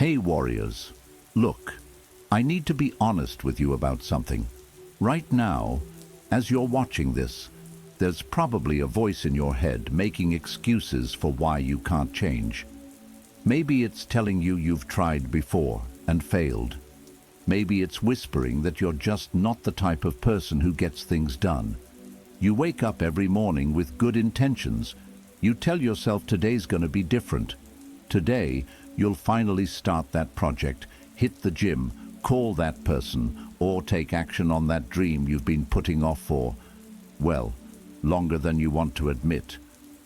Hey warriors, look, I need to be honest with you about something. Right now, as you're watching this, there's probably a voice in your head making excuses for why you can't change. Maybe it's telling you you've tried before and failed. Maybe it's whispering that you're just not the type of person who gets things done. You wake up every morning with good intentions. You tell yourself today's going to be different. Today, you'll finally start that project, hit the gym, call that person, or take action on that dream you've been putting off for, well, longer than you want to admit.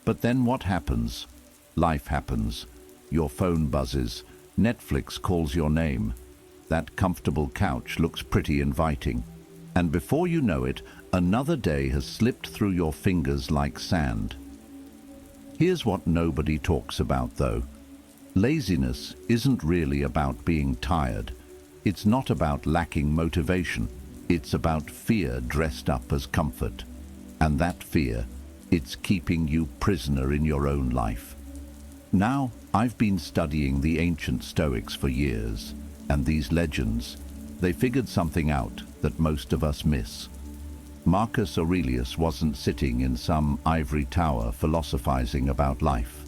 But then what happens? Life happens. Your phone buzzes. Netflix calls your name. That comfortable couch looks pretty inviting. And before you know it, another day has slipped through your fingers like sand. Here's what nobody talks about, though. Laziness isn't really about being tired. It's not about lacking motivation. It's about fear dressed up as comfort. And that fear, it's keeping you prisoner in your own life. Now, I've been studying the ancient Stoics for years, and these legends, they figured something out that most of us miss. Marcus Aurelius wasn't sitting in some ivory tower philosophizing about life.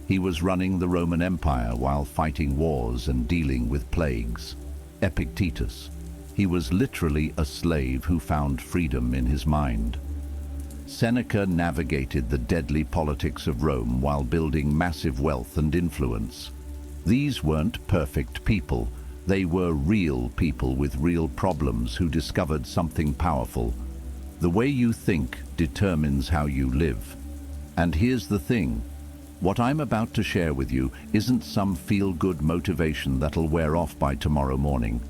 He was running the Roman Empire while fighting wars and dealing with plagues. Epictetus, he was literally a slave who found freedom in his mind. Seneca navigated the deadly politics of Rome while building massive wealth and influence. These weren't perfect people. They were real people with real problems who discovered something powerful. The way you think determines how you live. And here's the thing. What I'm about to share with you isn't some feel-good motivation that'll wear off by tomorrow morning.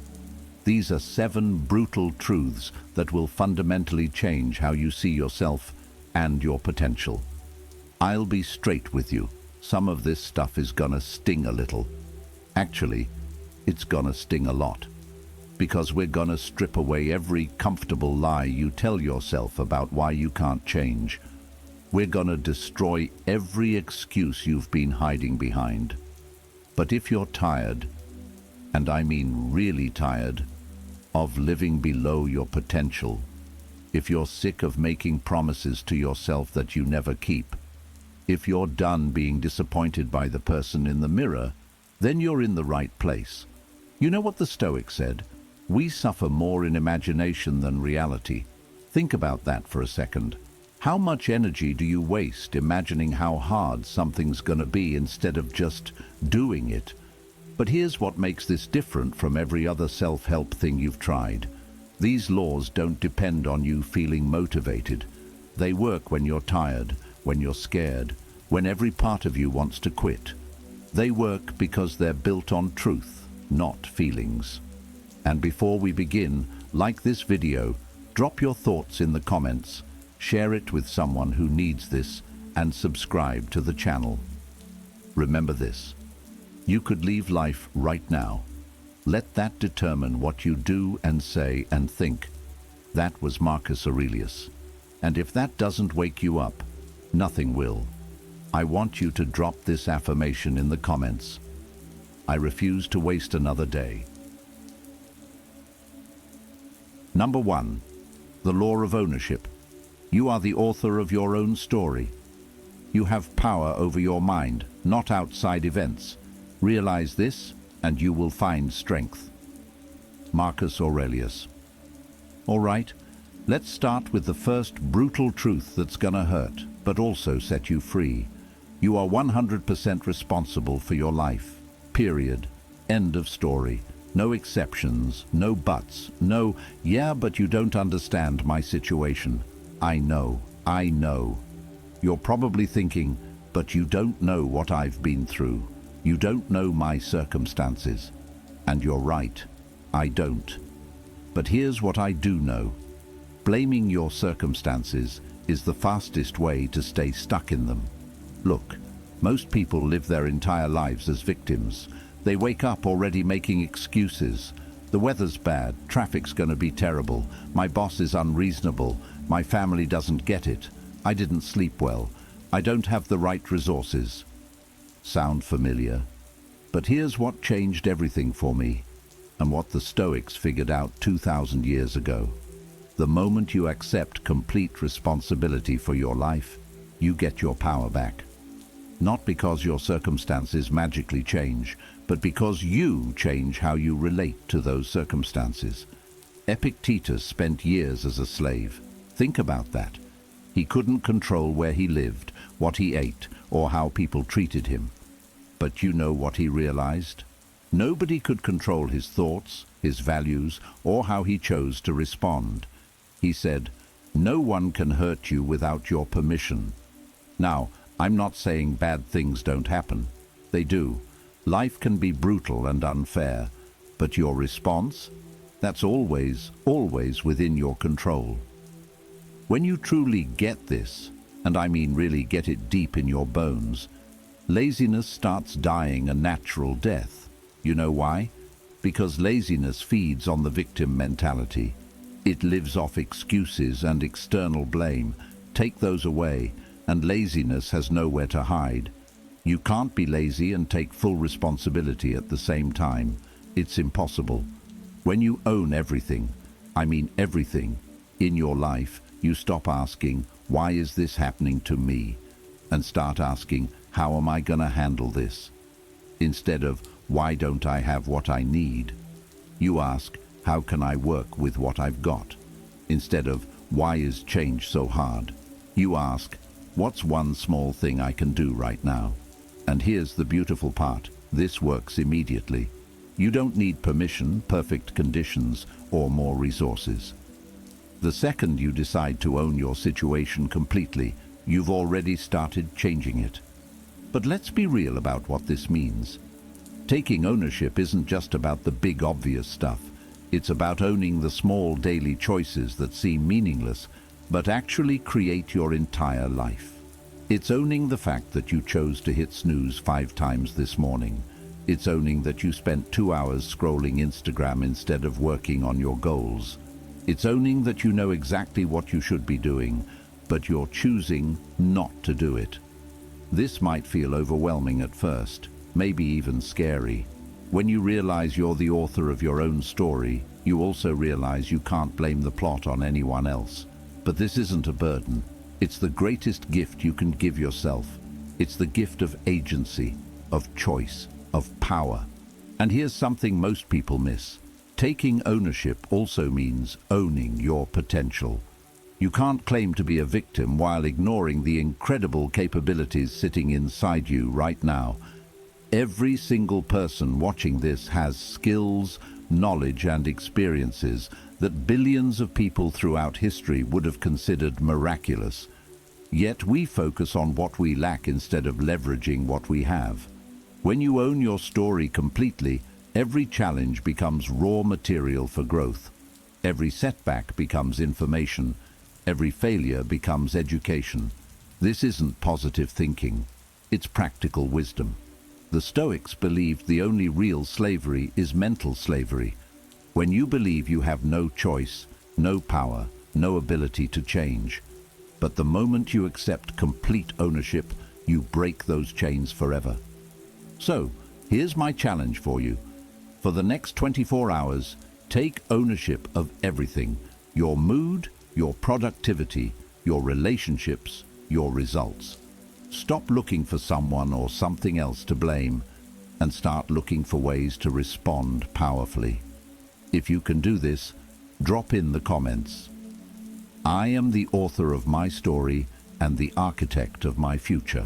These are 7 brutal truths that will fundamentally change how you see yourself and your potential. I'll be straight with you. Some of this stuff is gonna sting a little. Actually, it's gonna sting a lot. Because we're gonna strip away every comfortable lie you tell yourself about why you can't change. We're gonna destroy every excuse you've been hiding behind. But if you're tired, and I mean really tired, of living below your potential, if you're sick of making promises to yourself that you never keep, if you're done being disappointed by the person in the mirror, then you're in the right place. You know what the Stoics said? We suffer more in imagination than reality. Think about that for a second. How much energy do you waste imagining how hard something's gonna be instead of just doing it? But here's what makes this different from every other self-help thing you've tried. These laws don't depend on you feeling motivated. They work when you're tired, when you're scared, when every part of you wants to quit. They work because they're built on truth, not feelings. And before we begin, like this video, drop your thoughts in the comments, share it with someone who needs this, and subscribe to the channel. Remember this. You could leave life right now. Let that determine what you do and say and think. That was Marcus Aurelius. And if that doesn't wake you up, nothing will. I want you to drop this affirmation in the comments. I refuse to waste another day. Number 1. The law of ownership. You are the author of your own story. You have power over your mind, not outside events. Realize this, and you will find strength. Marcus Aurelius. All right, let's start with the first brutal truth that's gonna hurt, but also set you free. You are 100% responsible for your life. Period. End of story. No exceptions, no buts, no, yeah, but you don't understand my situation. I know. You're probably thinking, but you don't know what I've been through. You don't know my circumstances. And you're right, I don't. But here's what I do know. Blaming your circumstances is the fastest way to stay stuck in them. Look, most people live their entire lives as victims. They wake up already making excuses. The weather's bad, traffic's gonna be terrible, my boss is unreasonable, my family doesn't get it, I didn't sleep well, I don't have the right resources. Sound familiar? But here's what changed everything for me, and what the Stoics figured out 2,000 years ago. The moment you accept complete responsibility for your life, you get your power back. Not because your circumstances magically change, but because you change how you relate to those circumstances. Epictetus spent years as a slave. Think about that. He couldn't control where he lived, what he ate, or how people treated him. But you know what he realized? Nobody could control his thoughts, his values, or how he chose to respond. He said, "No one can hurt you without your permission." Now, I'm not saying bad things don't happen. They do. Life can be brutal and unfair, but your response? That's always within your control. When you truly get this, and I mean really get it deep in your bones, laziness starts dying a natural death. You know why? Because laziness feeds on the victim mentality. It lives off excuses and external blame. Take those away, and laziness has nowhere to hide. You can't be lazy and take full responsibility at the same time. It's impossible. When you own everything, I mean everything, in your life, you stop asking, "Why is this happening to me?" and start asking, "How am I going to handle this?" Instead of, "Why don't I have what I need?" you ask, "How can I work with what I've got?" Instead of, "Why is change so hard?" you ask, "What's one small thing I can do right now?" And here's the beautiful part. This works immediately. You don't need permission, perfect conditions, or more resources. The second you decide to own your situation completely, you've already started changing it. But let's be real about what this means. Taking ownership isn't just about the big obvious stuff. It's about owning the small daily choices that seem meaningless, but actually create your entire life. It's owning the fact that you chose to hit snooze 5 times this morning. It's owning that you spent 2 hours scrolling Instagram instead of working on your goals. It's owning that you know exactly what you should be doing, but you're choosing not to do it. This might feel overwhelming at first, maybe even scary. When you realize you're the author of your own story, you also realize you can't blame the plot on anyone else. But this isn't a burden. It's the greatest gift you can give yourself. It's the gift of agency, of choice, of power. And here's something most people miss. Taking ownership also means owning your potential. You can't claim to be a victim while ignoring the incredible capabilities sitting inside you right now. Every single person watching this has skills, knowledge, and experiences that billions of people throughout history would have considered miraculous. Yet we focus on what we lack instead of leveraging what we have. When you own your story completely, every challenge becomes raw material for growth. Every setback becomes information. Every failure becomes education. This isn't positive thinking. It's practical wisdom. The Stoics believed the only real slavery is mental slavery. When you believe you have no choice, no power, no ability to change. But the moment you accept complete ownership, you break those chains forever. So, here's my challenge for you. For the next 24 hours, take ownership of everything. Your mood, your productivity, your relationships, your results. Stop looking for someone or something else to blame and start looking for ways to respond powerfully. If you can do this, drop in the comments. I am the author of my story and the architect of my future.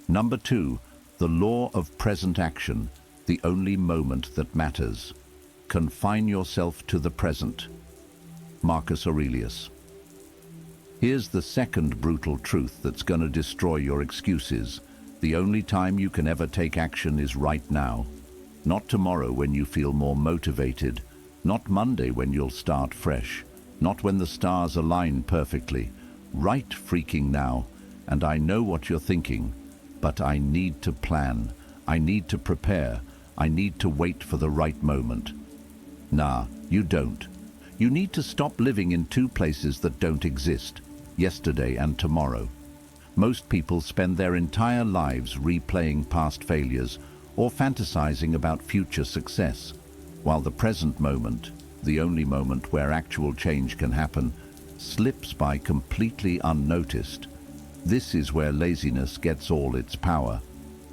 Number 2, the law of present action, the only moment that matters. Confine yourself to the present. Marcus Aurelius. Here's the second brutal truth that's going to destroy your excuses. The only time you can ever take action is right now. Not tomorrow when you feel more motivated. Not Monday when you'll start fresh. Not when the stars align perfectly. Right freaking now. And I know what you're thinking. But I need to plan. I need to prepare. I need to wait for the right moment. Nah, you don't. You need to stop living in two places that don't exist. Yesterday and tomorrow. Most people spend their entire lives replaying past failures or fantasizing about future success, while the present moment, the only moment where actual change can happen, slips by completely unnoticed. This is where laziness gets all its power.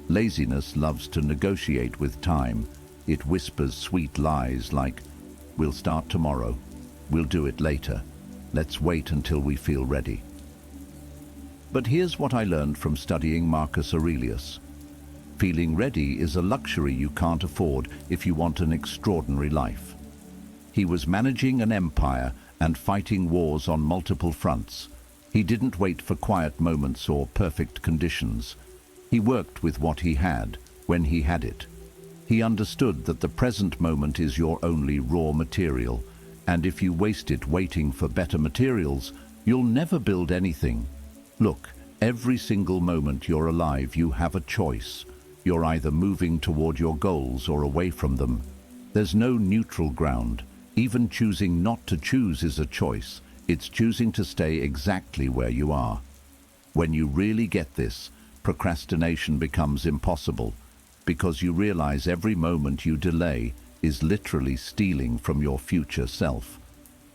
Laziness loves to negotiate with time. It whispers sweet lies like, "We'll start tomorrow. We'll do it later. Let's wait until we feel ready." But here's what I learned from studying Marcus Aurelius. Feeling ready is a luxury you can't afford if you want an extraordinary life. He was managing an empire and fighting wars on multiple fronts. He didn't wait for quiet moments or perfect conditions. He worked with what he had, when he had it. He understood that the present moment is your only raw material, and if you waste it waiting for better materials, you'll never build anything. Look, every single moment you're alive, you have a choice. You're either moving toward your goals or away from them. There's no neutral ground. Even choosing not to choose is a choice. It's choosing to stay exactly where you are. When you really get this, procrastination becomes impossible, because you realize every moment you delay is literally stealing from your future self.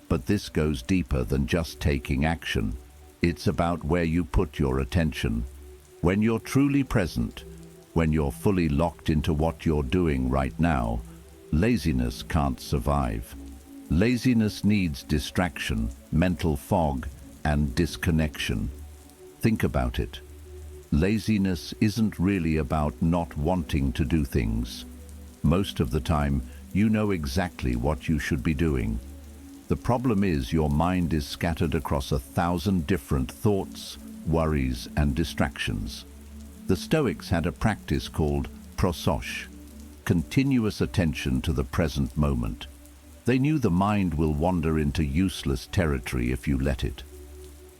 But this goes deeper than just taking action. It's about where you put your attention. When you're truly present, when you're fully locked into what you're doing right now, laziness can't survive. Laziness needs distraction, mental fog, and disconnection. Think about it. Laziness isn't really about not wanting to do things. Most of the time, you know exactly what you should be doing. The problem is your mind is scattered across 1,000 different thoughts, worries, and distractions. The Stoics had a practice called prososh, continuous attention to the present moment. They knew the mind will wander into useless territory if you let it.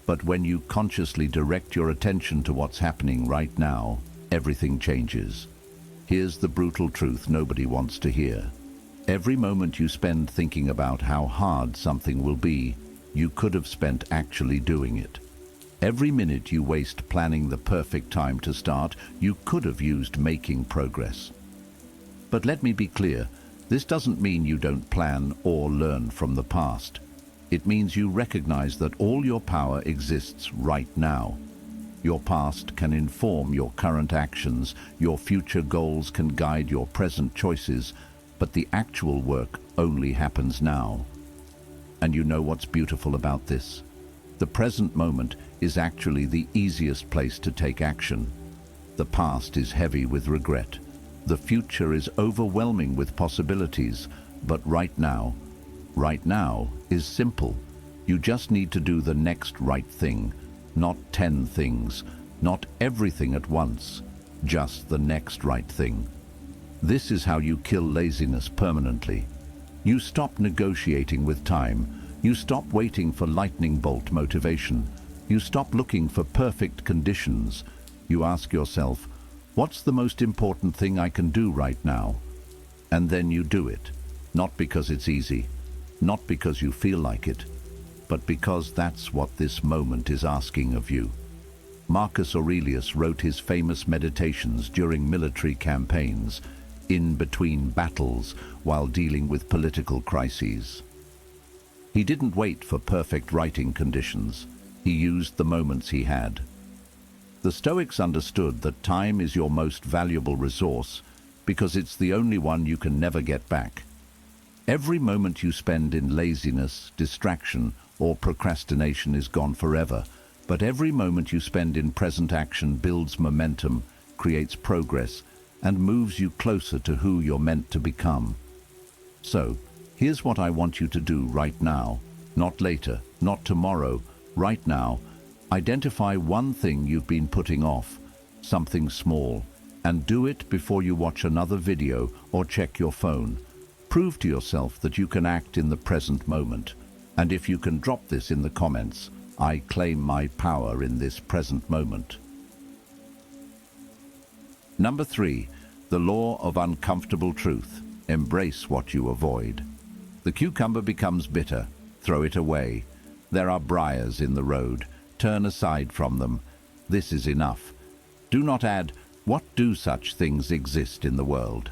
But when you consciously direct your attention to what's happening right now, everything changes. Here's the brutal truth nobody wants to hear. Every moment you spend thinking about how hard something will be, you could have spent actually doing it. Every minute you waste planning the perfect time to start, you could have used making progress. But let me be clear, this doesn't mean you don't plan or learn from the past. It means you recognize that all your power exists right now. Your past can inform your current actions, your future goals can guide your present choices, but the actual work only happens now. And you know what's beautiful about this? The present moment is actually the easiest place to take action. The past is heavy with regret. The future is overwhelming with possibilities, but right now is simple. You just need to do the next right thing, not 10 things, not everything at once, just the next right thing. This is how you kill laziness permanently. You stop negotiating with time. You stop waiting for lightning bolt motivation. You stop looking for perfect conditions. You ask yourself, what's the most important thing I can do right now? And then you do it, not because it's easy, not because you feel like it, but because that's what this moment is asking of you. Marcus Aurelius wrote his famous meditations during military campaigns, in between battles, while dealing with political crises. He didn't wait for perfect writing conditions. He used the moments he had. The Stoics understood that time is your most valuable resource because it's the only one you can never get back. Every moment you spend in laziness, distraction, or procrastination is gone forever, but every moment you spend in present action builds momentum, creates progress, and moves you closer to who you're meant to become. So, here's what I want you to do right now, not later, not tomorrow, right now. Identify one thing you've been putting off, something small, and do it before you watch another video or check your phone. Prove to yourself that you can act in the present moment. And if you can drop this in the comments, I claim my power in this present moment. Number 3, the law of uncomfortable truth. Embrace what you avoid. The cucumber becomes bitter. Throw it away. There are briars in the road. Turn aside from them. This is enough. Do not add, what do such things exist in the world?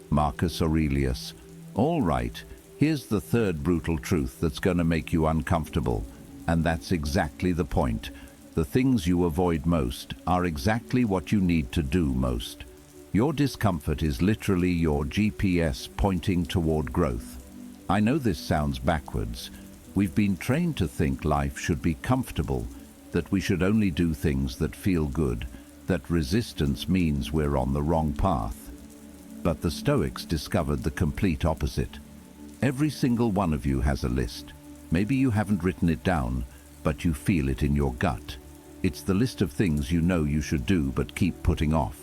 Marcus Aurelius. All right, here's the third brutal truth that's going to make you uncomfortable. And that's exactly the point. The things you avoid most are exactly what you need to do most. Your discomfort is literally your GPS pointing toward growth. I know this sounds backwards. We've been trained to think life should be comfortable, that we should only do things that feel good, that resistance means we're on the wrong path. But the Stoics discovered the complete opposite. Every single one of you has a list. Maybe you haven't written it down, but you feel it in your gut. It's the list of things you know you should do but keep putting off.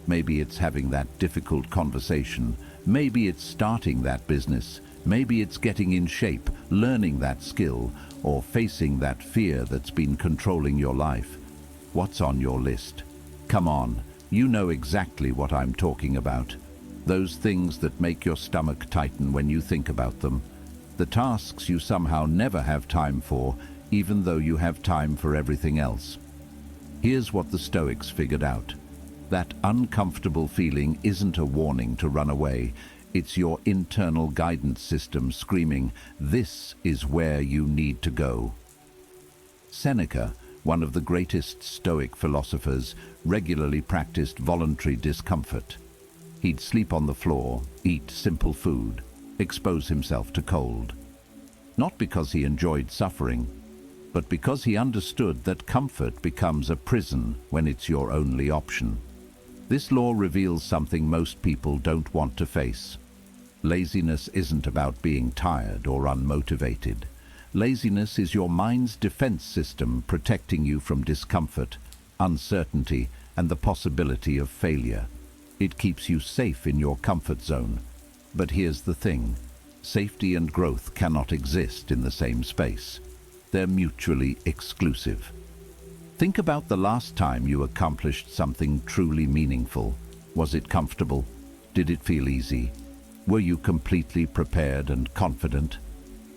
Maybe it's having that difficult conversation. Maybe it's starting that business. Maybe it's getting in shape, learning that skill, or facing that fear that's been controlling your life. What's on your list? Come on, you know exactly what I'm talking about. Those things that make your stomach tighten when you think about them. The tasks you somehow never have time for, even though you have time for everything else. Here's what the Stoics figured out. That uncomfortable feeling isn't a warning to run away. It's your internal guidance system screaming, this is where you need to go. Seneca, one of the greatest Stoic philosophers, regularly practiced voluntary discomfort. He'd sleep on the floor, eat simple food, expose himself to cold. Not because he enjoyed suffering, but because he understood that comfort becomes a prison when it's your only option. This law reveals something most people don't want to face. Laziness isn't about being tired or unmotivated. Laziness is your mind's defense system protecting you from discomfort, uncertainty, and the possibility of failure. It keeps you safe in your comfort zone. But here's the thing. Safety and growth cannot exist in the same space. They're mutually exclusive. Think about the last time you accomplished something truly meaningful. Was it comfortable? Did it feel easy? Were you completely prepared and confident?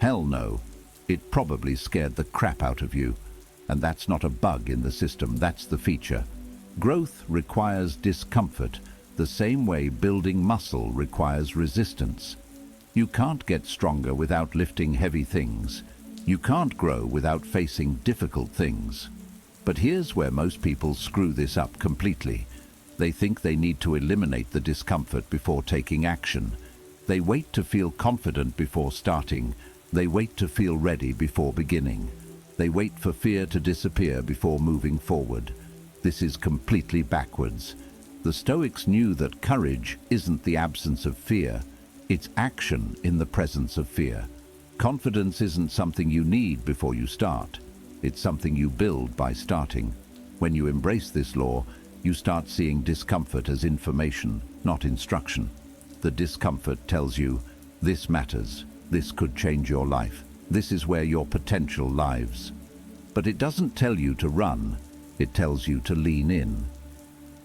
Hell no. It probably scared the crap out of you. And that's not a bug in the system, that's the feature. Growth requires discomfort, the same way building muscle requires resistance. You can't get stronger without lifting heavy things. You can't grow without facing difficult things. But here's where most people screw this up completely. They think they need to eliminate the discomfort before taking action. They wait to feel confident before starting. They wait to feel ready before beginning. They wait for fear to disappear before moving forward. This is completely backwards. The Stoics knew that courage isn't the absence of fear. It's action in the presence of fear. Confidence isn't something you need before you start. It's something you build by starting. When you embrace this law, you start seeing discomfort as information, not instruction. The discomfort tells you, this matters, this could change your life, this is where your potential lives. But it doesn't tell you to run, it tells you to lean in.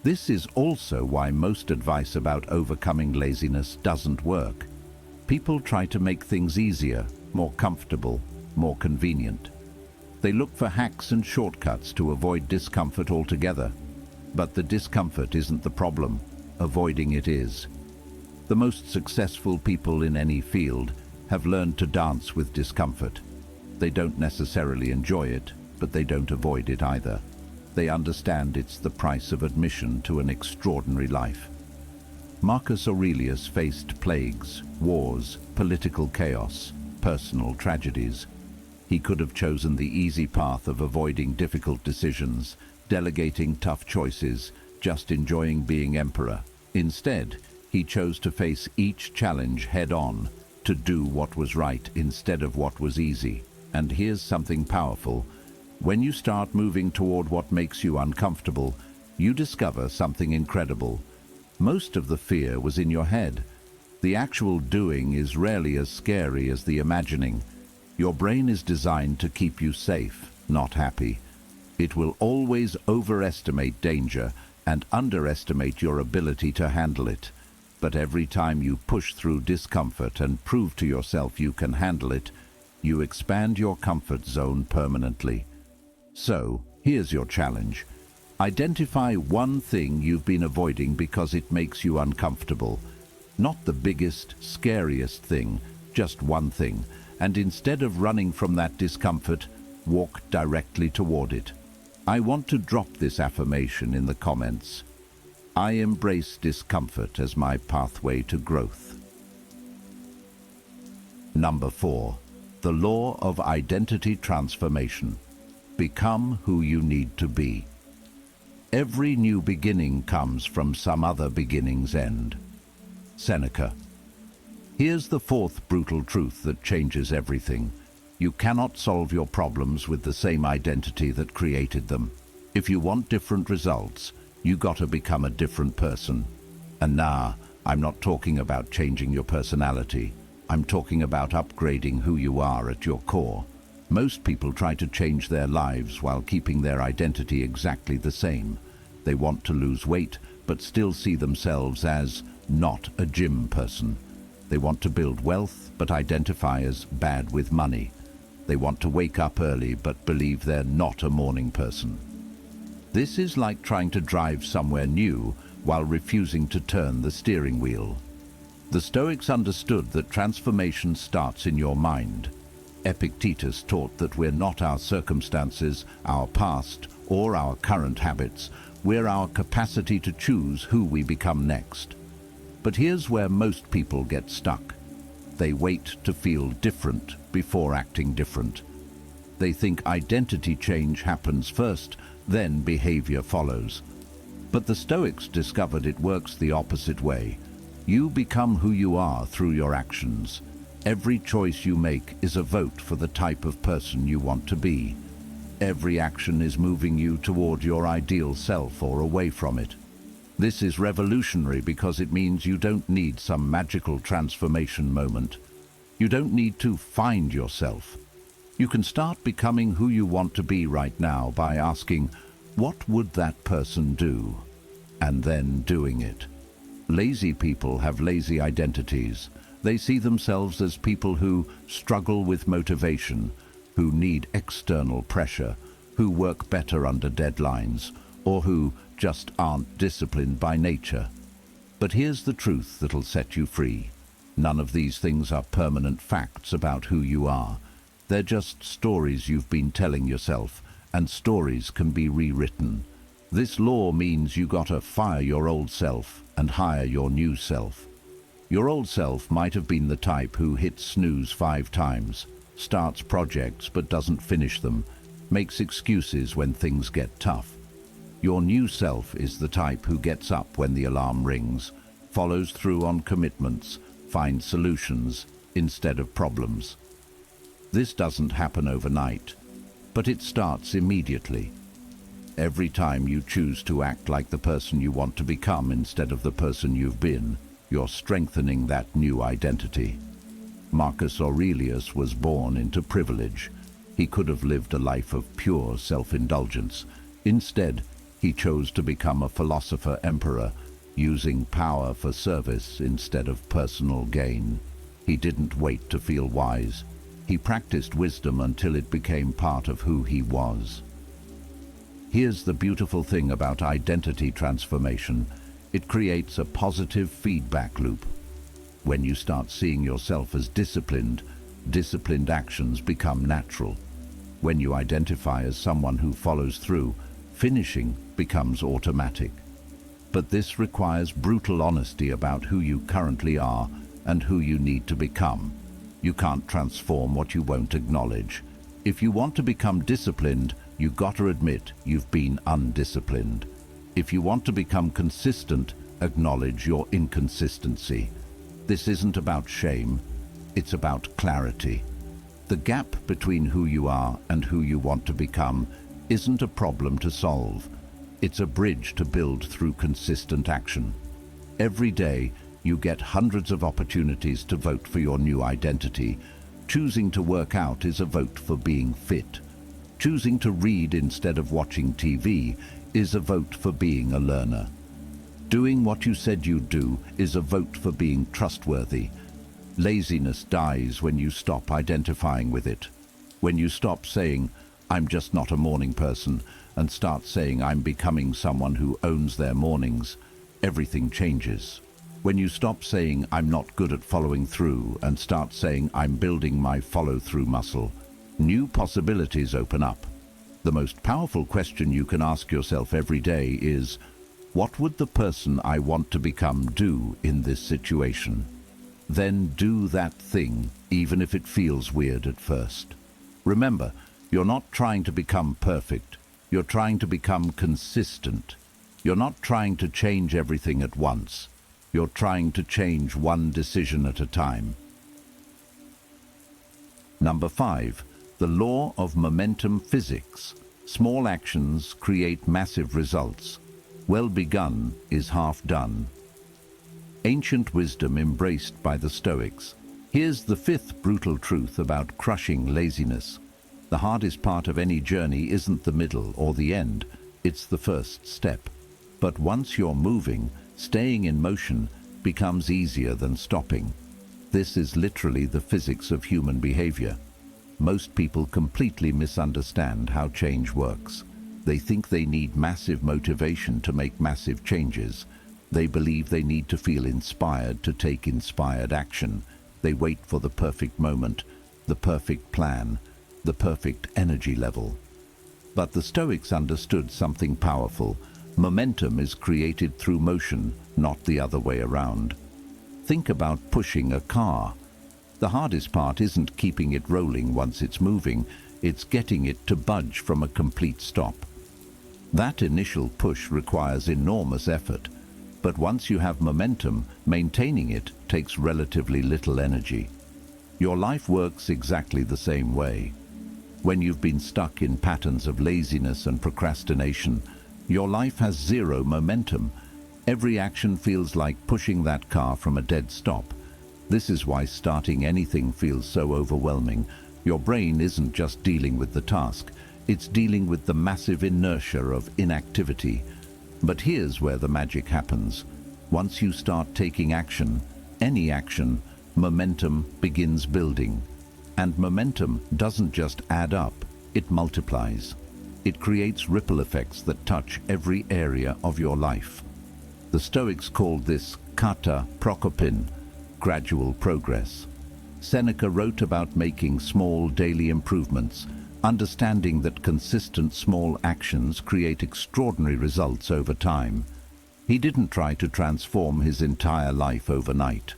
This is also why most advice about overcoming laziness doesn't work. People try to make things easier, more comfortable, more convenient. They look for hacks and shortcuts to avoid discomfort altogether. But the discomfort isn't the problem, avoiding it is. The most successful people in any field have learned to dance with discomfort. They don't necessarily enjoy it, but they don't avoid it either. They understand it's the price of admission to an extraordinary life. Marcus Aurelius faced plagues, wars, political chaos, personal tragedies. He could have chosen the easy path of avoiding difficult decisions, delegating tough choices, just enjoying being emperor. Instead, he chose to face each challenge head-on, to do what was right instead of what was easy. And here's something powerful. When you start moving toward what makes you uncomfortable, you discover something incredible. Most of the fear was in your head. The actual doing is rarely as scary as the imagining. Your brain is designed to keep you safe, not happy. It will always overestimate danger and underestimate your ability to handle it. But every time you push through discomfort and prove to yourself you can handle it, you expand your comfort zone permanently. So, here's your challenge. Identify one thing you've been avoiding because it makes you uncomfortable. Not the biggest, scariest thing, just one thing. And instead of running from that discomfort, walk directly toward it. I want to drop this affirmation in the comments. I embrace discomfort as my pathway to growth. Number 4. The law of identity transformation. Become who you need to be. Every new beginning comes from some other beginning's end. Seneca. Here's the fourth brutal truth that changes everything. You cannot solve your problems with the same identity that created them. If you want different results, you gotta become a different person. And nah, I'm not talking about changing your personality. I'm talking about upgrading who you are at your core. Most people try to change their lives while keeping their identity exactly the same. They want to lose weight, but still see themselves as not a gym person. They want to build wealth, but identify as bad with money. They want to wake up early, but believe they're not a morning person. This is like trying to drive somewhere new while refusing to turn the steering wheel. The Stoics understood that transformation starts in your mind. Epictetus taught that we're not our circumstances, our past, or our current habits. We're our capacity to choose who we become next. But here's where most people get stuck. They wait to feel different before acting different. They think identity change happens first, then behavior follows. But the Stoics discovered it works the opposite way. You become who you are through your actions. Every choice you make is a vote for the type of person you want to be. Every action is moving you toward your ideal self or away from it. This is revolutionary because it means you don't need some magical transformation moment. You don't need to find yourself. You can start becoming who you want to be right now by asking, what would that person do? And then doing it. Lazy people have lazy identities. They see themselves as people who struggle with motivation, who need external pressure, who work better under deadlines, or who just aren't disciplined by nature. But here's the truth that'll set you free. None of these things are permanent facts about who you are. They're just stories you've been telling yourself, and stories can be rewritten. This law means you gotta fire your old self and hire your new self. Your old self might have been the type who hits snooze 5 times, starts projects but doesn't finish them, makes excuses when things get tough. Your new self is the type who gets up when the alarm rings, follows through on commitments, finds solutions instead of problems. This doesn't happen overnight, but it starts immediately. Every time you choose to act like the person you want to become instead of the person you've been, you're strengthening that new identity. Marcus Aurelius was born into privilege. He could have lived a life of pure self-indulgence. Instead, he chose to become a philosopher emperor, using power for service instead of personal gain. He didn't wait to feel wise. He practiced wisdom until it became part of who he was. Here's the beautiful thing about identity transformation. It creates a positive feedback loop. When you start seeing yourself as disciplined, disciplined actions become natural. When you identify as someone who follows through, finishing becomes automatic. But this requires brutal honesty about who you currently are and who you need to become. You can't transform what you won't acknowledge. If you want to become disciplined, you gotta admit you've been undisciplined. If you want to become consistent, acknowledge your inconsistency. This isn't about shame, it's about clarity. The gap between who you are and who you want to become isn't a problem to solve. It's a bridge to build through consistent action. Every day, you get hundreds of opportunities to vote for your new identity. Choosing to work out is a vote for being fit. Choosing to read instead of watching TV is a vote for being a learner. Doing what you said you'd do is a vote for being trustworthy. Laziness dies when you stop identifying with it. When you stop saying, I'm just not a morning person, and start saying I'm becoming someone who owns their mornings, everything changes. When you stop saying I'm not good at following through and start saying I'm building my follow-through muscle, new possibilities open up. The most powerful question you can ask yourself every day is, what would the person I want to become do in this situation? Then do that thing, even if it feels weird at first. Remember, you're not trying to become perfect. You're trying to become consistent. You're not trying to change everything at once. You're trying to change one decision at a time. Number 5. The law of momentum physics. Small actions create massive results. Well begun is half done. Ancient wisdom embraced by the Stoics. Here's the 5th brutal truth about crushing laziness. The hardest part of any journey isn't the middle or the end, it's the first step. But once you're moving, staying in motion becomes easier than stopping. This is literally the physics of human behavior. Most people completely misunderstand how change works. They think they need massive motivation to make massive changes. They believe they need to feel inspired to take inspired action. They wait for the perfect moment, the perfect plan, the perfect energy level. But the Stoics understood something powerful. Momentum is created through motion, not the other way around. Think about pushing a car. The hardest part isn't keeping it rolling once it's moving, it's getting it to budge from a complete stop. That initial push requires enormous effort, but once you have momentum, maintaining it takes relatively little energy. Your life works exactly the same way. When you've been stuck in patterns of laziness and procrastination, your life has zero momentum. Every action feels like pushing that car from a dead stop. This is why starting anything feels so overwhelming. Your brain isn't just dealing with the task, it's dealing with the massive inertia of inactivity. But here's where the magic happens. Once you start taking action, any action, momentum begins building. And momentum doesn't just add up, it multiplies. It creates ripple effects that touch every area of your life. The Stoics called this kata prokopin, gradual progress. Seneca wrote about making small daily improvements, understanding that consistent small actions create extraordinary results over time. He didn't try to transform his entire life overnight.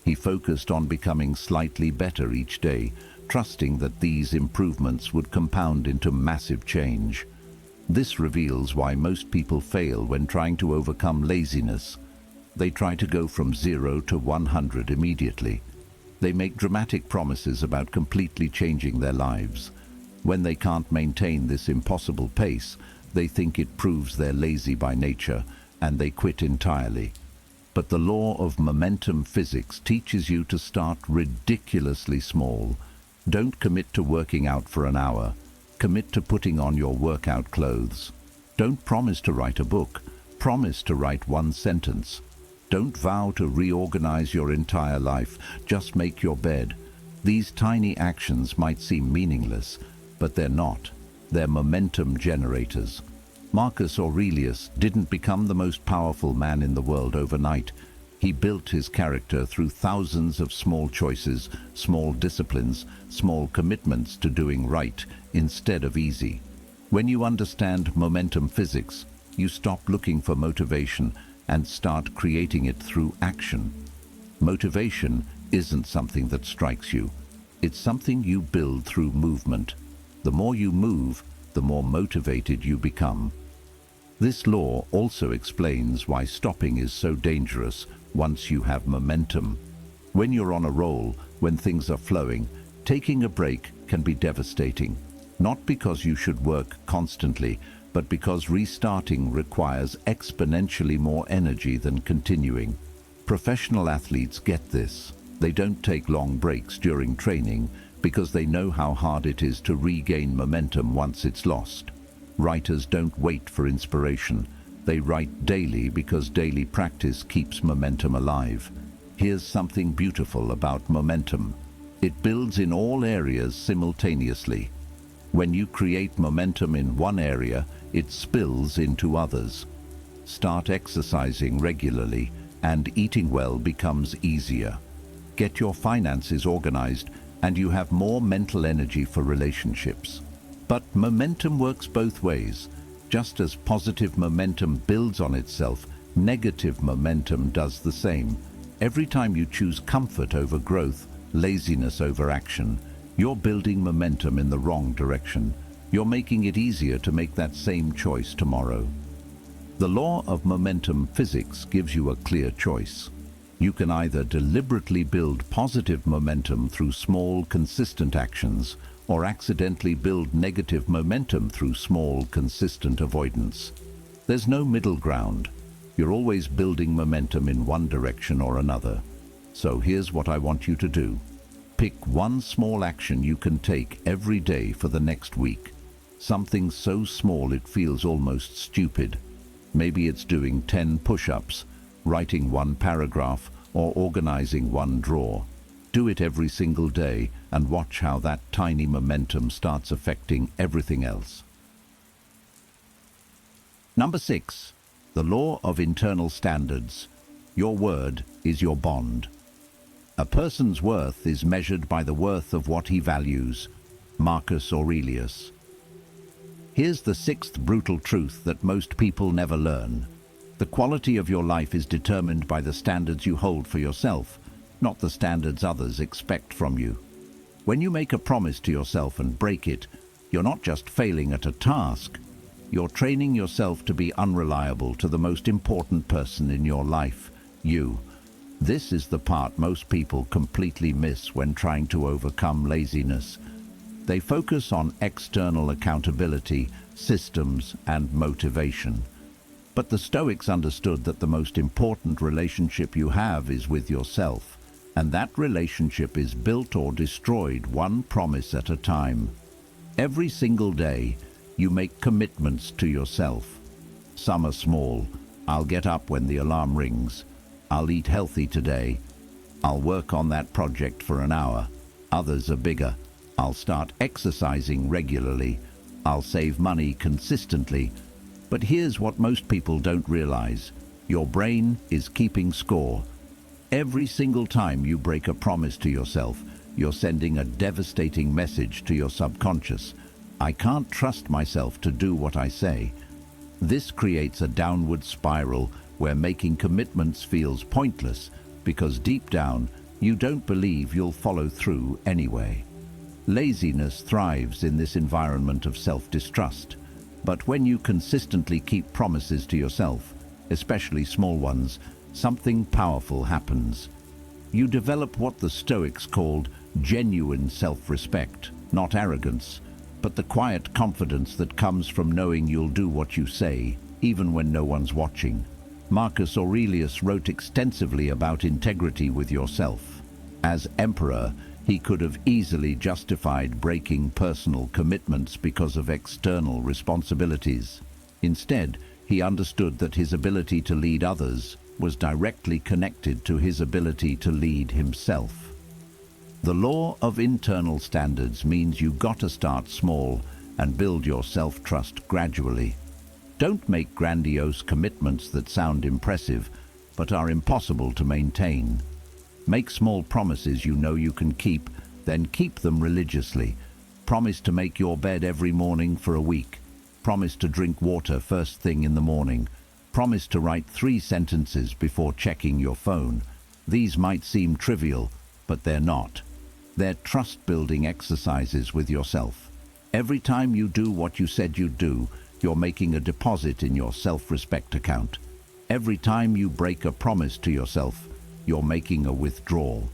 He focused on becoming slightly better each day, trusting that these improvements would compound into massive change. This reveals why most people fail when trying to overcome laziness. They try to go from 0 to 100 immediately. They make dramatic promises about completely changing their lives. When they can't maintain this impossible pace, they think it proves they're lazy by nature, and they quit entirely. But the law of momentum physics teaches you to start ridiculously small. Don't commit to working out for an hour. Commit to putting on your workout clothes. Don't promise to write a book. Promise to write one sentence. Don't vow to reorganize your entire life. Just make your bed. These tiny actions might seem meaningless, but they're not. They're momentum generators. Marcus Aurelius didn't become the most powerful man in the world overnight. He built his character through thousands of small choices, small disciplines, small commitments to doing right instead of easy. When you understand momentum physics, you stop looking for motivation and start creating it through action. Motivation isn't something that strikes you. It's something you build through movement. The more you move, the more motivated you become. This law also explains why stopping is so dangerous once you have momentum. When you're on a roll, when things are flowing, taking a break can be devastating. Not because you should work constantly, but because restarting requires exponentially more energy than continuing. Professional athletes get this. They don't take long breaks during training because they know how hard it is to regain momentum once it's lost. Writers don't wait for inspiration. They write daily because daily practice keeps momentum alive. Here's something beautiful about momentum. It builds in all areas simultaneously. When you create momentum in one area, it spills into others. Start exercising regularly, and eating well becomes easier. Get your finances organized, and you have more mental energy for relationships. But momentum works both ways. Just as positive momentum builds on itself, negative momentum does the same. Every time you choose comfort over growth, laziness over action, you're building momentum in the wrong direction. You're making it easier to make that same choice tomorrow. The law of momentum physics gives you a clear choice. You can either deliberately build positive momentum through small, consistent actions, or accidentally build negative momentum through small, consistent avoidance. There's no middle ground. You're always building momentum in one direction or another. So here's what I want you to do. Pick one small action you can take every day for the next week. Something so small it feels almost stupid. Maybe it's doing 10 push-ups, writing one paragraph, or organizing one drawer. Do it every single day and watch how that tiny momentum starts affecting everything else. Number 6. The law of internal standards. Your word is your bond. A person's worth is measured by the worth of what he values. Marcus Aurelius. Here's the 6th brutal truth that most people never learn. The quality of your life is determined by the standards you hold for yourself, not the standards others expect from you. When you make a promise to yourself and break it, you're not just failing at a task, you're training yourself to be unreliable to the most important person in your life, you. This is the part most people completely miss when trying to overcome laziness. They focus on external accountability, systems, and motivation. But the Stoics understood that the most important relationship you have is with yourself, and that relationship is built or destroyed one promise at a time. Every single day, you make commitments to yourself. Some are small. I'll get up when the alarm rings. I'll eat healthy today. I'll work on that project for an hour. Others are bigger. I'll start exercising regularly. I'll save money consistently. But here's what most people don't realize. Your brain is keeping score. Every single time you break a promise to yourself, you're sending a devastating message to your subconscious. I can't trust myself to do what I say. This creates a downward spiral where making commitments feels pointless because deep down, you don't believe you'll follow through anyway. Laziness thrives in this environment of self-distrust. But when you consistently keep promises to yourself, especially small ones, something powerful happens. You develop what the Stoics called genuine self-respect, not arrogance, but the quiet confidence that comes from knowing you'll do what you say, even when no one's watching. Marcus Aurelius wrote extensively about integrity with yourself. As emperor, he could have easily justified breaking personal commitments because of external responsibilities. Instead, he understood that his ability to lead others was directly connected to his ability to lead himself. The law of internal standards means you gotta start small and build your self-trust gradually. Don't make grandiose commitments that sound impressive, but are impossible to maintain. Make small promises you know you can keep, then keep them religiously. Promise to make your bed every morning for a week. Promise to drink water first thing in the morning. Promise to write 3 sentences before checking your phone. These might seem trivial, but they're not. They're trust-building exercises with yourself. Every time you do what you said you'd do, you're making a deposit in your self-respect account. Every time you break a promise to yourself, you're making a withdrawal.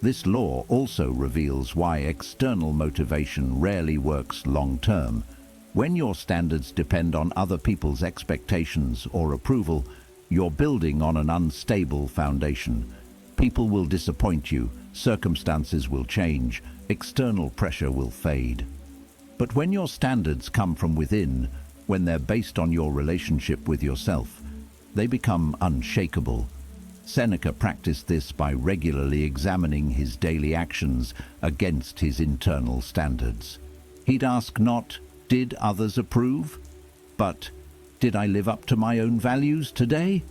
This law also reveals why external motivation rarely works long-term. When your standards depend on other people's expectations or approval, you're building on an unstable foundation. People will disappoint you, circumstances will change, external pressure will fade. But when your standards come from within, when they're based on your relationship with yourself, they become unshakable. Seneca practiced this by regularly examining his daily actions against his internal standards. He'd ask not, "Did others approve?" but, "Did I live up to my own values today?"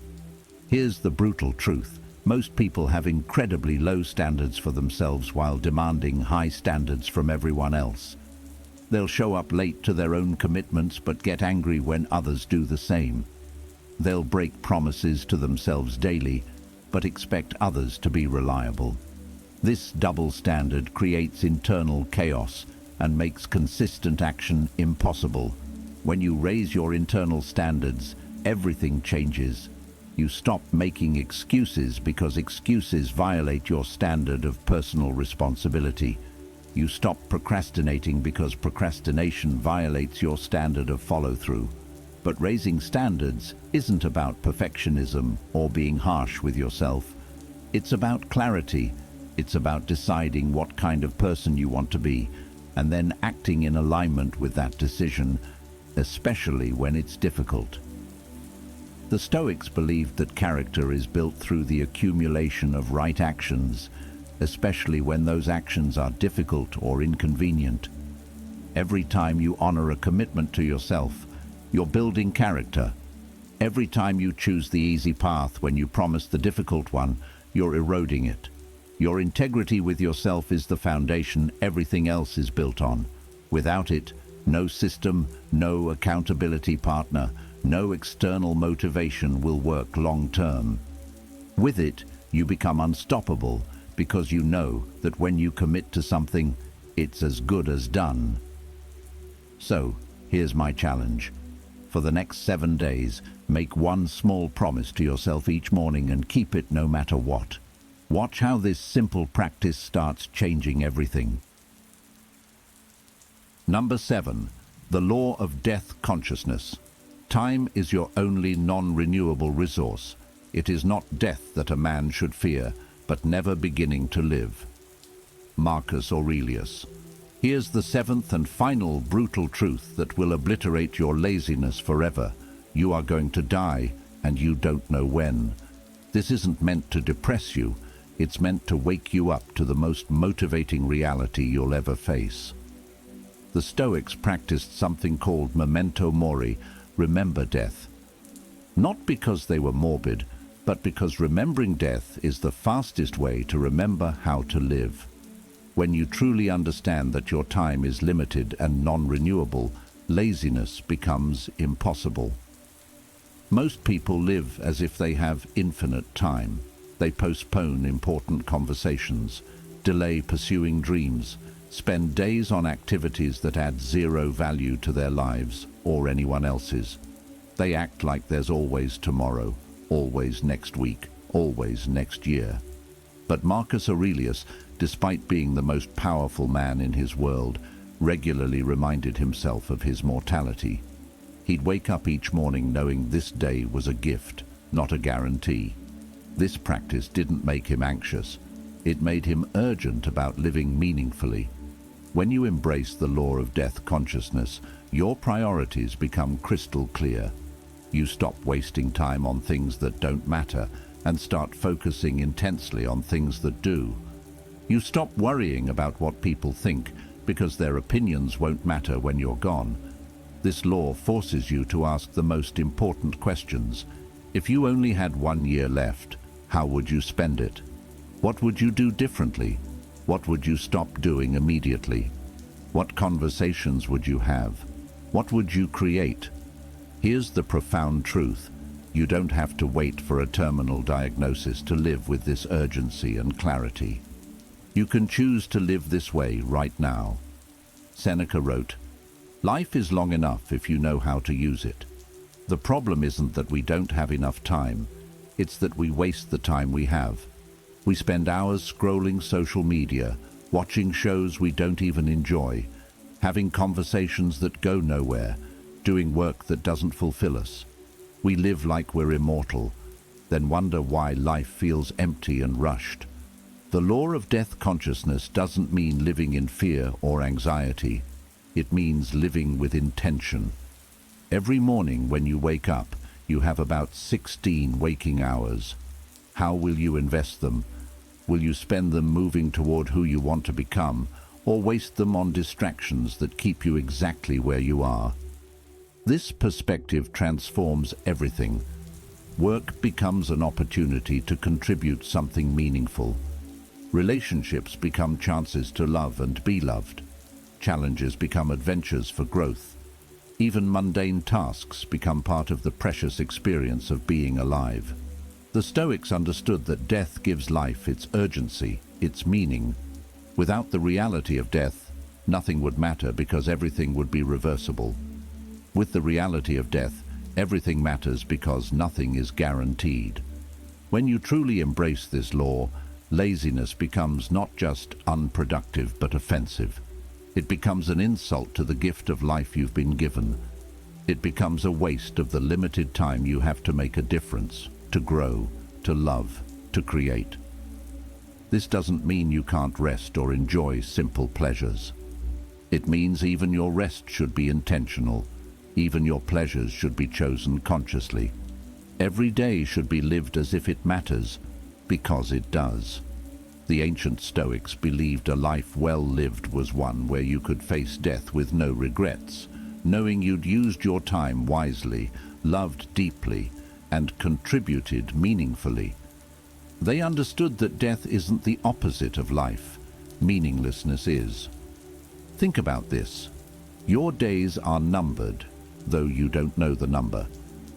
Here's the brutal truth. Most people have incredibly low standards for themselves while demanding high standards from everyone else. They'll show up late to their own commitments but get angry when others do the same. They'll break promises to themselves daily but expect others to be reliable. This double standard creates internal chaos and makes consistent action impossible. When you raise your internal standards, everything changes. You stop making excuses because excuses violate your standard of personal responsibility. You stop procrastinating because procrastination violates your standard of follow-through. But raising standards isn't about perfectionism or being harsh with yourself. It's about clarity. It's about deciding what kind of person you want to be and then acting in alignment with that decision, especially when it's difficult. The Stoics believed that character is built through the accumulation of right actions, especially when those actions are difficult or inconvenient. Every time you honor a commitment to yourself, you're building character. Every time you choose the easy path when you promise the difficult one, you're eroding it. Your integrity with yourself is the foundation everything else is built on. Without it, no system, no accountability partner, no external motivation will work long-term. With it, you become unstoppable because you know that when you commit to something, it's as good as done. So, here's my challenge. For the next 7 days, make one small promise to yourself each morning and keep it no matter what. Watch how this simple practice starts changing everything. Number 7. The law of death consciousness. Time is your only non-renewable resource. It is not death that a man should fear, but never beginning to live. Marcus Aurelius. Here's the 7th and final brutal truth that will obliterate your laziness forever. You are going to die, and you don't know when. This isn't meant to depress you. It's meant to wake you up to the most motivating reality you'll ever face. The Stoics practiced something called memento mori, remember death. Not because they were morbid, but because remembering death is the fastest way to remember how to live. When you truly understand that your time is limited and non-renewable, laziness becomes impossible. Most people live as if they have infinite time. They postpone important conversations, delay pursuing dreams, spend days on activities that add zero value to their lives or anyone else's. They act like there's always tomorrow, always next week, always next year. But Marcus Aurelius, despite being the most powerful man in his world, regularly reminded himself of his mortality. He'd wake up each morning knowing this day was a gift, not a guarantee. This practice didn't make him anxious. It made him urgent about living meaningfully. When you embrace the law of death consciousness, your priorities become crystal clear. You stop wasting time on things that don't matter and start focusing intensely on things that do. You stop worrying about what people think because their opinions won't matter when you're gone. This law forces you to ask the most important questions. If you only had 1 year left, how would you spend it? What would you do differently? What would you stop doing immediately? What conversations would you have? What would you create? Here's the profound truth. You don't have to wait for a terminal diagnosis to live with this urgency and clarity. You can choose to live this way right now. Seneca wrote, "Life is long enough if you know how to use it." The problem isn't that we don't have enough time. It's that we waste the time we have. We spend hours scrolling social media, watching shows we don't even enjoy, having conversations that go nowhere, doing work that doesn't fulfill us. We live like we're immortal, then wonder why life feels empty and rushed. The law of death consciousness doesn't mean living in fear or anxiety. It means living with intention. Every morning when you wake up, you have about 16 waking hours. How will you invest them? Will you spend them moving toward who you want to become, or waste them on distractions that keep you exactly where you are. This perspective transforms everything. Work becomes an opportunity to contribute something meaningful. Relationships become chances to love and be loved. Challenges become adventures for growth. Even mundane tasks become part of the precious experience of being alive. The Stoics understood that death gives life its urgency, its meaning. Without the reality of death, nothing would matter because everything would be reversible. With the reality of death, everything matters because nothing is guaranteed. When you truly embrace this law, laziness becomes not just unproductive but offensive. It becomes an insult to the gift of life you've been given. It becomes a waste of the limited time you have to make a difference, to grow, to love, to create. This doesn't mean you can't rest or enjoy simple pleasures. It means even your rest should be intentional. Even your pleasures should be chosen consciously. Every day should be lived as if it matters, because it does. The ancient Stoics believed a life well lived was one where you could face death with no regrets, knowing you'd used your time wisely, loved deeply, and contributed meaningfully. They understood that death isn't the opposite of life. Meaninglessness is. Think about this. Your days are numbered, though you don't know the number.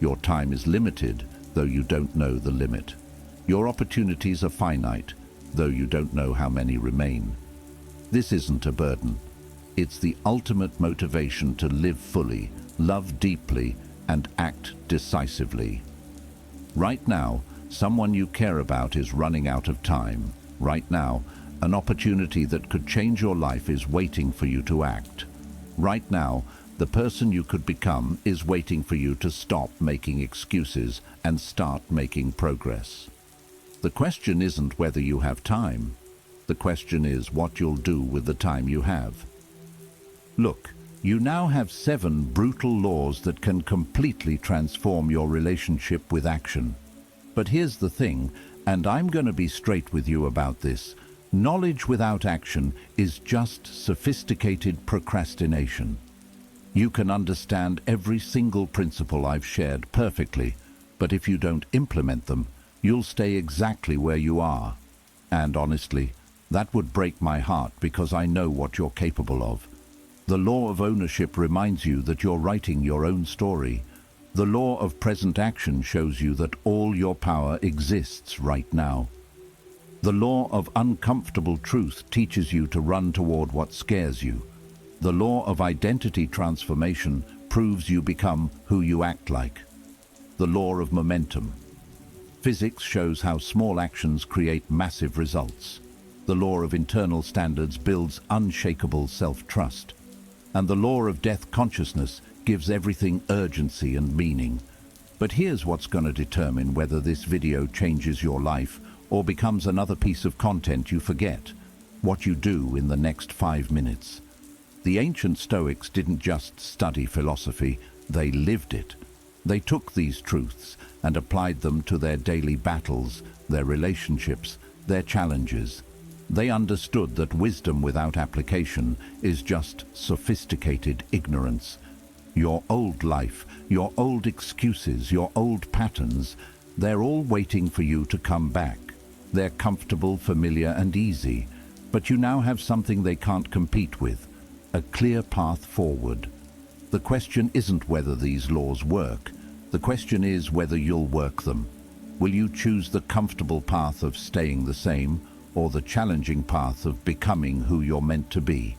Your time is limited, though you don't know the limit. Your opportunities are finite, though you don't know how many remain. This isn't a burden. It's the ultimate motivation to live fully, love deeply, and act decisively. Right now, someone you care about is running out of time. Right now, an opportunity that could change your life is waiting for you to act. Right now, the person you could become is waiting for you to stop making excuses and start making progress. The question isn't whether you have time. The question is what you'll do with the time you have. Look, you now have 7 brutal laws that can completely transform your relationship with action. But here's the thing, and I'm going to be straight with you about this. Knowledge without action is just sophisticated procrastination. You can understand every single principle I've shared perfectly, but if you don't implement them, you'll stay exactly where you are. And honestly, that would break my heart because I know what you're capable of. The law of ownership reminds you that you're writing your own story. The law of present action shows you that all your power exists right now. The law of uncomfortable truth teaches you to run toward what scares you. The law of identity transformation proves you become who you act like. The law of momentum. Physics shows how small actions create massive results. The law of internal standards builds unshakable self-trust. And the law of death consciousness gives everything urgency and meaning. But here's what's going to determine whether this video changes your life or becomes another piece of content you forget. What you do in the next 5 minutes. The ancient Stoics didn't just study philosophy, they lived it. They took these truths and applied them to their daily battles, their relationships, their challenges. They understood that wisdom without application is just sophisticated ignorance. Your old life, your old excuses, your old patterns, they're all waiting for you to come back. They're comfortable, familiar, and easy, but you now have something they can't compete with, a clear path forward. The question isn't whether these laws work. The question is whether you'll work them. Will you choose the comfortable path of staying the same or the challenging path of becoming who you're meant to be?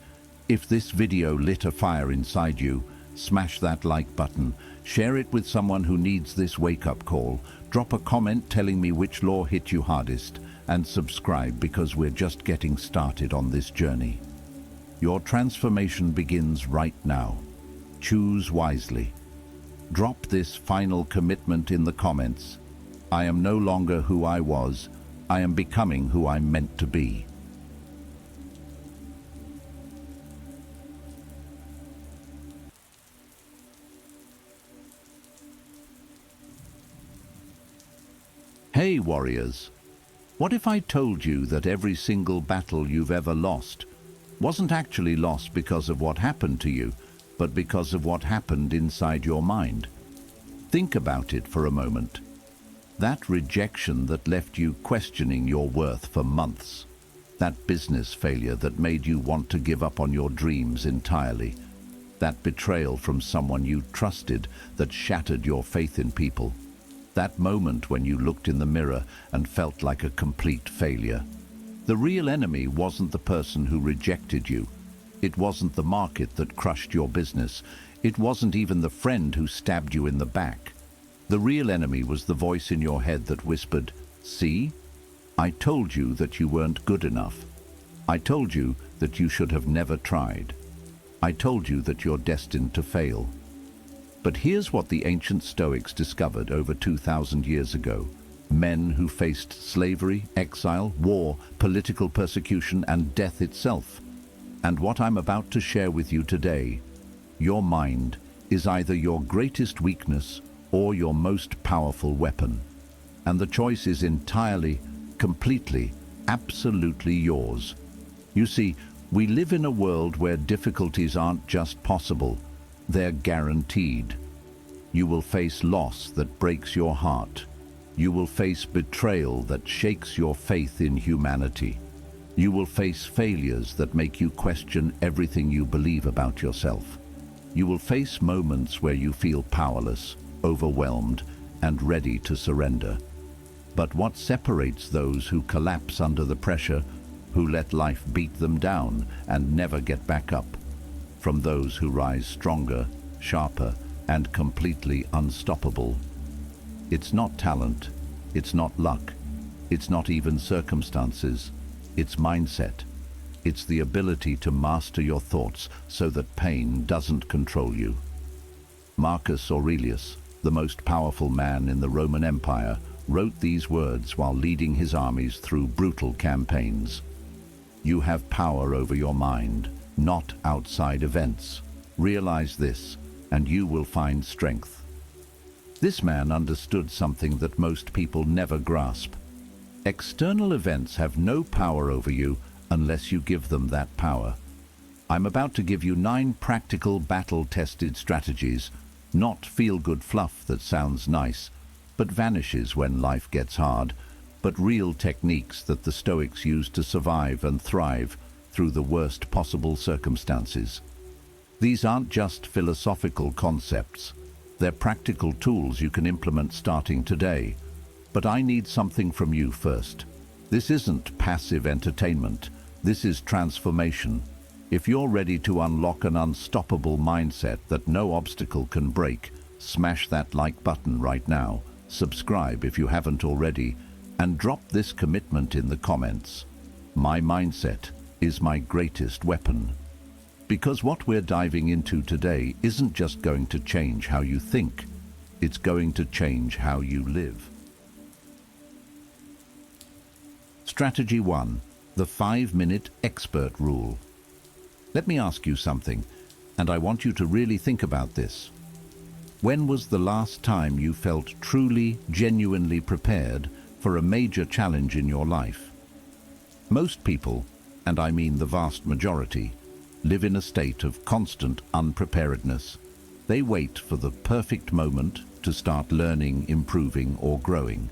If this video lit a fire inside you, smash that like button, share it with someone who needs this wake-up call, drop a comment telling me which law hit you hardest, and subscribe because we're just getting started on this journey. Your transformation begins right now. Choose wisely. Drop this final commitment in the comments. I am no longer who I was. I am becoming who I'm meant to be. Hey warriors, what if I told you that every single battle you've ever lost, wasn't actually lost because of what happened to you, but because of what happened inside your mind. Think about it for a moment. That rejection that left you questioning your worth for months. That business failure that made you want to give up on your dreams entirely. That betrayal from someone you trusted that shattered your faith in people. That moment when you looked in the mirror and felt like a complete failure. The real enemy wasn't the person who rejected you. It wasn't the market that crushed your business. It wasn't even the friend who stabbed you in the back. The real enemy was the voice in your head that whispered, "See? I told you that you weren't good enough. I told you that you should have never tried. I told you that you're destined to fail." But here's what the ancient Stoics discovered over 2,000 years ago. Men who faced slavery, exile, war, political persecution, and death itself. And what I'm about to share with you today, your mind is either your greatest weakness or your most powerful weapon. And the choice is entirely, completely, absolutely yours. You see, we live in a world where difficulties aren't just possible, they're guaranteed. You will face loss that breaks your heart. You will face betrayal that shakes your faith in humanity. You will face failures that make you question everything you believe about yourself. You will face moments where you feel powerless, overwhelmed, and ready to surrender. But what separates those who collapse under the pressure, who let life beat them down and never get back up, from those who rise stronger, sharper, and completely unstoppable? It's not talent, it's not luck, it's not even circumstances, it's mindset. It's the ability to master your thoughts so that pain doesn't control you. Marcus Aurelius, the most powerful man in the Roman Empire, wrote these words while leading his armies through brutal campaigns. You have power over your mind, not outside events. Realize this, and you will find strength. This man understood something that most people never grasp. External events have no power over you unless you give them that power. I'm about to give you 9 practical battle-tested strategies, not feel-good fluff that sounds nice, but vanishes when life gets hard, but real techniques that the Stoics used to survive and thrive through the worst possible circumstances. These aren't just philosophical concepts. They're practical tools you can implement starting today. But I need something from you first. This isn't passive entertainment. This is transformation. If you're ready to unlock an unstoppable mindset that no obstacle can break, smash that like button right now, subscribe if you haven't already, and drop this commitment in the comments. My mindset is my greatest weapon. Because what we're diving into today isn't just going to change how you think, it's going to change how you live. Strategy 1. The 5-minute expert rule. Let me ask you something, and I want you to really think about this. When was the last time you felt truly, genuinely prepared for a major challenge in your life? Most people, and I mean the vast majority, live in a state of constant unpreparedness. They wait for the perfect moment to start learning, improving, or growing.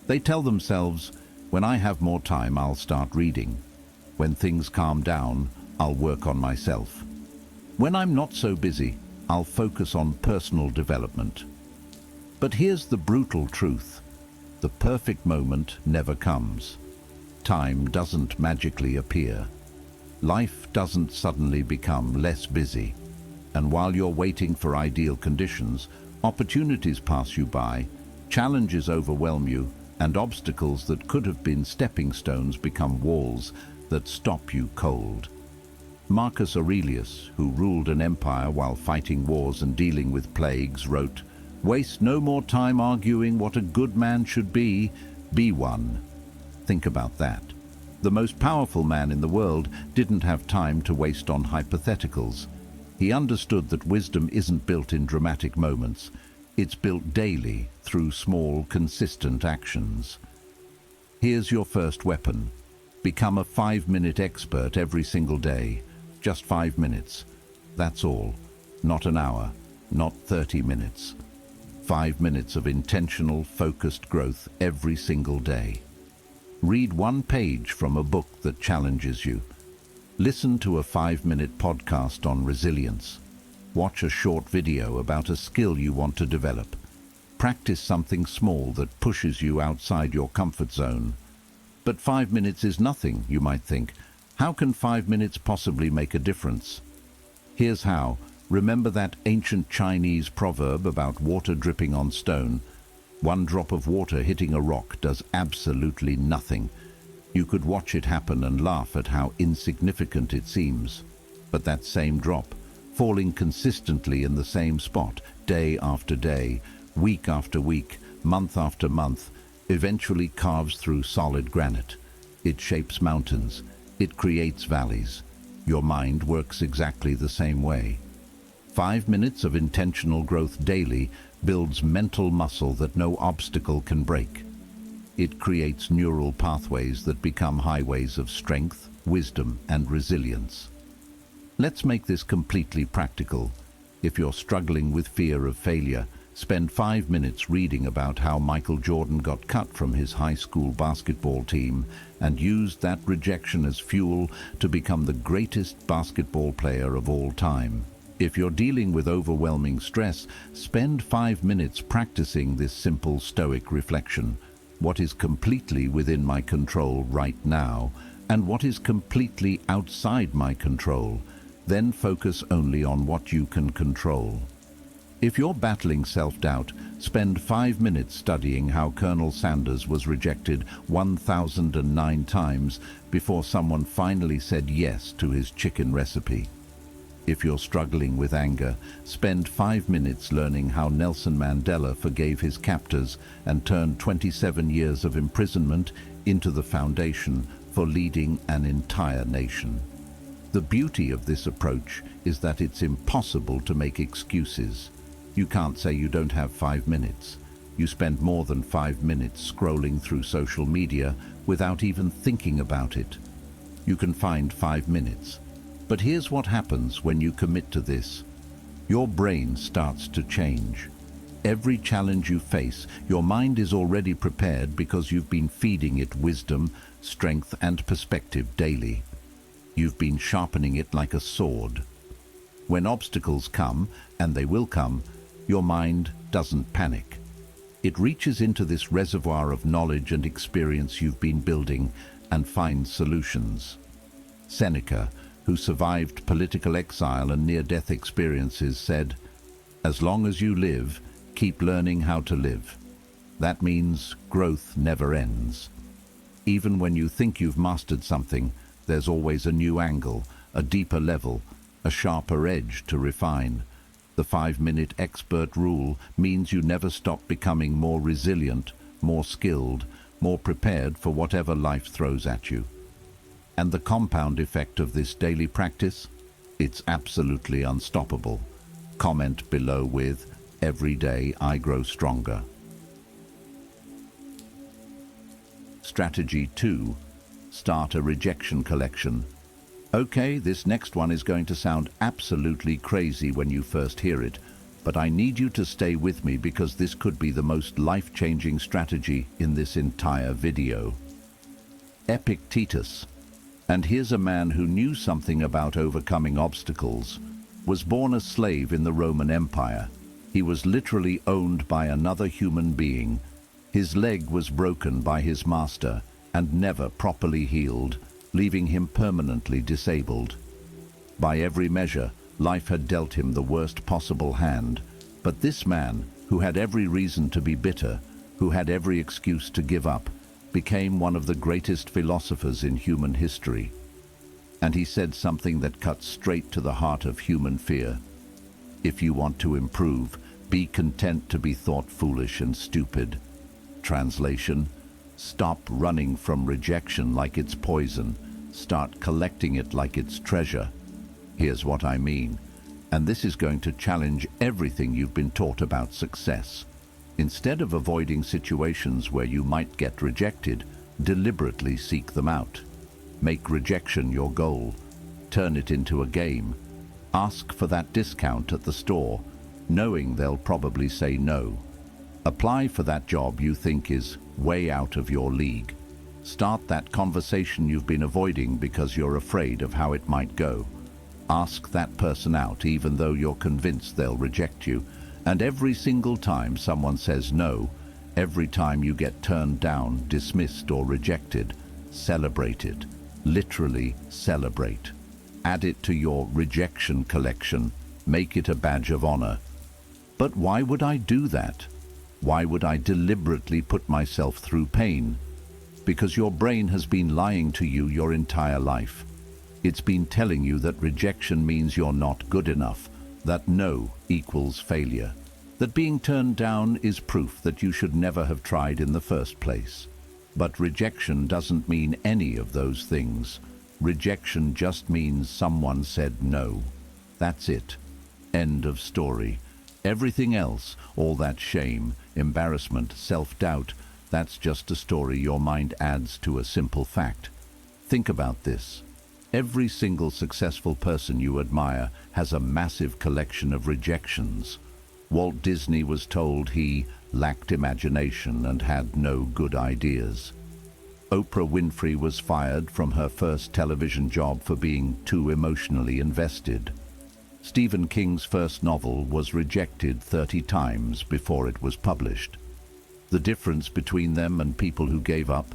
They tell themselves, when I have more time, I'll start reading. When things calm down, I'll work on myself. When I'm not so busy, I'll focus on personal development. But here's the brutal truth. The perfect moment never comes. Time doesn't magically appear. Life doesn't suddenly become less busy. And while you're waiting for ideal conditions, opportunities pass you by, challenges overwhelm you, and obstacles that could have been stepping stones become walls that stop you cold. Marcus Aurelius, who ruled an empire while fighting wars and dealing with plagues, wrote, "Waste no more time arguing what a good man should be one." Think about that. The most powerful man in the world didn't have time to waste on hypotheticals. He understood that wisdom isn't built in dramatic moments. It's built daily through small, consistent actions. Here's your first weapon. Become a 5-minute expert every single day. Just 5 minutes. That's all. Not an hour, not 30 minutes. 5 minutes of intentional, focused growth every single day. Read one page from a book that challenges you. Listen to a 5-minute podcast on resilience. Watch a short video about a skill you want to develop. Practice something small that pushes you outside your comfort zone. But 5 minutes is nothing, you might think. How can 5 minutes possibly make a difference? Here's how. Remember that ancient Chinese proverb about water dripping on stone? One drop of water hitting a rock does absolutely nothing. You could watch it happen and laugh at how insignificant it seems. But that same drop, falling consistently in the same spot, day after day, week after week, month after month, eventually carves through solid granite. It shapes mountains. It creates valleys. Your mind works exactly the same way. 5 minutes of intentional growth daily builds mental muscle that no obstacle can break. It creates neural pathways that become highways of strength, wisdom, and resilience. Let's make this completely practical. If you're struggling with fear of failure, spend 5 minutes reading about how Michael Jordan got cut from his high school basketball team and used that rejection as fuel to become the greatest basketball player of all time. If you're dealing with overwhelming stress, spend 5 minutes practicing this simple Stoic reflection. What is completely within my control right now, and what is completely outside my control? Then focus only on what you can control. If you're battling self-doubt, spend 5 minutes studying how Colonel Sanders was rejected 1,009 times before someone finally said yes to his chicken recipe. If you're struggling with anger, spend 5 minutes learning how Nelson Mandela forgave his captors and turned 27 years of imprisonment into the foundation for leading an entire nation. The beauty of this approach is that it's impossible to make excuses. You can't say you don't have 5 minutes. You spend more than 5 minutes scrolling through social media without even thinking about it. You can find 5 minutes. But here's what happens when you commit to this. Your brain starts to change. Every challenge you face, your mind is already prepared because you've been feeding it wisdom, strength, and perspective daily. You've been sharpening it like a sword. When obstacles come, and they will come, your mind doesn't panic. It reaches into this reservoir of knowledge and experience you've been building and finds solutions. Seneca, who survived political exile and near-death experiences, said, "As long as you live, keep learning how to live." That means growth never ends. Even when you think you've mastered something, there's always a new angle, a deeper level, a sharper edge to refine. The 5-minute expert rule means you never stop becoming more resilient, more skilled, more prepared for whatever life throws at you. And the compound effect of this daily practice? It's absolutely unstoppable. Comment below with, "Every day I grow stronger." Strategy 2. Start a rejection collection. Okay, this next one is going to sound absolutely crazy when you first hear it, but I need you to stay with me because this could be the most life-changing strategy in this entire video. Epictetus. And here's a man who knew something about overcoming obstacles. Was born a slave in the Roman Empire. He was literally owned by another human being. His leg was broken by his master and never properly healed, leaving him permanently disabled. By every measure, life had dealt him the worst possible hand, but this man, who had every reason to be bitter, who had every excuse to give up, became one of the greatest philosophers in human history. And he said something that cuts straight to the heart of human fear. If you want to improve, be content to be thought foolish and stupid. Translation: stop running from rejection like it's poison. Start collecting it like it's treasure. Here's what I mean. And this is going to challenge everything you've been taught about success. Instead of avoiding situations where you might get rejected, deliberately seek them out. Make rejection your goal. Turn it into a game. Ask for that discount at the store, knowing they'll probably say no. Apply for that job you think is way out of your league. Start that conversation you've been avoiding because you're afraid of how it might go. Ask that person out even though you're convinced they'll reject you. And every single time someone says no, every time you get turned down, dismissed or rejected, celebrate it. Literally celebrate. Add it to your rejection collection. Make it a badge of honor. But why would I do that? Why would I deliberately put myself through pain? Because your brain has been lying to you your entire life. It's been telling you that rejection means you're not good enough, that no equals failure, that being turned down is proof that you should never have tried in the first place. But rejection doesn't mean any of those things. Rejection just means someone said no. That's it. End of story. Everything else, all that shame, embarrassment, self-doubt, that's just a story your mind adds to a simple fact. Think about this. Every single successful person you admire has a massive collection of rejections. Walt Disney was told he lacked imagination and had no good ideas. Oprah Winfrey was fired from her first television job for being too emotionally invested. Stephen King's first novel was rejected 30 times before it was published. The difference between them and people who gave up?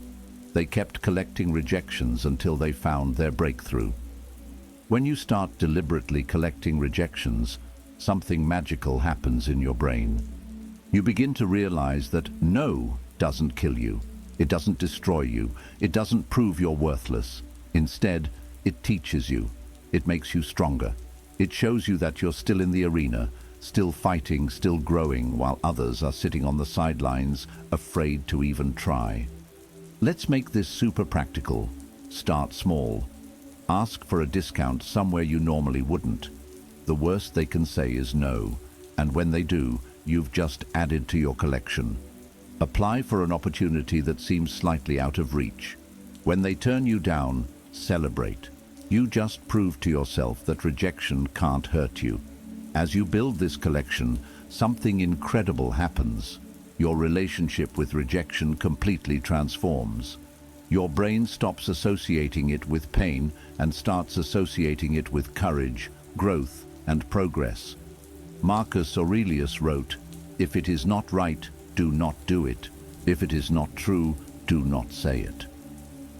They kept collecting rejections until they found their breakthrough. When you start deliberately collecting rejections, something magical happens in your brain. You begin to realize that no doesn't kill you. It doesn't destroy you. It doesn't prove you're worthless. Instead, it teaches you. It makes you stronger. It shows you that you're still in the arena, still fighting, still growing, while others are sitting on the sidelines, afraid to even try. Let's make this super practical. Start small. Ask for a discount somewhere you normally wouldn't. The worst they can say is no, and when they do, you've just added to your collection. Apply for an opportunity that seems slightly out of reach. When they turn you down, celebrate. You just proved to yourself that rejection can't hurt you. As you build this collection, something incredible happens. Your relationship with rejection completely transforms. Your brain stops associating it with pain and starts associating it with courage, growth, and progress. Marcus Aurelius wrote, "If it is not right, do not do it. If it is not true, do not say it."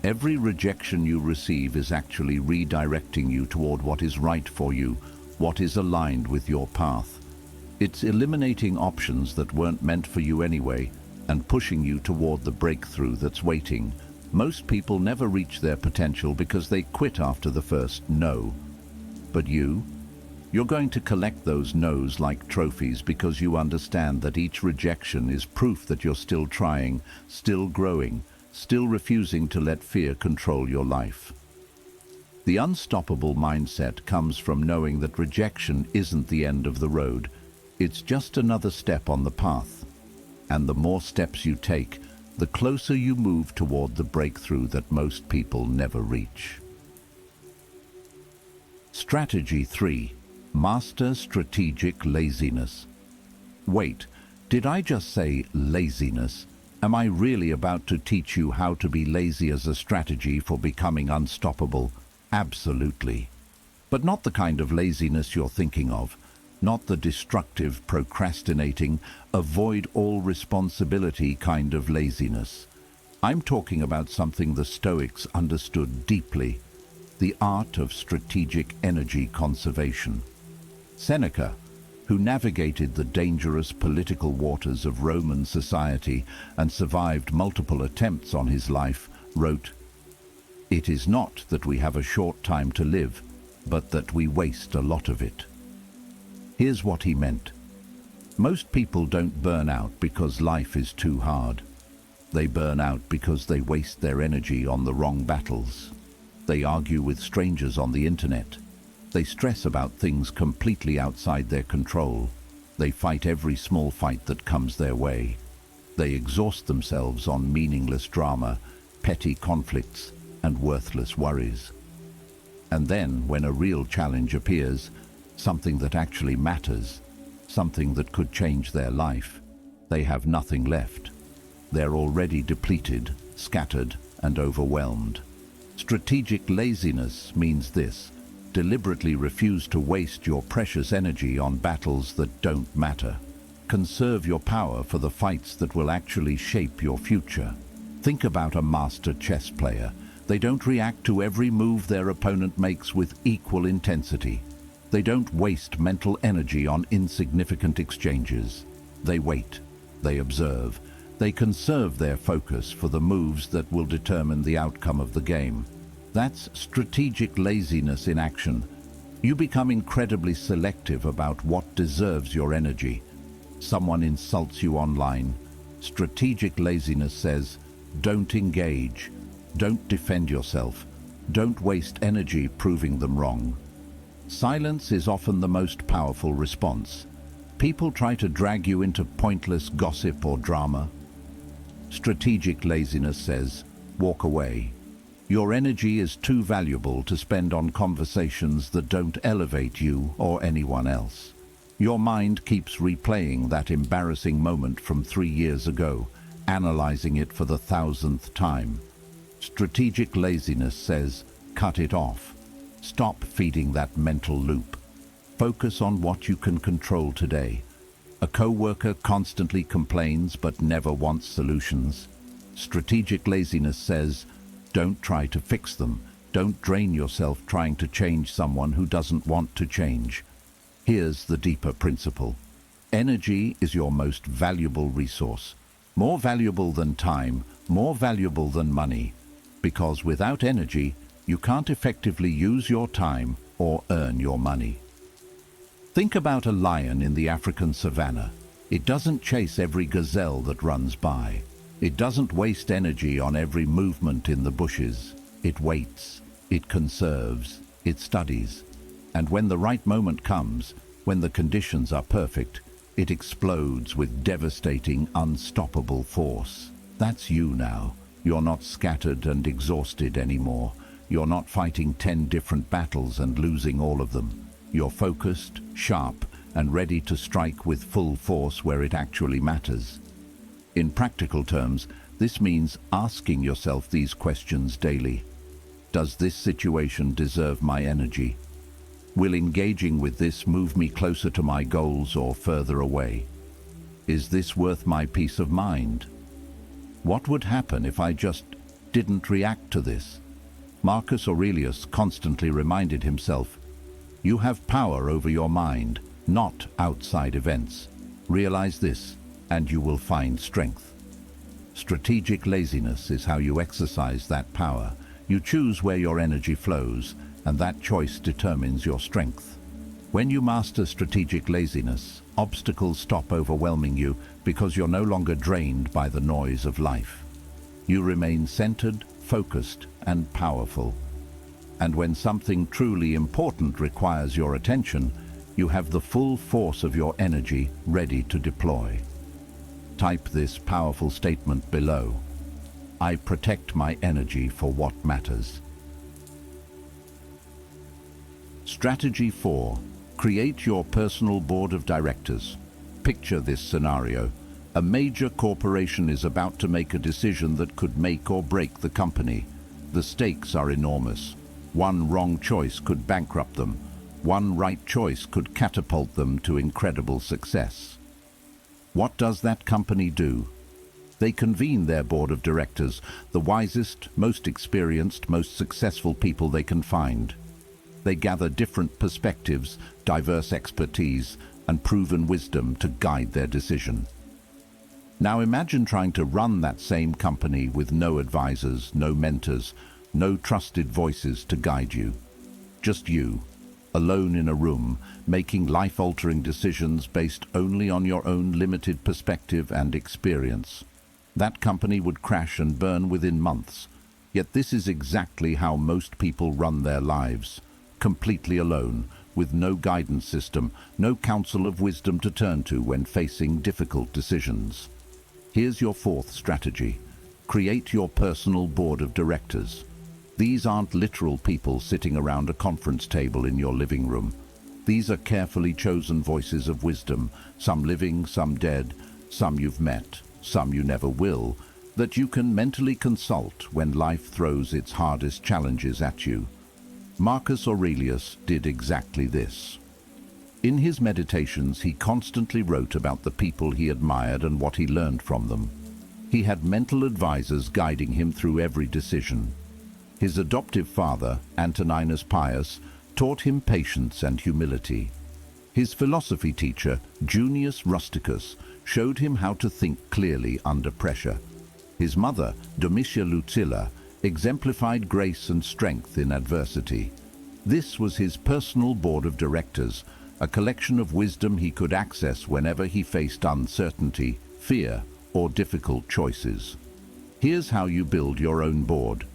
Every rejection you receive is actually redirecting you toward what is right for you, what is aligned with your path. It's eliminating options that weren't meant for you anyway and pushing you toward the breakthrough that's waiting. Most people never reach their potential because they quit after the first no. But you're going to collect those no's like trophies because you understand that each rejection is proof that you're still trying, still growing, still refusing to let fear control your life. The unstoppable mindset comes from knowing that rejection isn't the end of the road. It's just another step on the path. And the more steps you take, the closer you move toward the breakthrough that most people never reach. Strategy 3. Master strategic laziness. Wait, did I just say laziness? Am I really about to teach you how to be lazy as a strategy for becoming unstoppable? Absolutely. But not the kind of laziness you're thinking of. Not the destructive, procrastinating, avoid all responsibility kind of laziness. I'm talking about something the Stoics understood deeply, the art of strategic energy conservation. Seneca, who navigated the dangerous political waters of Roman society and survived multiple attempts on his life, wrote, "It is not that we have a short time to live, but that we waste a lot of it." Here's what he meant. Most people don't burn out because life is too hard. They burn out because they waste their energy on the wrong battles. They argue with strangers on the internet. They stress about things completely outside their control. They fight every small fight that comes their way. They exhaust themselves on meaningless drama, petty conflicts, and worthless worries. And then, when a real challenge appears, something that actually matters, something that could change their life, they have nothing left. They're already depleted, scattered, and overwhelmed. Strategic laziness means this: deliberately refuse to waste your precious energy on battles that don't matter. Conserve your power for the fights that will actually shape your future. Think about a master chess player. They don't react to every move their opponent makes with equal intensity. They don't waste mental energy on insignificant exchanges. They wait. They observe. They conserve their focus for the moves that will determine the outcome of the game. That's strategic laziness in action. You become incredibly selective about what deserves your energy. Someone insults you online. Strategic laziness says, don't engage. Don't defend yourself. Don't waste energy proving them wrong. Silence is often the most powerful response. People try to drag you into pointless gossip or drama. Strategic laziness says, walk away. Your energy is too valuable to spend on conversations that don't elevate you or anyone else. Your mind keeps replaying that embarrassing moment from 3 years ago, analyzing it for the 1,000th time. Strategic laziness says, cut it off. Stop feeding that mental loop. Focus on what you can control today. A coworker constantly complains but never wants solutions. Strategic laziness says, don't try to fix them. Don't drain yourself trying to change someone who doesn't want to change. Here's the deeper principle. Energy is your most valuable resource. More valuable than time, more valuable than money. Because without energy, you can't effectively use your time or earn your money. Think about a lion in the African savannah. It doesn't chase every gazelle that runs by. It doesn't waste energy on every movement in the bushes. It waits, it conserves, it studies. And when the right moment comes, when the conditions are perfect, it explodes with devastating, unstoppable force. That's you now. You're not scattered and exhausted anymore. You're not fighting 10 different battles and losing all of them. You're focused, sharp, and ready to strike with full force where it actually matters. In practical terms, this means asking yourself these questions daily. Does this situation deserve my energy? Will engaging with this move me closer to my goals or further away? Is this worth my peace of mind? What would happen if I just didn't react to this? Marcus Aurelius constantly reminded himself, you have power over your mind, not outside events. Realize this, and you will find strength. Strategic laziness is how you exercise that power. You choose where your energy flows, and that choice determines your strength. When you master strategic laziness, obstacles stop overwhelming you because you're no longer drained by the noise of life. You remain centered, focused, and powerful. And when something truly important requires your attention, you have the full force of your energy ready to deploy. Type this powerful statement below. I protect my energy for what matters. Strategy 4. Create your personal board of directors. Picture this scenario. A major corporation is about to make a decision that could make or break the company. The stakes are enormous. One wrong choice could bankrupt them. One right choice could catapult them to incredible success. What does that company do? They convene their board of directors, the wisest, most experienced, most successful people they can find. They gather different perspectives, diverse expertise, and proven wisdom to guide their decision. Now imagine trying to run that same company with no advisors, no mentors, no trusted voices to guide you. Just you, alone in a room, making life-altering decisions based only on your own limited perspective and experience. That company would crash and burn within months. Yet this is exactly how most people run their lives. Completely alone, with no guidance system, no counsel of wisdom to turn to when facing difficult decisions. Here's your fourth strategy. Create your personal board of directors. These aren't literal people sitting around a conference table in your living room. These are carefully chosen voices of wisdom, some living, some dead, some you've met, some you never will, that you can mentally consult when life throws its hardest challenges at you. Marcus Aurelius did exactly this. In his meditations, he constantly wrote about the people he admired and what he learned from them. He had mental advisors guiding him through every decision. His adoptive father, Antoninus Pius, taught him patience and humility. His philosophy teacher, Junius Rusticus, showed him how to think clearly under pressure. His mother, Domitia Lucilla, exemplified grace and strength in adversity. This was his personal board of directors, a collection of wisdom he could access whenever he faced uncertainty, fear, or difficult choices. Here's how you build your own board.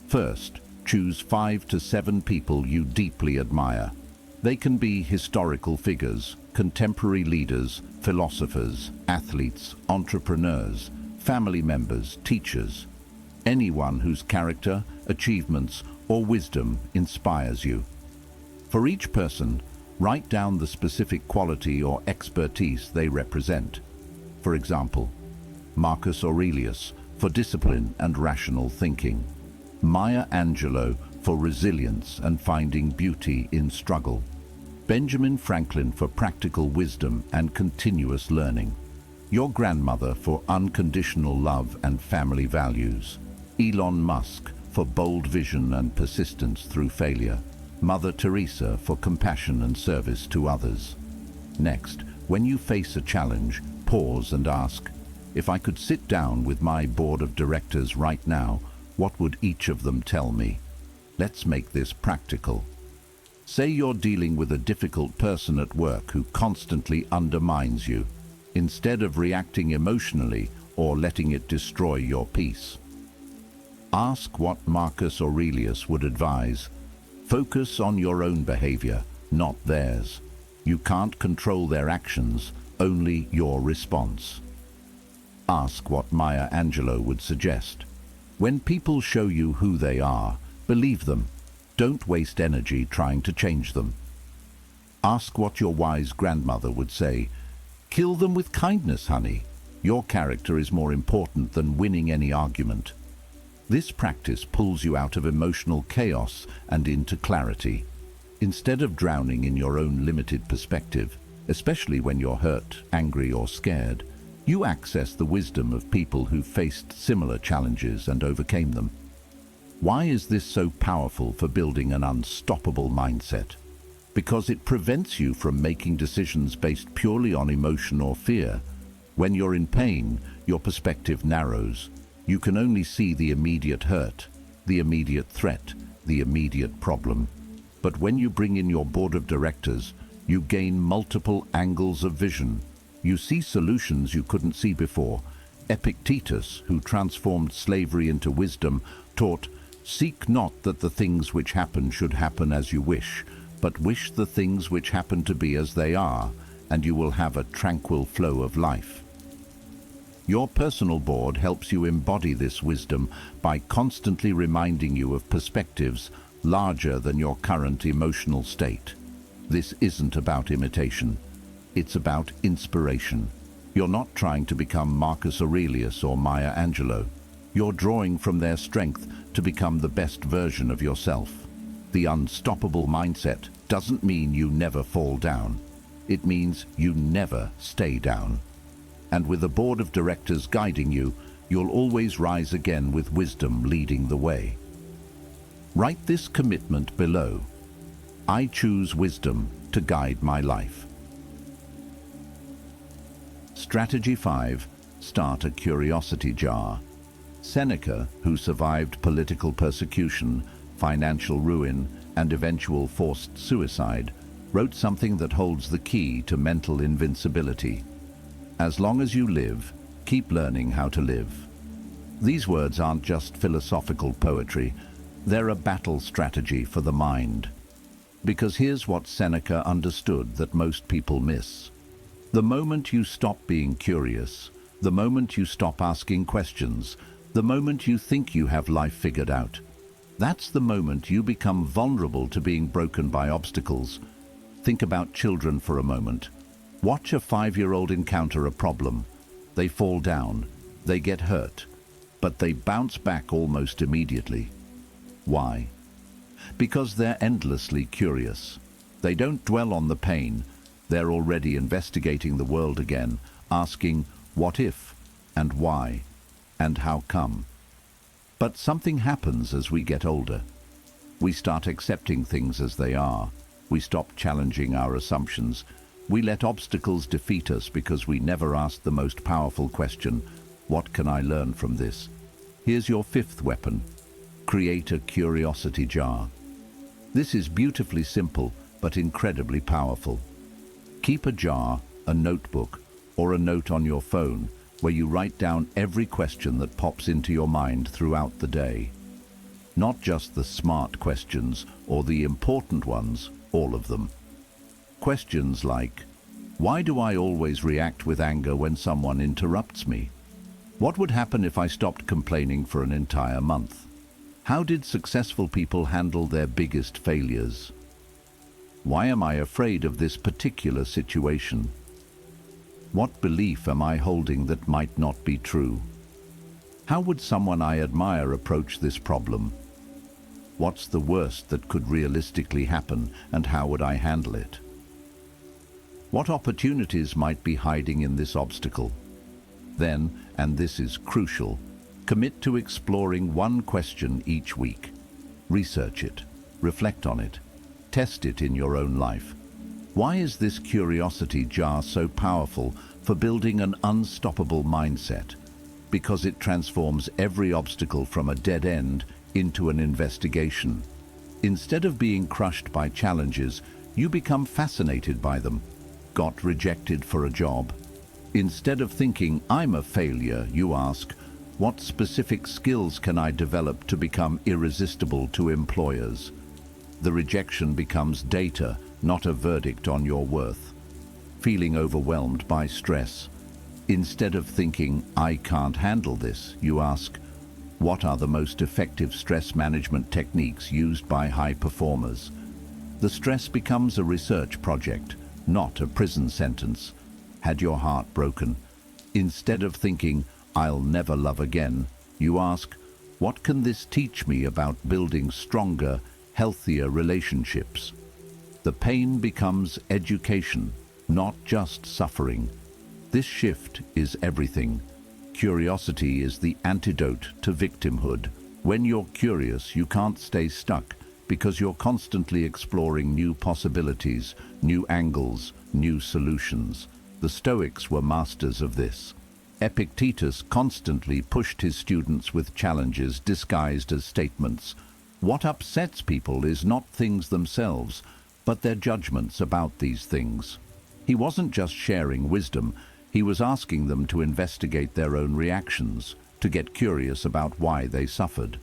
First, choose 5 to 7 people you deeply admire. They can be historical figures, contemporary leaders, philosophers, athletes, entrepreneurs, family members, teachers. Anyone whose character, achievements, or wisdom inspires you. For each person, write down the specific quality or expertise they represent. For example, Marcus Aurelius for discipline and rational thinking. Maya Angelou for resilience and finding beauty in struggle. Benjamin Franklin for practical wisdom and continuous learning. Your grandmother for unconditional love and family values. Elon Musk for bold vision and persistence through failure. Mother Teresa for compassion and service to others. Next, when you face a challenge, pause and ask, if I could sit down with my board of directors right now, what would each of them tell me? Let's make this practical. Say you're dealing with a difficult person at work who constantly undermines you. Instead of reacting emotionally or letting it destroy your peace, ask what Marcus Aurelius would advise. Focus on your own behavior, not theirs. You can't control their actions, only your response. Ask what Maya Angelou would suggest. When people show you who they are, believe them. Don't waste energy trying to change them. Ask what your wise grandmother would say. Kill them with kindness, honey. Your character is more important than winning any argument. This practice pulls you out of emotional chaos and into clarity. Instead of drowning in your own limited perspective, especially when you're hurt, angry, or scared, you access the wisdom of people who faced similar challenges and overcame them. Why is this so powerful for building an unstoppable mindset? Because it prevents you from making decisions based purely on emotion or fear. When you're in pain, your perspective narrows. You can only see the immediate hurt, the immediate threat, the immediate problem. But when you bring in your board of directors, you gain multiple angles of vision. You see solutions you couldn't see before. Epictetus, who transformed slavery into wisdom, taught, "Seek not that the things which happen should happen as you wish, but wish the things which happen to be as they are, and you will have a tranquil flow of life." Your personal board helps you embody this wisdom by constantly reminding you of perspectives larger than your current emotional state. This isn't about imitation. It's about inspiration. You're not trying to become Marcus Aurelius or Maya Angelou. You're drawing from their strength to become the best version of yourself. The unstoppable mindset doesn't mean you never fall down. It means you never stay down. And with a board of directors guiding you, you'll always rise again with wisdom leading the way. Write this commitment below. I choose wisdom to guide my life. Strategy 5. Start a curiosity jar. Seneca, who survived political persecution, financial ruin, and eventual forced suicide, wrote something that holds the key to mental invincibility. As long as you live, keep learning how to live. These words aren't just philosophical poetry, they're a battle strategy for the mind. Because here's what Seneca understood that most people miss. The moment you stop being curious, the moment you stop asking questions, the moment you think you have life figured out, That's the moment you become vulnerable to being broken by obstacles. Think about children for a moment. Watch a 5-year-old encounter a problem. They fall down, they get hurt, but they bounce back almost immediately. Why? Because they're endlessly curious. They don't dwell on the pain. They're already investigating the world again, asking what if, and why, and how come. But something happens as we get older. We start accepting things as they are. We stop challenging our assumptions. We let obstacles defeat us because we never asked the most powerful question, what can I learn from this? Here's your 5th weapon. Create a curiosity jar. This is beautifully simple, but incredibly powerful. Keep a jar, a notebook, or a note on your phone where you write down every question that pops into your mind throughout the day. Not just the smart questions or the important ones, all of them. Questions like, why do I always react with anger when someone interrupts me? What would happen if I stopped complaining for an entire month? How did successful people handle their biggest failures? Why am I afraid of this particular situation? What belief am I holding that might not be true? How would someone I admire approach this problem? What's the worst that could realistically happen, and how would I handle it? What opportunities might be hiding in this obstacle? Then, and this is crucial, commit to exploring one question each week. Research it, reflect on it, test it in your own life. Why is this curiosity jar so powerful for building an unstoppable mindset? Because it transforms every obstacle from a dead end into an investigation. Instead of being crushed by challenges, you become fascinated by them. Got rejected for a job? Instead of thinking, I'm a failure, you ask, what specific skills can I develop to become irresistible to employers? The rejection becomes data, not a verdict on your worth. Feeling overwhelmed by stress? Instead of thinking, I can't handle this, you ask, what are the most effective stress management techniques used by high performers? The stress becomes a research project, not a prison sentence. Had your heart broken? Instead of thinking, I'll never love again, you ask, what can this teach me about building stronger, healthier relationships? The pain becomes education, not just suffering. This shift is everything. Curiosity is the antidote to victimhood. When you're curious, you can't stay stuck because you're constantly exploring new possibilities, new angles, new solutions. The Stoics were masters of this. Epictetus constantly pushed his students with challenges disguised as statements. What upsets people is not things themselves, but their judgments about these things. He wasn't just sharing wisdom, he was asking them to investigate their own reactions, to get curious about why they suffered.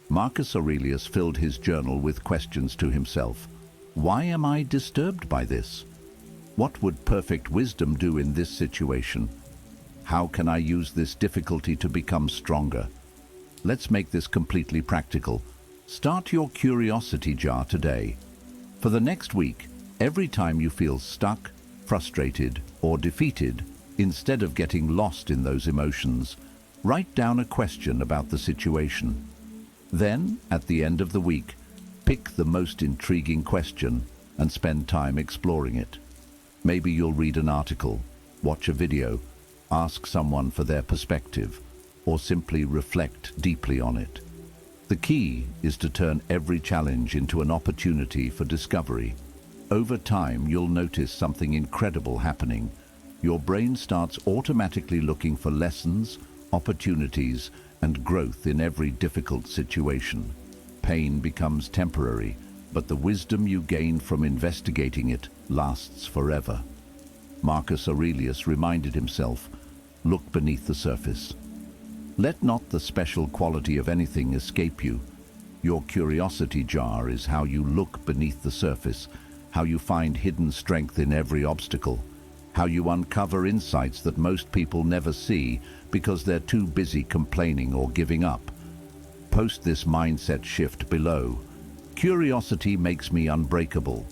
Marcus Aurelius filled his journal with questions to himself. Why am I disturbed by this? What would perfect wisdom do in this situation? How can I use this difficulty to become stronger? Let's make this completely practical. Start your curiosity jar today. For the next week, every time you feel stuck, frustrated, or defeated, instead of getting lost in those emotions, write down a question about the situation. Then, at the end of the week, pick the most intriguing question and spend time exploring it. Maybe you'll read an article, watch a video, ask someone for their perspective, or simply reflect deeply on it. The key is to turn every challenge into an opportunity for discovery. Over time, you'll notice something incredible happening. Your brain starts automatically looking for lessons, opportunities, and growth in every difficult situation. Pain becomes temporary, but the wisdom you gain from investigating it lasts forever. Marcus Aurelius reminded himself, look beneath the surface. Let not the special quality of anything escape you. Your curiosity jar is how you look beneath the surface, how you find hidden strength in every obstacle, how you uncover insights that most people never see because they're too busy complaining or giving up. Post this mindset shift below. Curiosity makes me unbreakable.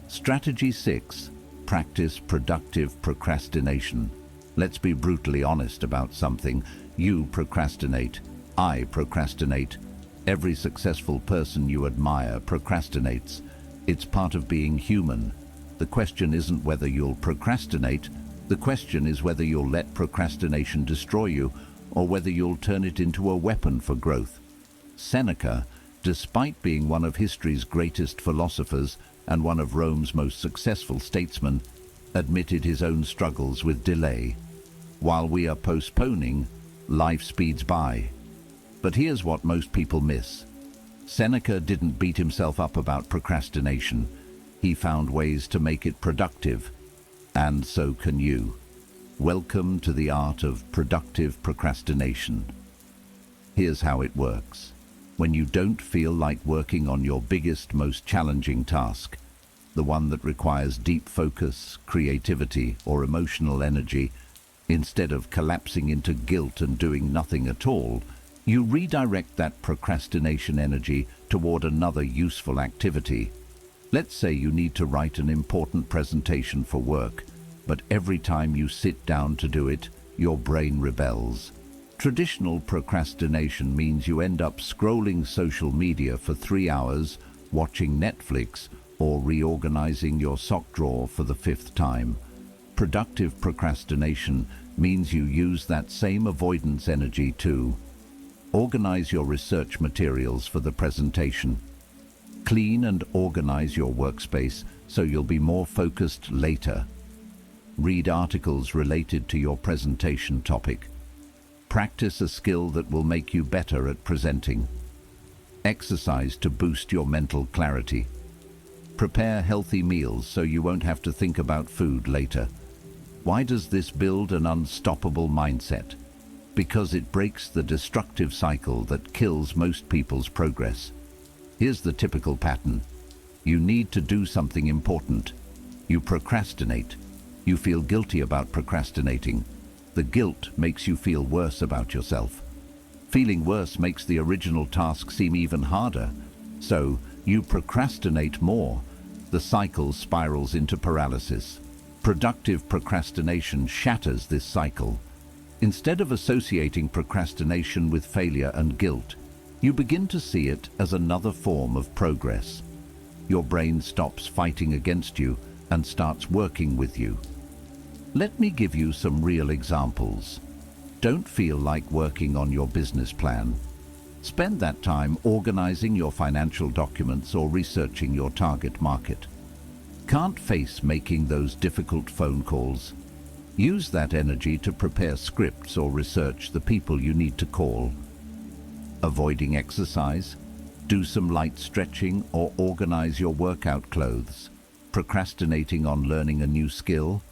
Strategy 6. Practice productive procrastination. Let's be brutally honest about something. You procrastinate. I procrastinate. Every successful person you admire procrastinates. It's part of being human. The question isn't whether you'll procrastinate. The question is whether you'll let procrastination destroy you, or whether you'll turn it into a weapon for growth. Seneca, despite being one of history's greatest philosophers and one of Rome's most successful statesmen, admitted his own struggles with delay. While we are postponing, life speeds by. But here's what most people miss. Seneca didn't beat himself up about procrastination. He found ways to make it productive. And so can you. Welcome to the art of productive procrastination. Here's how it works. When you don't feel like working on your biggest, most challenging task, the one that requires deep focus, creativity, or emotional energy, instead of collapsing into guilt and doing nothing at all, you redirect that procrastination energy toward another useful activity. Let's say you need to write an important presentation for work, but every time you sit down to do it, your brain rebels. Traditional procrastination means you end up scrolling social media for 3 hours, watching Netflix, or reorganizing your sock drawer for the 5th time. Productive procrastination means you use that same avoidance energy to organize your research materials for the presentation. Clean and organize your workspace so you'll be more focused later. Read articles related to your presentation topic. Practice a skill that will make you better at presenting. Exercise to boost your mental clarity. Prepare healthy meals so you won't have to think about food later. Why does this build an unstoppable mindset? Because it breaks the destructive cycle that kills most people's progress. Here's the typical pattern. You need to do something important. You procrastinate. You feel guilty about procrastinating. The guilt makes you feel worse about yourself. Feeling worse makes the original task seem even harder. So, you procrastinate more. The cycle spirals into paralysis. Productive procrastination shatters this cycle. Instead of associating procrastination with failure and guilt, you begin to see it as another form of progress. Your brain stops fighting against you and starts working with you. Let me give you some real examples. Don't feel like working on your business plan. Spend that time organizing your financial documents or researching your target market. Can't face making those difficult phone calls? Use that energy to prepare scripts or research the people you need to call. Avoiding exercise? Do some light stretching or organize your workout clothes. Procrastinating on learning a new skill?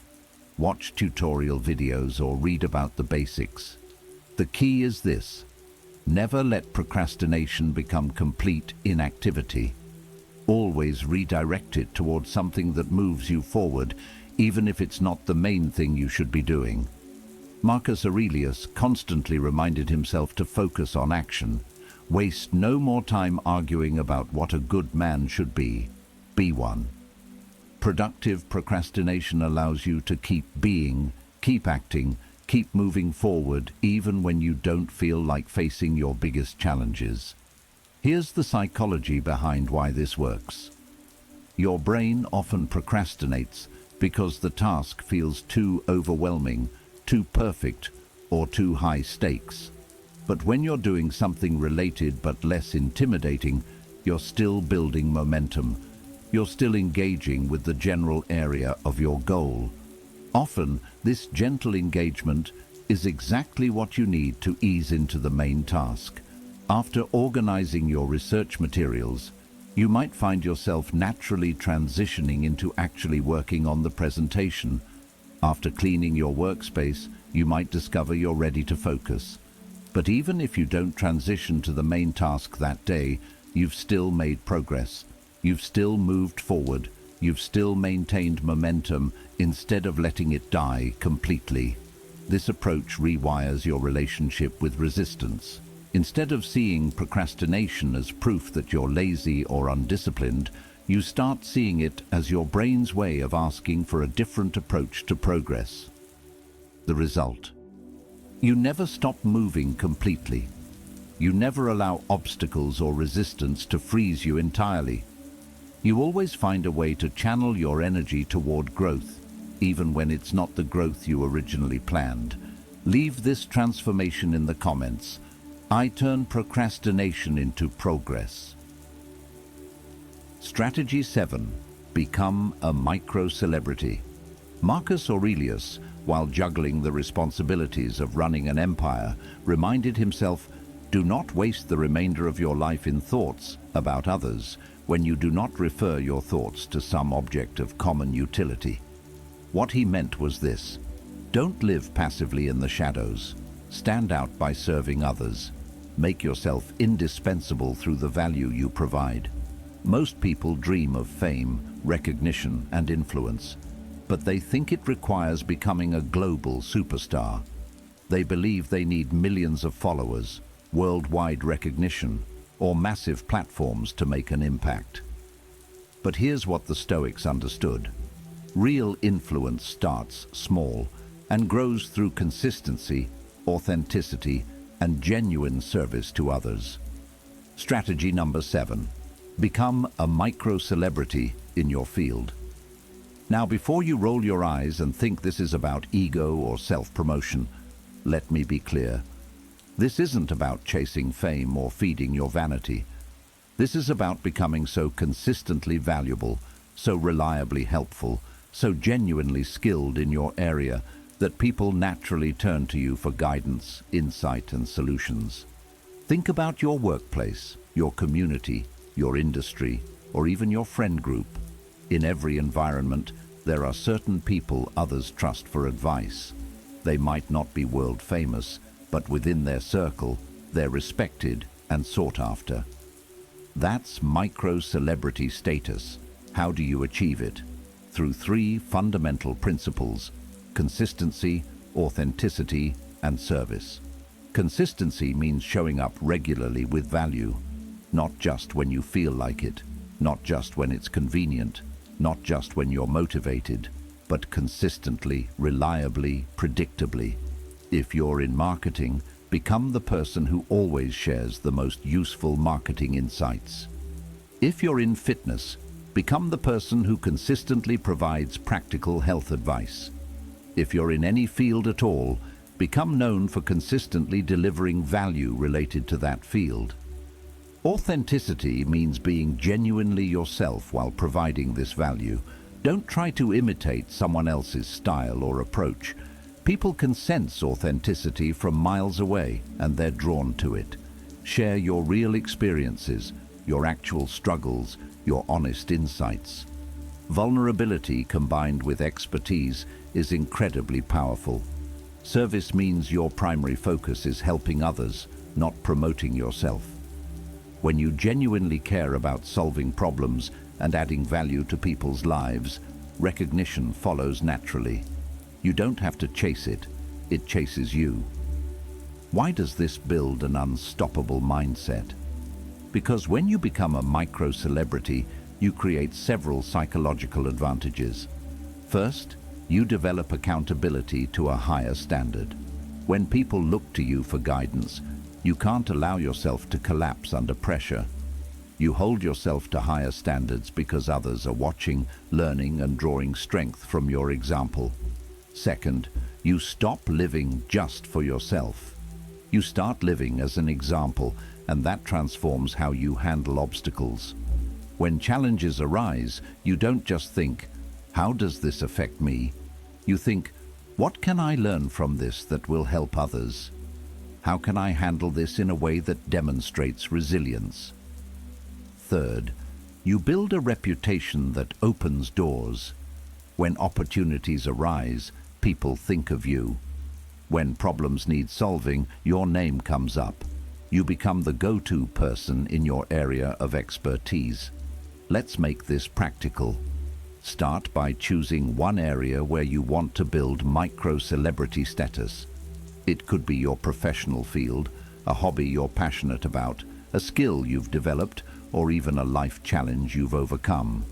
Watch tutorial videos or read about the basics. The key is this: never let procrastination become complete inactivity. Always redirect it towards something that moves you forward, even if it's not the main thing you should be doing. Marcus Aurelius constantly reminded himself to focus on action. Waste no more time arguing about what a good man should be. Be one. Productive procrastination allows you to keep being, keep acting, keep moving forward even when you don't feel like facing your biggest challenges. Here's the psychology behind why this works. Your brain often procrastinates because the task feels too overwhelming, too perfect, or too high stakes. But when you're doing something related but less intimidating, you're still building momentum. You're still engaging with the general area of your goal. Often, this gentle engagement is exactly what you need to ease into the main task. After organizing your research materials, you might find yourself naturally transitioning into actually working on the presentation. After cleaning your workspace, you might discover you're ready to focus. But even if you don't transition to the main task that day, you've still made progress. You've still moved forward. You've still maintained momentum instead of letting it die completely. This approach rewires your relationship with resistance. Instead of seeing procrastination as proof that you're lazy or undisciplined, you start seeing it as your brain's way of asking for a different approach to progress. The result: you never stop moving completely. You never allow obstacles or resistance to freeze you entirely. You always find a way to channel your energy toward growth, even when it's not the growth you originally planned. Leave this transformation in the comments. I turn procrastination into progress. Strategy 7. Become a micro-celebrity. Marcus Aurelius, while juggling the responsibilities of running an empire, reminded himself, do not waste the remainder of your life in thoughts about others when you do not refer your thoughts to some object of common utility. What he meant was this: don't live passively in the shadows. Stand out by serving others. Make yourself indispensable through the value you provide. Most people dream of fame, recognition, and influence, but they think it requires becoming a global superstar. They believe they need millions of followers, worldwide recognition, or massive platforms to make an impact. But here's what the Stoics understood. Real influence starts small and grows through consistency, authenticity, and genuine service to others. Strategy number 7. Become a micro-celebrity in your field. Now, before you roll your eyes and think this is about ego or self-promotion, let me be clear. This isn't about chasing fame or feeding your vanity. This is about becoming so consistently valuable, so reliably helpful, so genuinely skilled in your area that people naturally turn to you for guidance, insight, and solutions. Think about your workplace, your community, your industry, or even your friend group. In every environment, there are certain people others trust for advice. They might not be world famous, but within their circle, they're respected and sought after. That's micro-celebrity status. How do you achieve it? Through 3 fundamental principles: consistency, authenticity, and service. Consistency means showing up regularly with value, not just when you feel like it, not just when it's convenient, not just when you're motivated, but consistently, reliably, predictably. If you're in marketing, become the person who always shares the most useful marketing insights. If you're in fitness, become the person who consistently provides practical health advice. If you're in any field at all, become known for consistently delivering value related to that field. Authenticity means being genuinely yourself while providing this value. Don't try to imitate someone else's style or approach. People can sense authenticity from miles away, and they're drawn to it. Share your real experiences, your actual struggles, your honest insights. Vulnerability combined with expertise is incredibly powerful. Service means your primary focus is helping others, not promoting yourself. When you genuinely care about solving problems and adding value to people's lives, recognition follows naturally. You don't have to chase it, it chases you. Why does this build an unstoppable mindset? Because when you become a micro-celebrity, you create several psychological advantages. First, you develop accountability to a higher standard. When people look to you for guidance, you can't allow yourself to collapse under pressure. You hold yourself to higher standards because others are watching, learning, and drawing strength from your example. Second, you stop living just for yourself. You start living as an example, and that transforms how you handle obstacles. When challenges arise, you don't just think, how does this affect me? You think, what can I learn from this that will help others? How can I handle this in a way that demonstrates resilience? Third, you build a reputation that opens doors. When opportunities arise, people think of you. When problems need solving, your name comes up. You become the go-to person in your area of expertise. Let's make this practical. Start by choosing one area where you want to build micro-celebrity status. It could be your professional field, a hobby you're passionate about, a skill you've developed, or even a life challenge you've overcome.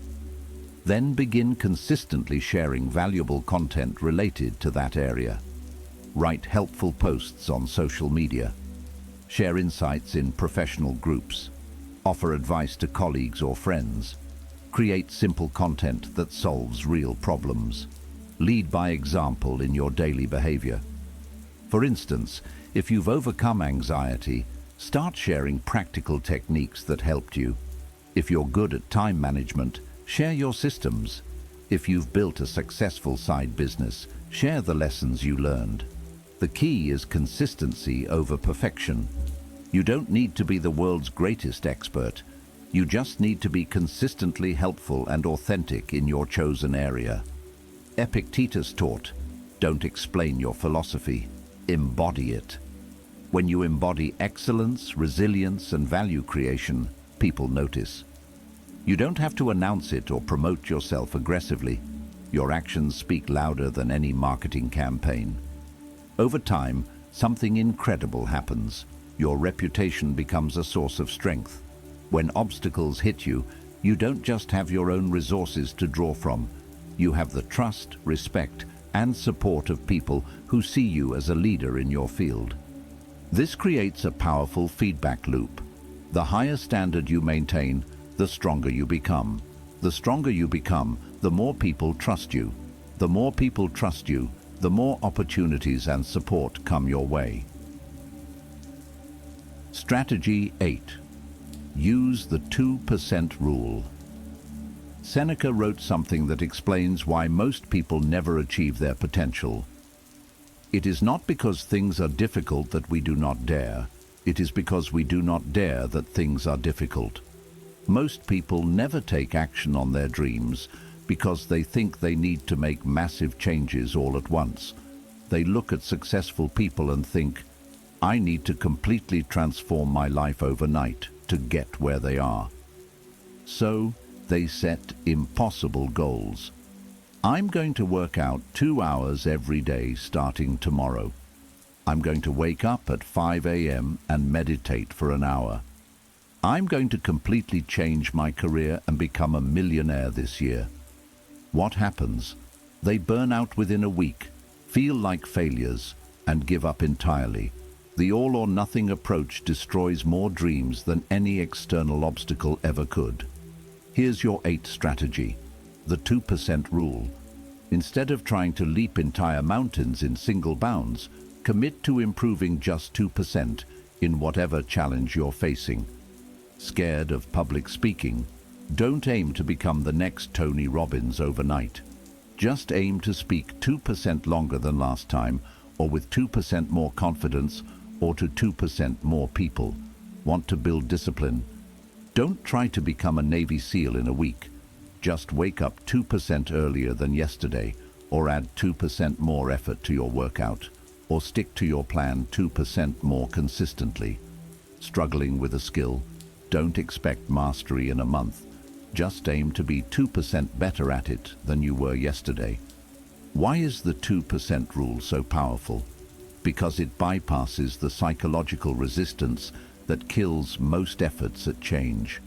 Then begin consistently sharing valuable content related to that area. Write helpful posts on social media. Share insights in professional groups. Offer advice to colleagues or friends. Create simple content that solves real problems. Lead by example in your daily behavior. For instance, if you've overcome anxiety, start sharing practical techniques that helped you. If you're good at time management, share your systems. If you've built a successful side business, share the lessons you learned. The key is consistency over perfection. You don't need to be the world's greatest expert. You just need to be consistently helpful and authentic in your chosen area. Epictetus taught, don't explain your philosophy, embody it. When you embody excellence, resilience, and value creation, people notice. You don't have to announce it or promote yourself aggressively. Your actions speak louder than any marketing campaign. Over time, something incredible happens. Your reputation becomes a source of strength. When obstacles hit you, you don't just have your own resources to draw from. You have the trust, respect, and support of people who see you as a leader in your field. This creates a powerful feedback loop. The higher standard you maintain, the stronger you become. The stronger you become, the more people trust you. The more people trust you, the more opportunities and support come your way. Strategy 8. Use the 2% rule. Seneca wrote something that explains why most people never achieve their potential. It is not because things are difficult that we do not dare. It is because we do not dare that things are difficult. Most people never take action on their dreams because they think they need to make massive changes all at once. They look at successful people and think, I need to completely transform my life overnight to get where they are. So they set impossible goals. I'm going to work out 2 hours every day starting tomorrow. I'm going to wake up at 5 a.m. and meditate for an hour. I'm going to completely change my career and become a millionaire this year. What happens? They burn out within a week, feel like failures, and give up entirely. The all-or-nothing approach destroys more dreams than any external obstacle ever could. Here's your 8th strategy, the 2% rule. Instead of trying to leap entire mountains in single bounds, commit to improving just 2% in whatever challenge you're facing. Scared of public speaking? Don't aim to become the next Tony Robbins overnight. Just aim to speak 2% longer than last time, or with 2% more confidence, or to 2% more people. Want to build discipline? Don't try to become a Navy SEAL in a week. Just wake up 2% earlier than yesterday, or add 2% more effort to your workout, or stick to your plan 2% more consistently. Struggling with a skill? Don't expect mastery in a month. Just aim to be 2% better at it than you were yesterday. Why is the 2% rule so powerful? Because it bypasses the psychological resistance that kills most efforts at change.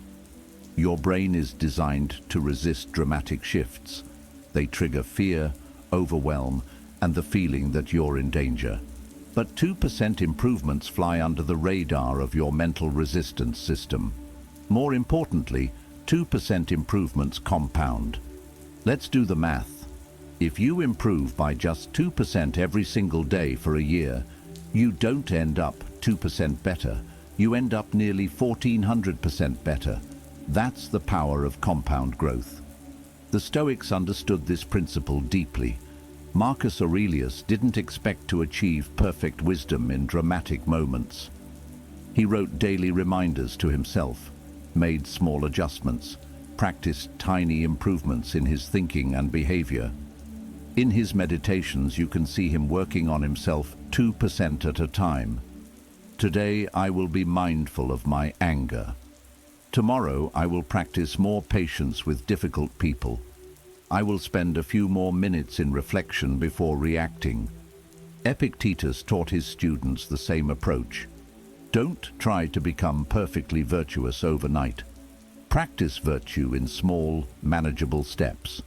Your brain is designed to resist dramatic shifts. They trigger fear, overwhelm, and the feeling that you're in danger. But 2% improvements fly under the radar of your mental resistance system. More importantly, 2% improvements compound. Let's do the math. If you improve by just 2% every single day for a year, you don't end up 2% better. You end up nearly 1,400% better. That's the power of compound growth. The Stoics understood this principle deeply. Marcus Aurelius didn't expect to achieve perfect wisdom in dramatic moments. He wrote daily reminders to himself, made small adjustments, practiced tiny improvements in his thinking and behavior. In his meditations, you can see him working on himself 2% at a time. Today, I will be mindful of my anger. Tomorrow, I will practice more patience with difficult people. I will spend a few more minutes in reflection before reacting. Epictetus taught his students the same approach. Don't try to become perfectly virtuous overnight. Practice virtue in small, manageable steps.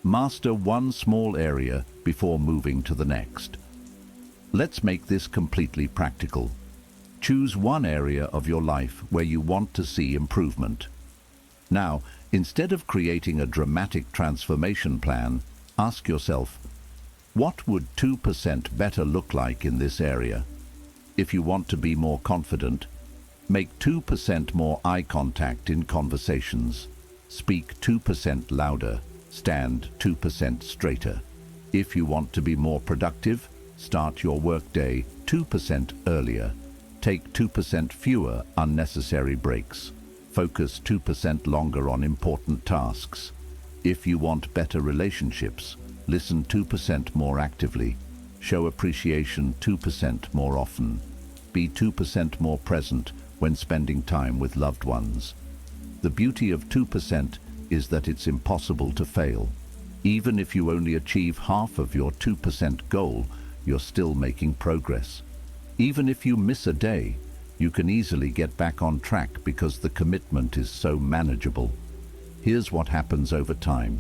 Master one small area before moving to the next. Let's make this completely practical. Choose one area of your life where you want to see improvement. Now, instead of creating a dramatic transformation plan, ask yourself, what would 2% better look like in this area? If you want to be more confident, make 2% more eye contact in conversations. Speak 2% louder. Stand 2% straighter. If you want to be more productive, start your workday 2% earlier. Take 2% fewer unnecessary breaks. Focus 2% longer on important tasks. If you want better relationships, listen 2% more actively. Show appreciation 2% more often. Be 2% more present when spending time with loved ones. The beauty of 2% is that it's impossible to fail. Even if you only achieve half of your 2% goal, you're still making progress. Even if you miss a day, you can easily get back on track because the commitment is so manageable. Here's what happens over time.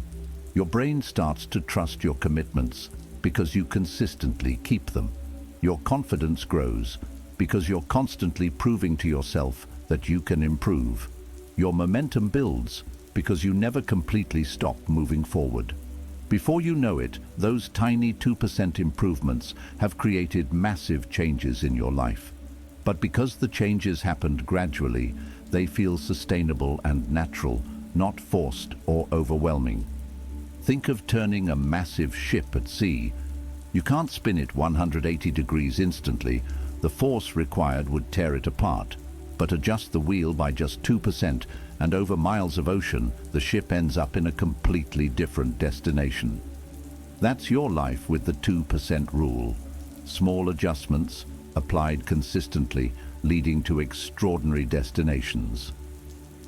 Your brain starts to trust your commitments because you consistently keep them. Your confidence grows because you're constantly proving to yourself that you can improve. Your momentum builds because you never completely stop moving forward. Before you know it, those tiny 2% improvements have created massive changes in your life. But because the changes happened gradually, they feel sustainable and natural, not forced or overwhelming. Think of turning a massive ship at sea. You can't spin it 180 degrees instantly. The force required would tear it apart. But adjust the wheel by just 2%, and over miles of ocean, the ship ends up in a completely different destination. That's your life with the 2% rule. Small adjustments, applied consistently, leading to extraordinary destinations.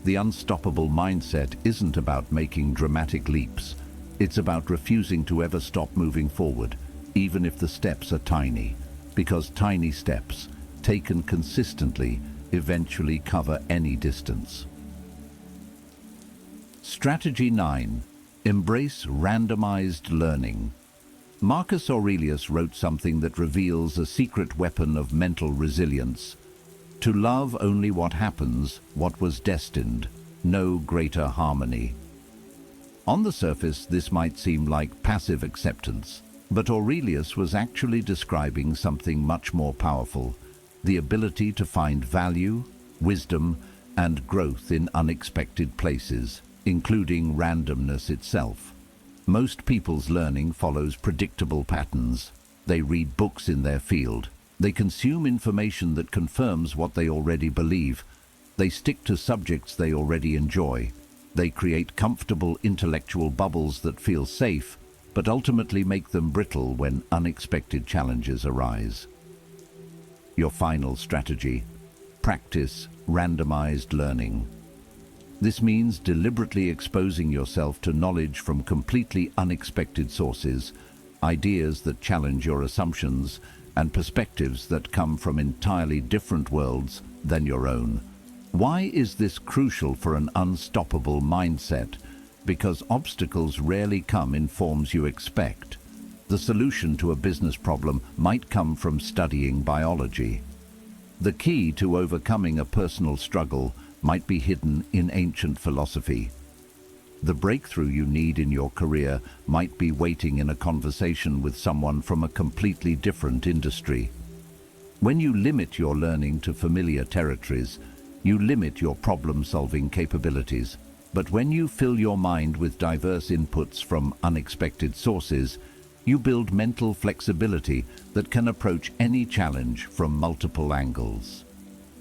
The unstoppable mindset isn't about making dramatic leaps. It's about refusing to ever stop moving forward, even if the steps are tiny, because tiny steps, taken consistently, eventually cover any distance. Strategy 9. Embrace randomized learning. Marcus Aurelius wrote something that reveals a secret weapon of mental resilience. To love only what happens, what was destined, no greater harmony. On the surface, this might seem like passive acceptance, but Aurelius was actually describing something much more powerful: the ability to find value, wisdom, and growth in unexpected places, including randomness itself. Most people's learning follows predictable patterns. They read books in their field. They consume information that confirms what they already believe. They stick to subjects they already enjoy. They create comfortable intellectual bubbles that feel safe, but ultimately make them brittle when unexpected challenges arise. Your final strategy: practice randomized learning. This means deliberately exposing yourself to knowledge from completely unexpected sources, ideas that challenge your assumptions, and perspectives that come from entirely different worlds than your own. Why is this crucial for an unstoppable mindset? Because obstacles rarely come in forms you expect. The solution to a business problem might come from studying biology. The key to overcoming a personal struggle might be hidden in ancient philosophy. The breakthrough you need in your career might be waiting in a conversation with someone from a completely different industry. When you limit your learning to familiar territories, you limit your problem-solving capabilities. But when you fill your mind with diverse inputs from unexpected sources, you build mental flexibility that can approach any challenge from multiple angles.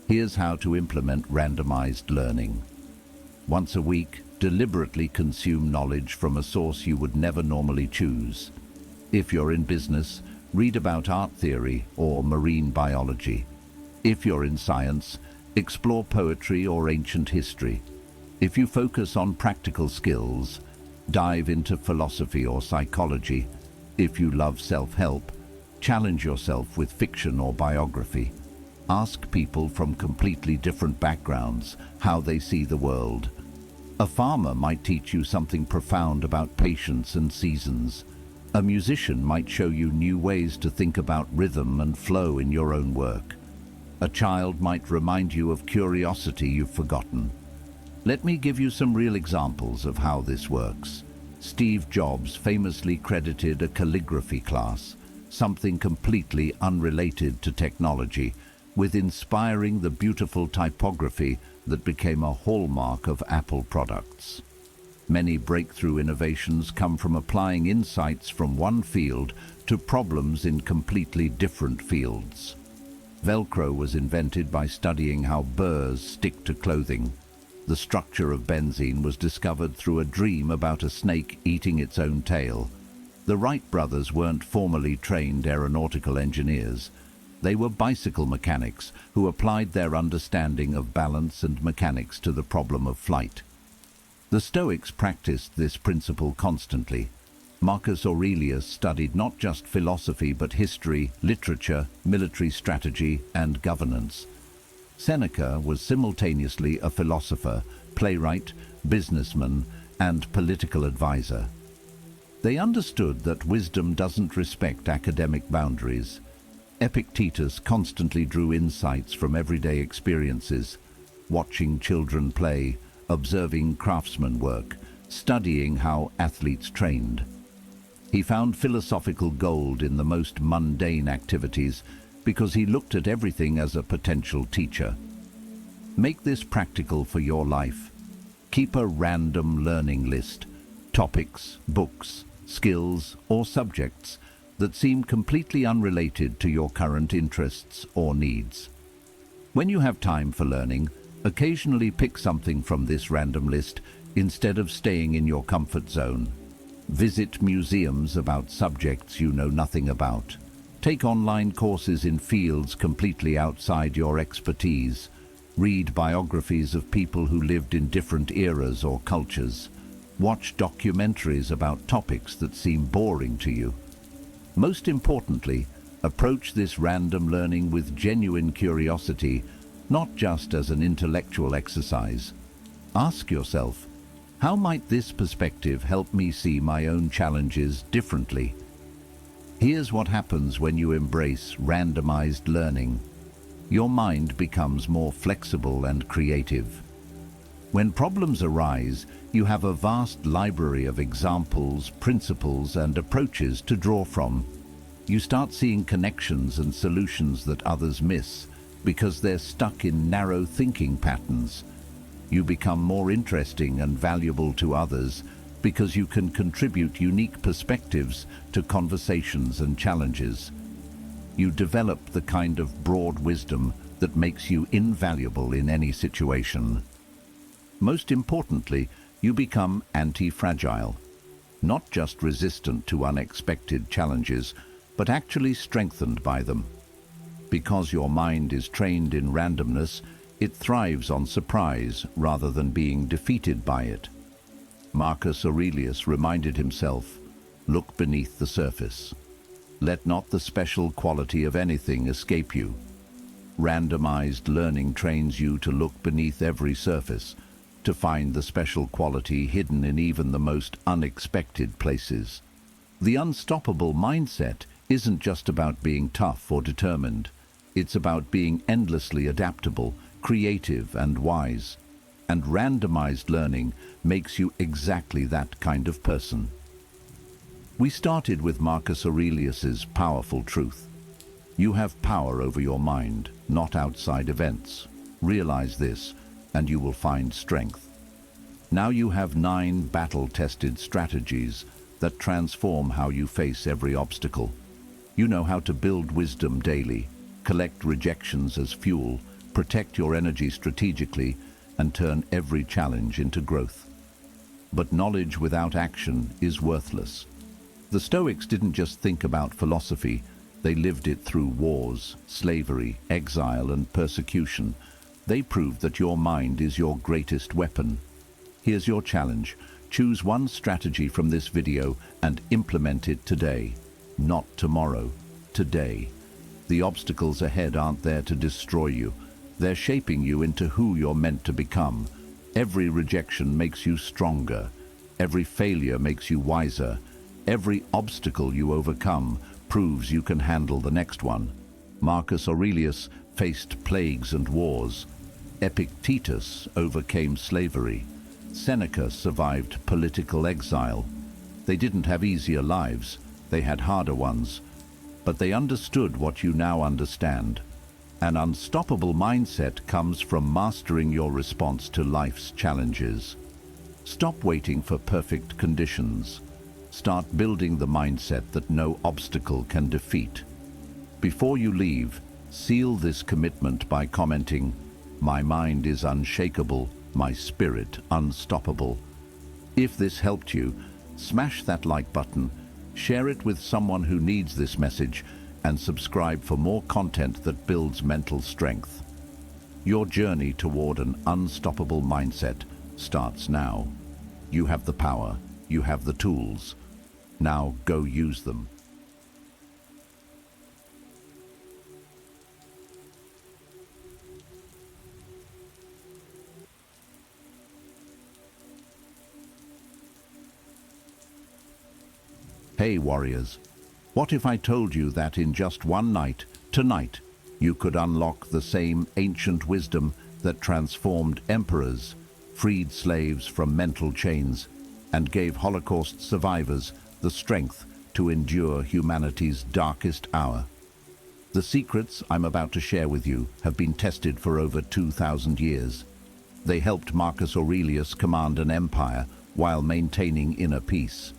Here's how to implement randomized learning. Once a week, deliberately consume knowledge from a source you would never normally choose. If you're in business, read about art theory or marine biology. If you're in science, explore poetry or ancient history. If you focus on practical skills, dive into philosophy or psychology. If you love self-help, challenge yourself with fiction or biography. Ask people from completely different backgrounds how they see the world. A farmer might teach you something profound about patience and seasons. A musician might show you new ways to think about rhythm and flow in your own work. A child might remind you of curiosity you've forgotten. Let me give you some real examples of how this works. Steve Jobs famously credited a calligraphy class, something completely unrelated to technology, with inspiring the beautiful typography that became a hallmark of Apple products. Many breakthrough innovations come from applying insights from one field to problems in completely different fields. Velcro was invented by studying how burrs stick to clothing. The structure of benzene was discovered through a dream about a snake eating its own tail. The Wright brothers weren't formally trained aeronautical engineers. They were bicycle mechanics who applied their understanding of balance and mechanics to the problem of flight. The Stoics practiced this principle constantly. Marcus Aurelius studied not just philosophy but history, literature, military strategy, and governance. Seneca was simultaneously a philosopher, playwright, businessman, and political advisor. They understood that wisdom doesn't respect academic boundaries. Epictetus constantly drew insights from everyday experiences, watching children play, observing craftsman work, studying how athletes trained. He found philosophical gold in the most mundane activities because he looked at everything as a potential teacher. Make this practical for your life. Keep a random learning list, topics, books, skills, or subjects that seem completely unrelated to your current interests or needs. When you have time for learning, occasionally pick something from this random list instead of staying in your comfort zone. Visit museums about subjects you know nothing about. Take online courses in fields completely outside your expertise. Read biographies of people who lived in different eras or cultures. Watch documentaries about topics that seem boring to you. Most importantly, approach this random learning with genuine curiosity, not just as an intellectual exercise. Ask yourself, how might this perspective help me see my own challenges differently? Here's what happens when you embrace randomized learning. Your mind becomes more flexible and creative. When problems arise, you have a vast library of examples, principles, and approaches to draw from. You start seeing connections and solutions that others miss because they're stuck in narrow thinking patterns. You become more interesting and valuable to others because you can contribute unique perspectives to conversations and challenges. You develop the kind of broad wisdom that makes you invaluable in any situation. Most importantly, you become anti-fragile, not just resistant to unexpected challenges, but actually strengthened by them. Because your mind is trained in randomness, it thrives on surprise rather than being defeated by it. Marcus Aurelius reminded himself, "Look beneath the surface. Let not the special quality of anything escape you." Randomized learning trains you to look beneath every surface, to find the special quality hidden in even the most unexpected places. The unstoppable mindset isn't just about being tough or determined. It's about being endlessly adaptable, creative, and wise. And randomized learning makes you exactly that kind of person. We started with Marcus Aurelius's powerful truth. You have power over your mind, not outside events. Realize this, and you will find strength. Now you have 9 battle-tested strategies that transform how you face every obstacle. You know how to build wisdom daily, collect rejections as fuel, protect your energy strategically, and turn every challenge into growth. But knowledge without action is worthless. The Stoics didn't just think about philosophy, they lived it through wars, slavery, exile, and persecution. They proved that your mind is your greatest weapon. Here's your challenge. Choose one strategy from this video and implement it today. Not tomorrow, today. The obstacles ahead aren't there to destroy you. They're shaping you into who you're meant to become. Every rejection makes you stronger. Every failure makes you wiser. Every obstacle you overcome proves you can handle the next one. Marcus Aurelius faced plagues and wars. Epictetus overcame slavery. Seneca survived political exile. They didn't have easier lives, they had harder ones. But they understood what you now understand. An unstoppable mindset comes from mastering your response to life's challenges. Stop waiting for perfect conditions. Start building the mindset that no obstacle can defeat. Before you leave, seal this commitment by commenting, "My mind is unshakable, my spirit unstoppable." If this helped you, smash that like button, share it with someone who needs this message, and subscribe for more content that builds mental strength. Your journey toward an unstoppable mindset starts now. You have the power, you have the tools. Now go use them. Hey warriors, what if I told you that in just one night, tonight, you could unlock the same ancient wisdom that transformed emperors, freed slaves from mental chains, and gave Holocaust survivors the strength to endure humanity's darkest hour? The secrets I'm about to share with you have been tested for over 2,000 years. They helped Marcus Aurelius command an empire while maintaining inner peace.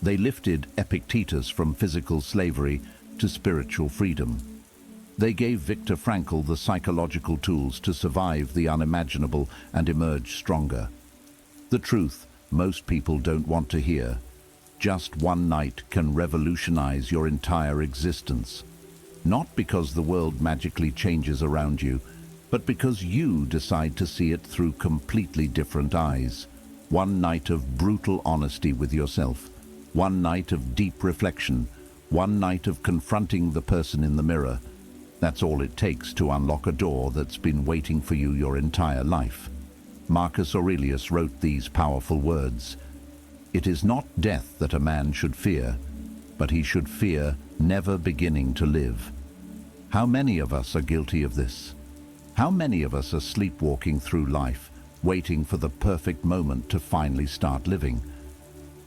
They lifted Epictetus from physical slavery to spiritual freedom. They gave Viktor Frankl the psychological tools to survive the unimaginable and emerge stronger. The truth most people don't want to hear: just one night can revolutionize your entire existence. Not because the world magically changes around you, but because you decide to see it through completely different eyes. One night of brutal honesty with yourself. One night of deep reflection. One night of confronting the person in the mirror. That's all it takes to unlock a door that's been waiting for you your entire life. Marcus Aurelius wrote these powerful words: "It is not death that a man should fear, but he should fear never beginning to live." How many of us are guilty of this? How many of us are sleepwalking through life, waiting for the perfect moment to finally start living?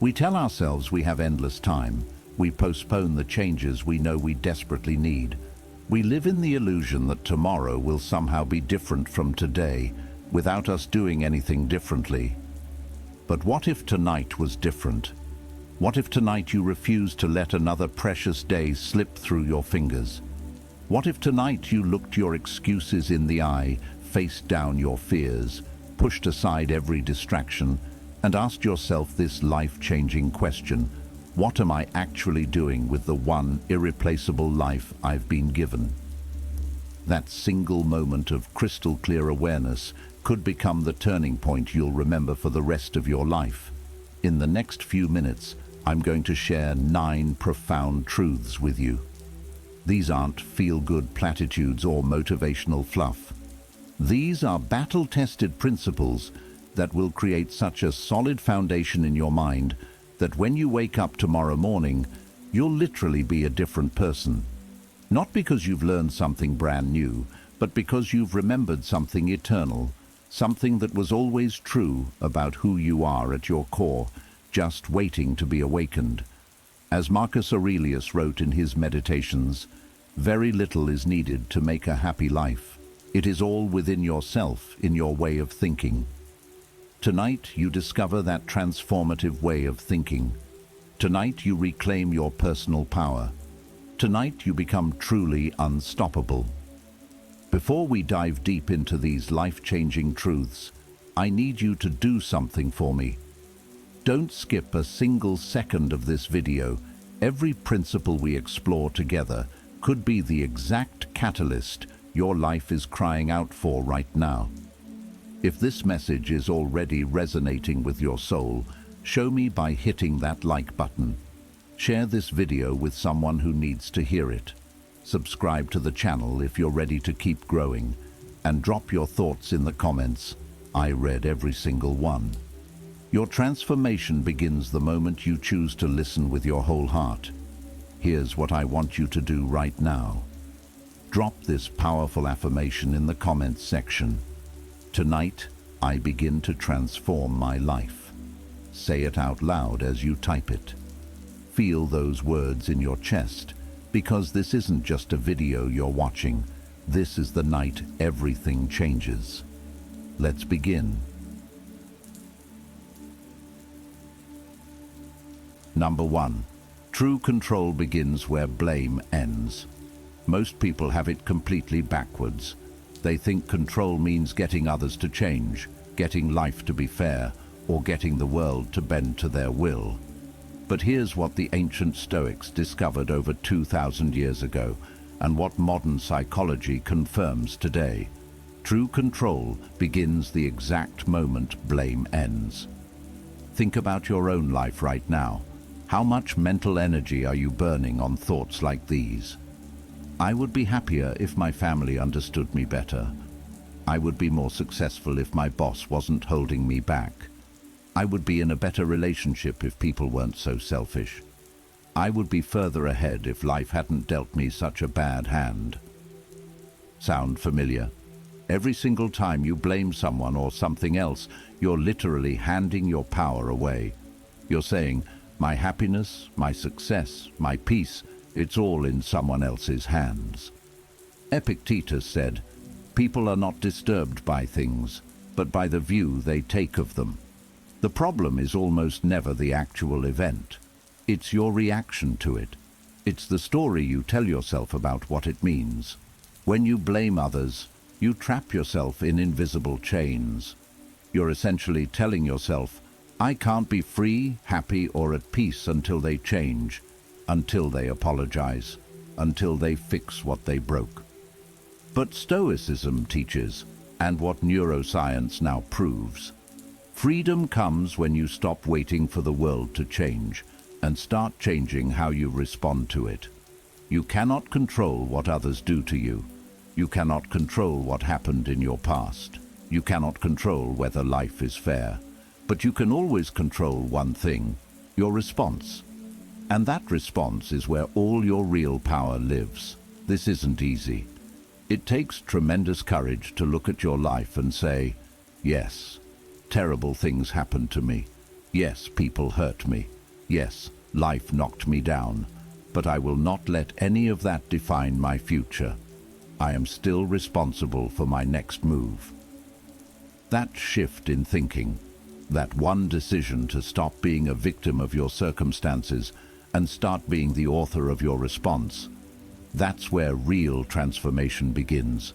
We tell ourselves we have endless time. We postpone the changes we know we desperately need. We live in the illusion that tomorrow will somehow be different from today, without us doing anything differently. But what if tonight was different? What if tonight you refused to let another precious day slip through your fingers? What if tonight you looked your excuses in the eye, faced down your fears, pushed aside every distraction, and asked yourself this life-changing question: what am I actually doing with the one irreplaceable life I've been given? That single moment of crystal-clear awareness could become the turning point you'll remember for the rest of your life. In the next few minutes, I'm going to share 9 profound truths with you. These aren't feel-good platitudes or motivational fluff. These are battle-tested principles that will create such a solid foundation in your mind that when you wake up tomorrow morning, you'll literally be a different person. Not because you've learned something brand new, but because you've remembered something eternal, something that was always true about who you are at your core, just waiting to be awakened. As Marcus Aurelius wrote in his Meditations, "Very little is needed to make a happy life. It is all within yourself, in your way of thinking." Tonight you discover that transformative way of thinking. Tonight you reclaim your personal power. Tonight you become truly unstoppable. Before we dive deep into these life-changing truths, I need you to do something for me. Don't skip a single second of this video. Every principle we explore together could be the exact catalyst your life is crying out for right now. If this message is already resonating with your soul, show me by hitting that like button. Share this video with someone who needs to hear it. Subscribe to the channel if you're ready to keep growing, and drop your thoughts in the comments. I read every single one. Your transformation begins the moment you choose to listen with your whole heart. Here's what I want you to do right now. Drop this powerful affirmation in the comments section. Tonight, I begin to transform my life. Say it out loud as you type it. Feel those words in your chest, because this isn't just a video you're watching. This is the night everything changes. Let's begin. Number 1. True control begins where blame ends. Most people have it completely backwards. They think control means getting others to change, getting life to be fair, or getting the world to bend to their will. But here's what the ancient Stoics discovered over 2,000 years ago, and what modern psychology confirms today. True control begins the exact moment blame ends. Think about your own life right now. How much mental energy are you burning on thoughts like these? I would be happier if my family understood me better. I would be more successful if my boss wasn't holding me back. I would be in a better relationship if people weren't so selfish. I would be further ahead if life hadn't dealt me such a bad hand. Sound familiar? Every single time you blame someone or something else, you're literally handing your power away. You're saying, my happiness, my success, my peace, it's all in someone else's hands. Epictetus said, people are not disturbed by things, but by the view they take of them. The problem is almost never the actual event. It's your reaction to it. It's the story you tell yourself about what it means. When you blame others, you trap yourself in invisible chains. You're essentially telling yourself, I can't be free, happy, or at peace until they change, until they apologize, until they fix what they broke. But Stoicism teaches, and what neuroscience now proves, freedom comes when you stop waiting for the world to change and start changing how you respond to it. You cannot control what others do to you. You cannot control what happened in your past. You cannot control whether life is fair. But you can always control one thing, your response. And that response is where all your real power lives. This isn't easy. It takes tremendous courage to look at your life and say, yes, terrible things happened to me. Yes, people hurt me. Yes, life knocked me down. But I will not let any of that define my future. I am still responsible for my next move. That shift in thinking, that one decision to stop being a victim of your circumstances and start being the author of your response, that's where real transformation begins.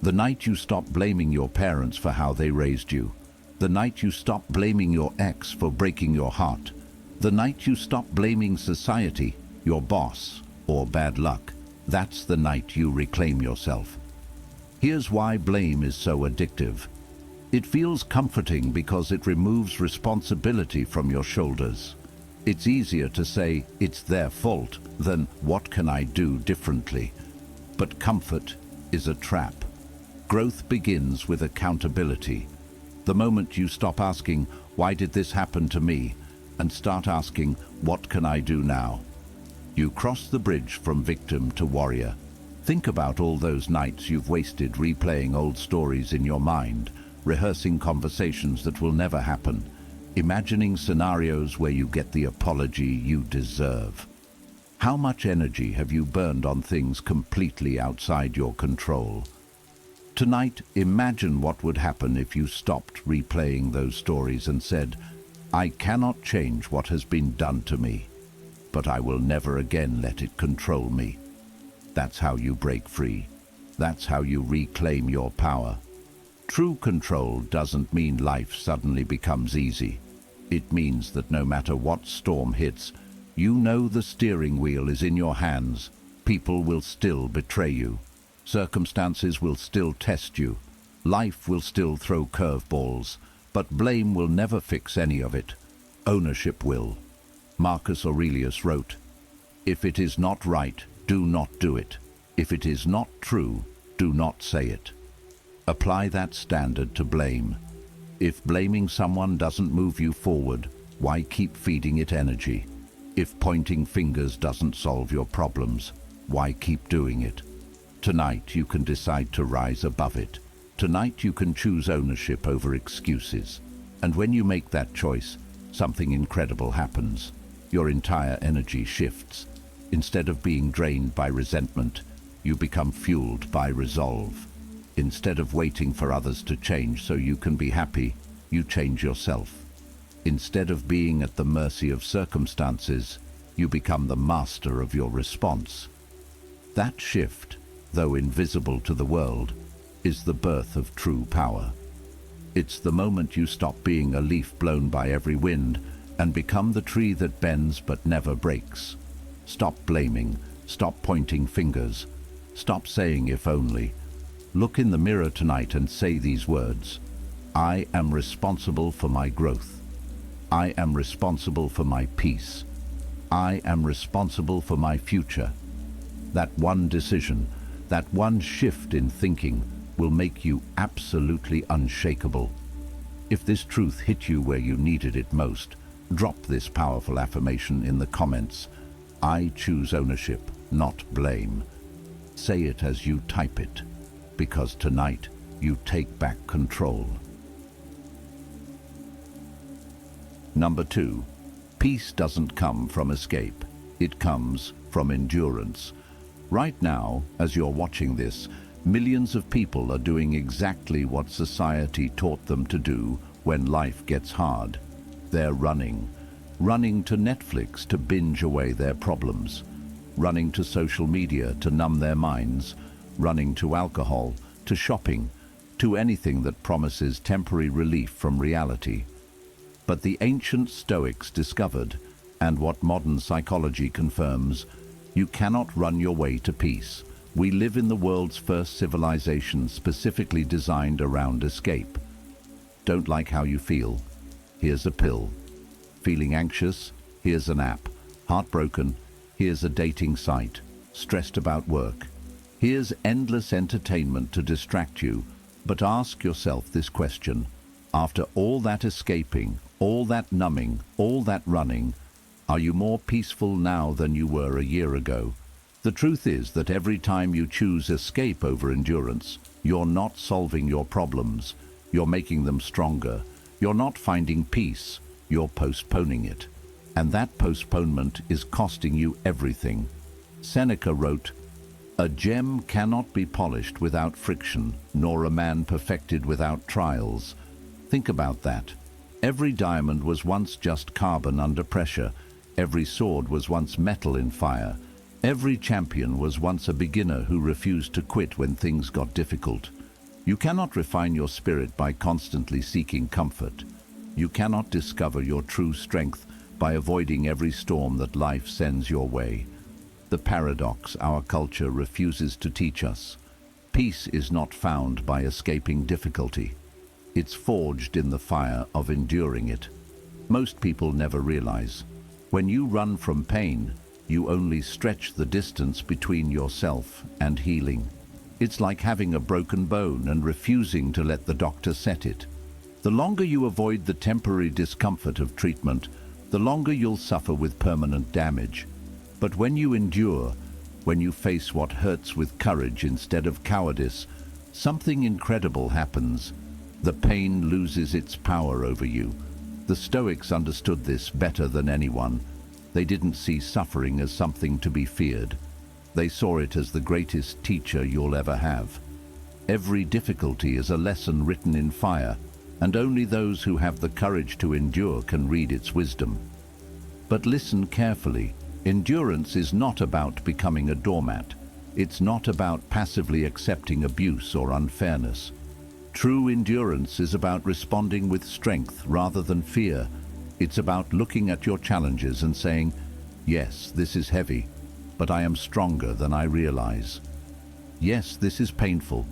The night you stop blaming your parents for how they raised you, the night you stop blaming your ex for breaking your heart, the night you stop blaming society, your boss, or bad luck, that's the night you reclaim yourself. Here's why blame is so addictive. It feels comforting because it removes responsibility from your shoulders. It's easier to say, it's their fault, than what can I do differently? But comfort is a trap. Growth begins with accountability. The moment you stop asking, why did this happen to me? And start asking, what can I do now? You cross the bridge from victim to warrior. Think about all those nights you've wasted replaying old stories in your mind, rehearsing conversations that will never happen, imagining scenarios where you get the apology you deserve. How much energy have you burned on things completely outside your control? Tonight, imagine what would happen if you stopped replaying those stories and said, I cannot change what has been done to me, but I will never again let it control me. That's how you break free. That's how you reclaim your power. True control doesn't mean life suddenly becomes easy. It means that no matter what storm hits, you know the steering wheel is in your hands. People will still betray you. Circumstances will still test you. Life will still throw curveballs, but blame will never fix any of it. Ownership will. Marcus Aurelius wrote, "If it is not right, do not do it. If it is not true, do not say it. Apply that standard to blame. If blaming someone doesn't move you forward, why keep feeding it energy? If pointing fingers doesn't solve your problems, why keep doing it? Tonight you can decide to rise above it. Tonight you can choose ownership over excuses. And when you make that choice, something incredible happens. Your entire energy shifts. Instead of being drained by resentment, you become fueled by resolve. Instead of waiting for others to change so you can be happy, you change yourself. Instead of being at the mercy of circumstances, you become the master of your response. That shift, though invisible to the world, is the birth of true power. It's the moment you stop being a leaf blown by every wind and become the tree that bends but never breaks. Stop blaming, stop pointing fingers, stop saying if only. Look in the mirror tonight and say these words: I am responsible for my growth. I am responsible for my peace. I am responsible for my future. That one decision, that one shift in thinking will make you absolutely unshakable. If this truth hit you where you needed it most, drop this powerful affirmation in the comments. I choose ownership, not blame. Say it as you type it, because tonight you take back control. Number 2, peace doesn't come from escape. It comes from endurance. Right now, as you're watching this, millions of people are doing exactly what society taught them to do when life gets hard. They're running to Netflix to binge away their problems, running to social media to numb their minds, running to alcohol, to shopping, to anything that promises temporary relief from reality. But the ancient Stoics discovered, and what modern psychology confirms, you cannot run your way to peace. We live in the world's first civilization specifically designed around escape. Don't like how you feel? Here's a pill. Feeling anxious? Here's an app. Heartbroken? Here's a dating site. Stressed about work? Here's endless entertainment to distract you. But ask yourself this question: after all that escaping, all that numbing, all that running, are you more peaceful now than you were a year ago? The truth is that every time you choose escape over endurance, you're not solving your problems, you're making them stronger. You're not finding peace, you're postponing it. And that postponement is costing you everything. Seneca wrote, "A gem cannot be polished without friction, nor a man perfected without trials." Think about that. Every diamond was once just carbon under pressure. Every sword was once metal in fire. Every champion was once a beginner who refused to quit when things got difficult. You cannot refine your spirit by constantly seeking comfort. You cannot discover your true strength by avoiding every storm that life sends your way. The paradox our culture refuses to teach us: peace is not found by escaping difficulty. It's forged in the fire of enduring it. Most people never realize, when you run from pain, you only stretch the distance between yourself and healing. It's like having a broken bone and refusing to let the doctor set it. The longer you avoid the temporary discomfort of treatment, the longer you'll suffer with permanent damage. But when you endure, when you face what hurts with courage instead of cowardice, something incredible happens. The pain loses its power over you. The Stoics understood this better than anyone. They didn't see suffering as something to be feared. They saw it as the greatest teacher you'll ever have. Every difficulty is a lesson written in fire, and only those who have the courage to endure can read its wisdom. But listen carefully. Endurance is not about becoming a doormat. It's not about passively accepting abuse or unfairness. True endurance is about responding with strength rather than fear. It's about looking at your challenges and saying, "Yes, this is heavy, but I am stronger than I realize. Yes, this is painful,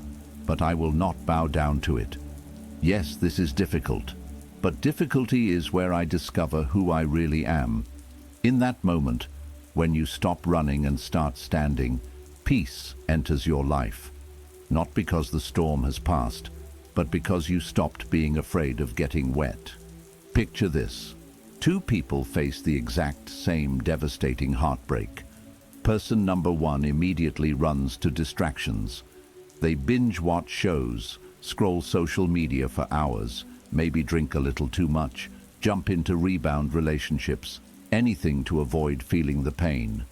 but I will not bow down to it. Yes, this is difficult, but difficulty is where I discover who I really am." In that moment, when you stop running and start standing, Peace enters your life, not because the storm has passed, but because you stopped being afraid of getting wet. Picture this. Two people face the exact same devastating heartbreak. Person number one immediately runs to distractions. They binge-watch shows, scroll social media for hours, maybe drink a little too much, jump into rebound relationships, anything to avoid feeling the pain.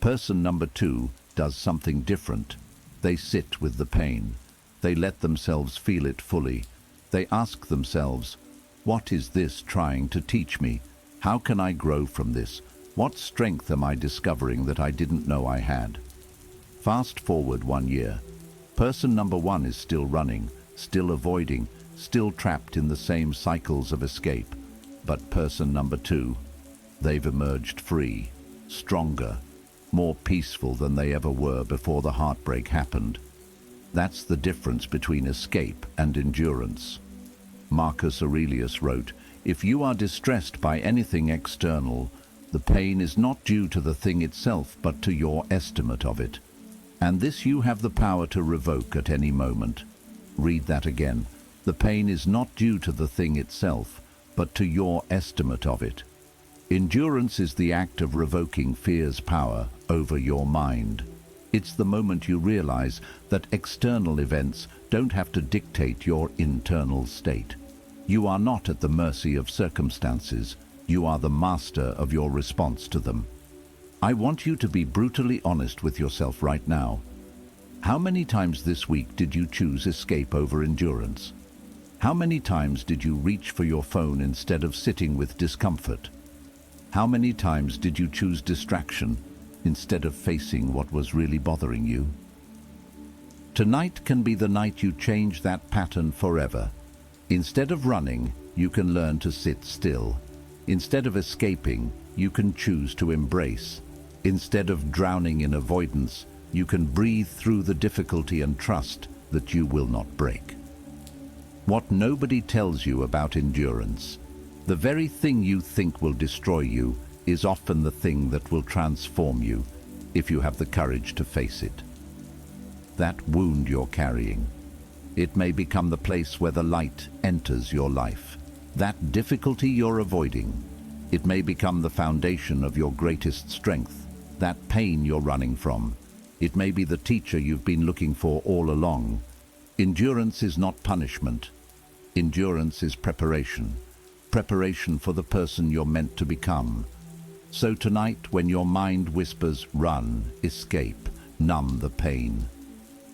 Person number two does something different. They sit with the pain. They let themselves feel it fully. They ask themselves, what is this trying to teach me? How can I grow from this? What strength am I discovering that I didn't know I had? Fast forward 1 year. Person number one is still running, still avoiding, still trapped in the same cycles of escape. But person number two, they've emerged free, stronger, more peaceful than they ever were before the heartbreak happened. That's the difference between escape and endurance. Marcus Aurelius wrote, "If you are distressed by anything external, the pain is not due to the thing itself, but to your estimate of it. And this you have the power to revoke at any moment." Read that again. The pain is not due to the thing itself, but to your estimate of it. Endurance is the act of revoking fear's power over your mind. It's the moment you realize that external events don't have to dictate your internal state. You are not at the mercy of circumstances. You are the master of your response to them. I want you to be brutally honest with yourself right now. How many times this week did you choose escape over endurance? How many times did you reach for your phone instead of sitting with discomfort? How many times did you choose distraction instead of facing what was really bothering you? Tonight can be the night you change that pattern forever. Instead of running, you can learn to sit still. Instead of escaping, you can choose to embrace. Instead of drowning in avoidance, you can breathe through the difficulty and trust that you will not break. What nobody tells you about endurance, the very thing you think will destroy you, is often the thing that will transform you, if you have the courage to face it. That wound you're carrying, it may become the place where the light enters your life. That difficulty you're avoiding, it may become the foundation of your greatest strength. That pain you're running from, it may be the teacher you've been looking for all along. Endurance is not punishment. Endurance is preparation. Preparation for the person you're meant to become. So tonight, when your mind whispers, run, escape, numb the pain,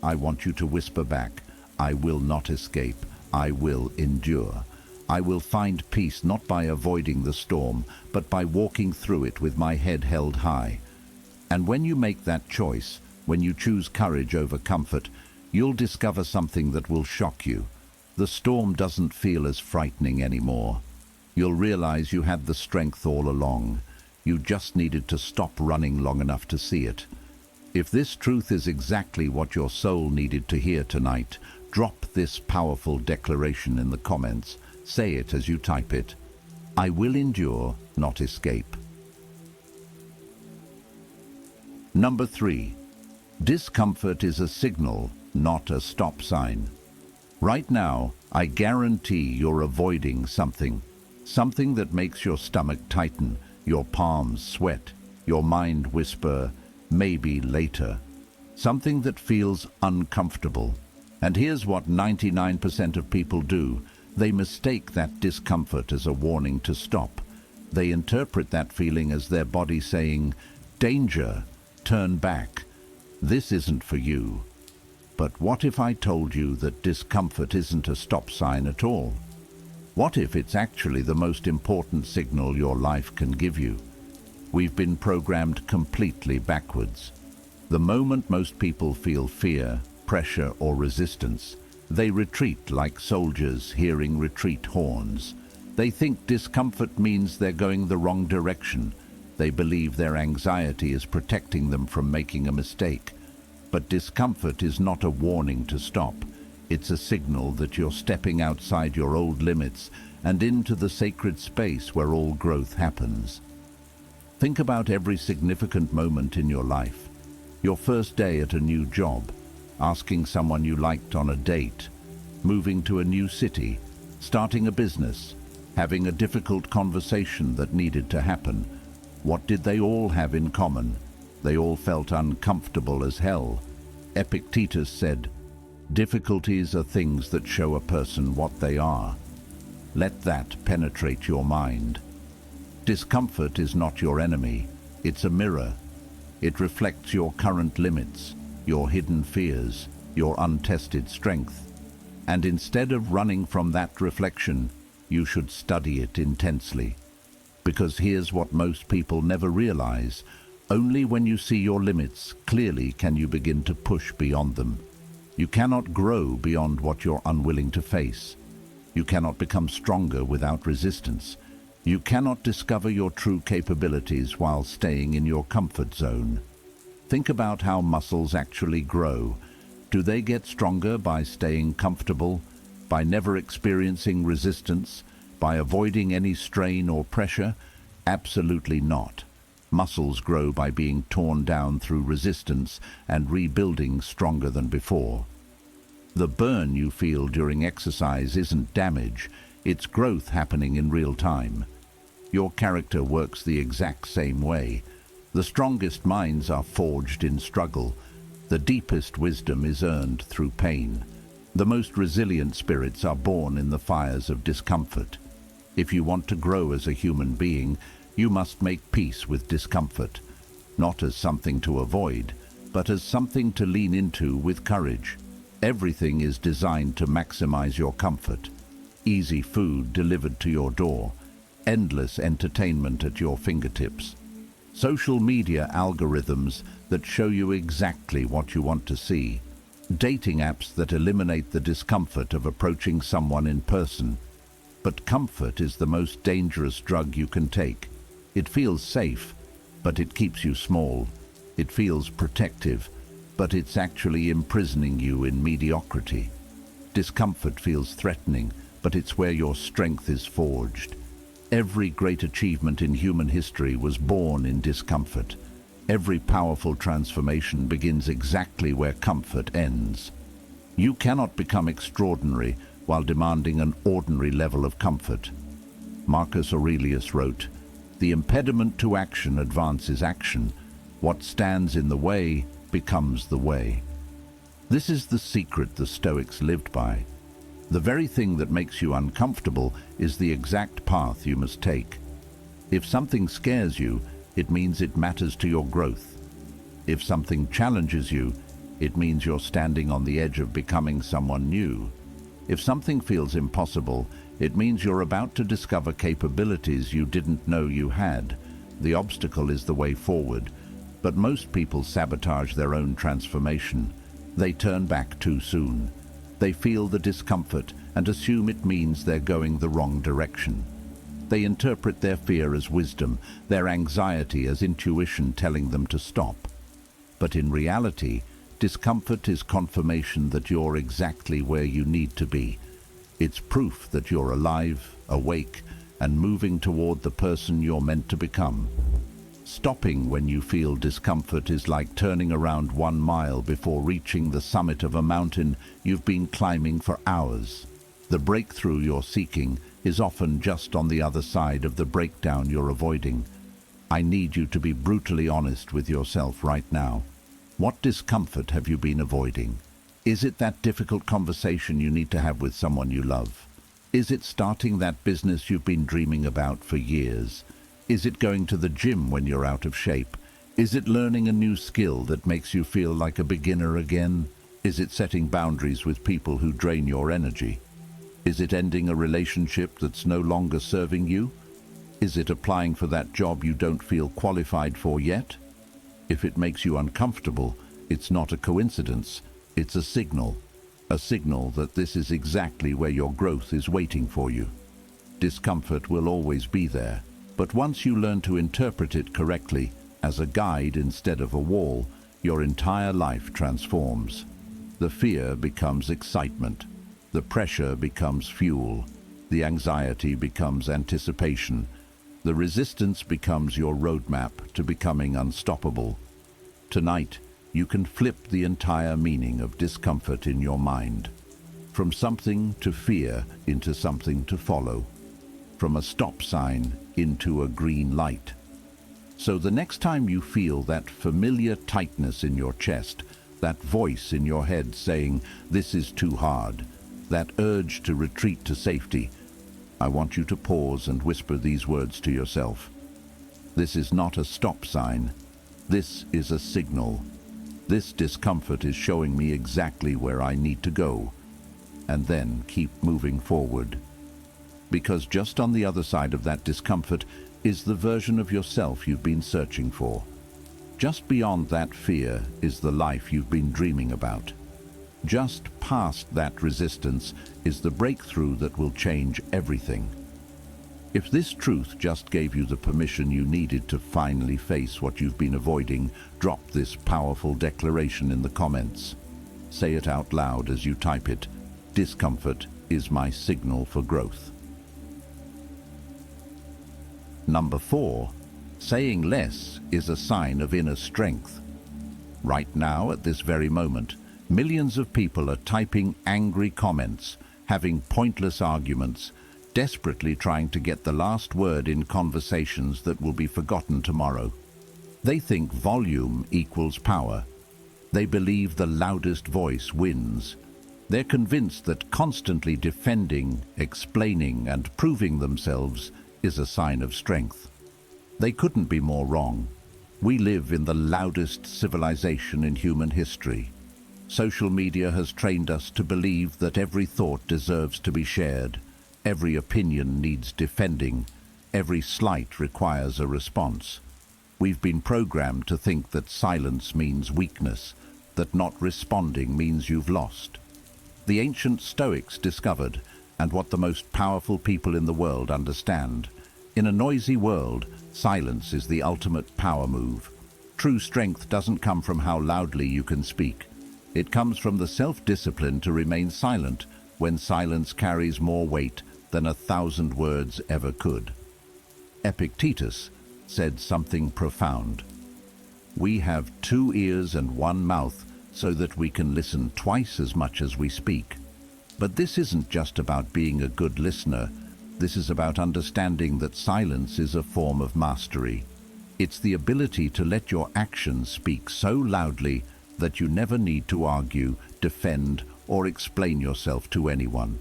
I want you to whisper back, I will not escape, I will endure. I will find peace not by avoiding the storm, but by walking through it with my head held high. And when you make that choice, when you choose courage over comfort, you'll discover something that will shock you. The storm doesn't feel as frightening anymore. You'll realize you had the strength all along. You just needed to stop running long enough to see it. If this truth is exactly what your soul needed to hear tonight, drop this powerful declaration in the comments. Say it as you type it. I will endure, not escape. Number 3. Discomfort is a signal, not a stop sign. Right now, I guarantee you're avoiding something. Something that makes your stomach tighten, your palms sweat, your mind whisper, maybe later. Something that feels uncomfortable. And here's what 99% of people do. They mistake that discomfort as a warning to stop. They interpret that feeling as their body saying, danger, turn back. This isn't for you. But what if I told you that discomfort isn't a stop sign at all? What if it's actually the most important signal your life can give you? We've been programmed completely backwards. The moment most people feel fear, pressure, or resistance, they retreat like soldiers hearing retreat horns. They think discomfort means they're going the wrong direction. They believe their anxiety is protecting them from making a mistake. But discomfort is not a warning to stop. It's a signal that you're stepping outside your old limits and into the sacred space where all growth happens. Think about every significant moment in your life. Your first day at a new job, asking someone you liked on a date, moving to a new city, starting a business, having a difficult conversation that needed to happen. What did they all have in common? They all felt uncomfortable as hell. Epictetus said, "Difficulties are things that show a person what they are." Let that penetrate your mind. Discomfort is not your enemy, it's a mirror. It reflects your current limits, your hidden fears, your untested strength. And instead of running from that reflection, you should study it intensely. Because here's what most people never realize: only when you see your limits clearly can you begin to push beyond them. You cannot grow beyond what you're unwilling to face. You cannot become stronger without resistance. You cannot discover your true capabilities while staying in your comfort zone. Think about how muscles actually grow. Do they get stronger by staying comfortable, by never experiencing resistance, by avoiding any strain or pressure? Absolutely not. Muscles grow by being torn down through resistance and rebuilding stronger than before. The burn you feel during exercise isn't damage, it's growth happening in real time. Your character works the exact same way. The strongest minds are forged in struggle. The deepest wisdom is earned through pain. The most resilient spirits are born in the fires of discomfort. If you want to grow as a human being, you must make peace with discomfort, not as something to avoid, but as something to lean into with courage. Everything is designed to maximize your comfort. Easy food delivered to your door, endless entertainment at your fingertips. Social media algorithms that show you exactly what you want to see. Dating apps that eliminate the discomfort of approaching someone in person. But comfort is the most dangerous drug you can take. It feels safe, but it keeps you small. It feels protective, but it's actually imprisoning you in mediocrity. Discomfort feels threatening, but it's where your strength is forged. Every great achievement in human history was born in discomfort. Every powerful transformation begins exactly where comfort ends. You cannot become extraordinary while demanding an ordinary level of comfort. Marcus Aurelius wrote, "The impediment to action advances action. What stands in the way becomes the way." This is the secret the Stoics lived by. The very thing that makes you uncomfortable is the exact path you must take. If something scares you, it means it matters to your growth. If something challenges you, it means you're standing on the edge of becoming someone new. If something feels impossible, it means you're about to discover capabilities you didn't know you had. The obstacle is the way forward, but most people sabotage their own transformation. They turn back too soon. They feel the discomfort and assume it means they're going the wrong direction. They interpret their fear as wisdom, their anxiety as intuition telling them to stop. But in reality, discomfort is confirmation that you're exactly where you need to be. It's proof that you're alive, awake, and moving toward the person you're meant to become. Stopping when you feel discomfort is like turning around 1 mile before reaching the summit of a mountain you've been climbing for hours. The breakthrough you're seeking is often just on the other side of the breakdown you're avoiding. I need you to be brutally honest with yourself right now. What discomfort have you been avoiding? Is it that difficult conversation you need to have with someone you love? Is it starting that business you've been dreaming about for years? Is it going to the gym when you're out of shape? Is it learning a new skill that makes you feel like a beginner again? Is it setting boundaries with people who drain your energy? Is it ending a relationship that's no longer serving you? Is it applying for that job you don't feel qualified for yet? If it makes you uncomfortable, it's not a coincidence, it's a signal that this is exactly where your growth is waiting for you. Discomfort will always be there. But once you learn to interpret it correctly, as a guide instead of a wall, your entire life transforms. The fear becomes excitement. The pressure becomes fuel. The anxiety becomes anticipation. The resistance becomes your roadmap to becoming unstoppable. Tonight, you can flip the entire meaning of discomfort in your mind. From something to fear into something to follow. From a stop sign into a green light. So the next time you feel that familiar tightness in your chest, that voice in your head saying, "This is too hard," that urge to retreat to safety, I want you to pause and whisper these words to yourself. This is not a stop sign. This is a signal. This discomfort is showing me exactly where I need to go. And then keep moving forward. Because just on the other side of that discomfort is the version of yourself you've been searching for. Just beyond that fear is the life you've been dreaming about. Just past that resistance is the breakthrough that will change everything. If this truth just gave you the permission you needed to finally face what you've been avoiding, drop this powerful declaration in the comments. Say it out loud as you type it. Discomfort is my signal for growth. Number 4. Saying less is a sign of inner strength. Right now, at this very moment, millions of people are typing angry comments, having pointless arguments, desperately trying to get the last word in conversations that will be forgotten tomorrow. They think volume equals power. They believe the loudest voice wins. They're convinced that constantly defending, explaining, and proving themselves is a sign of strength. They couldn't be more wrong. We live in the loudest civilization in human history. Social media has trained us to believe that every thought deserves to be shared, every opinion needs defending, every slight requires a response. We've been programmed to think that silence means weakness, that not responding means you've lost. The ancient Stoics discovered, and what the most powerful people in the world understand, in a noisy world, silence is the ultimate power move. True strength doesn't come from how loudly you can speak. It comes from the self-discipline to remain silent when silence carries more weight than 1,000 words ever could. Epictetus said something profound. We have 2 ears and 1 mouth so that we can listen twice as much as we speak. But this isn't just about being a good listener. This is about understanding that silence is a form of mastery. It's the ability to let your actions speak so loudly that you never need to argue, defend, or explain yourself to anyone.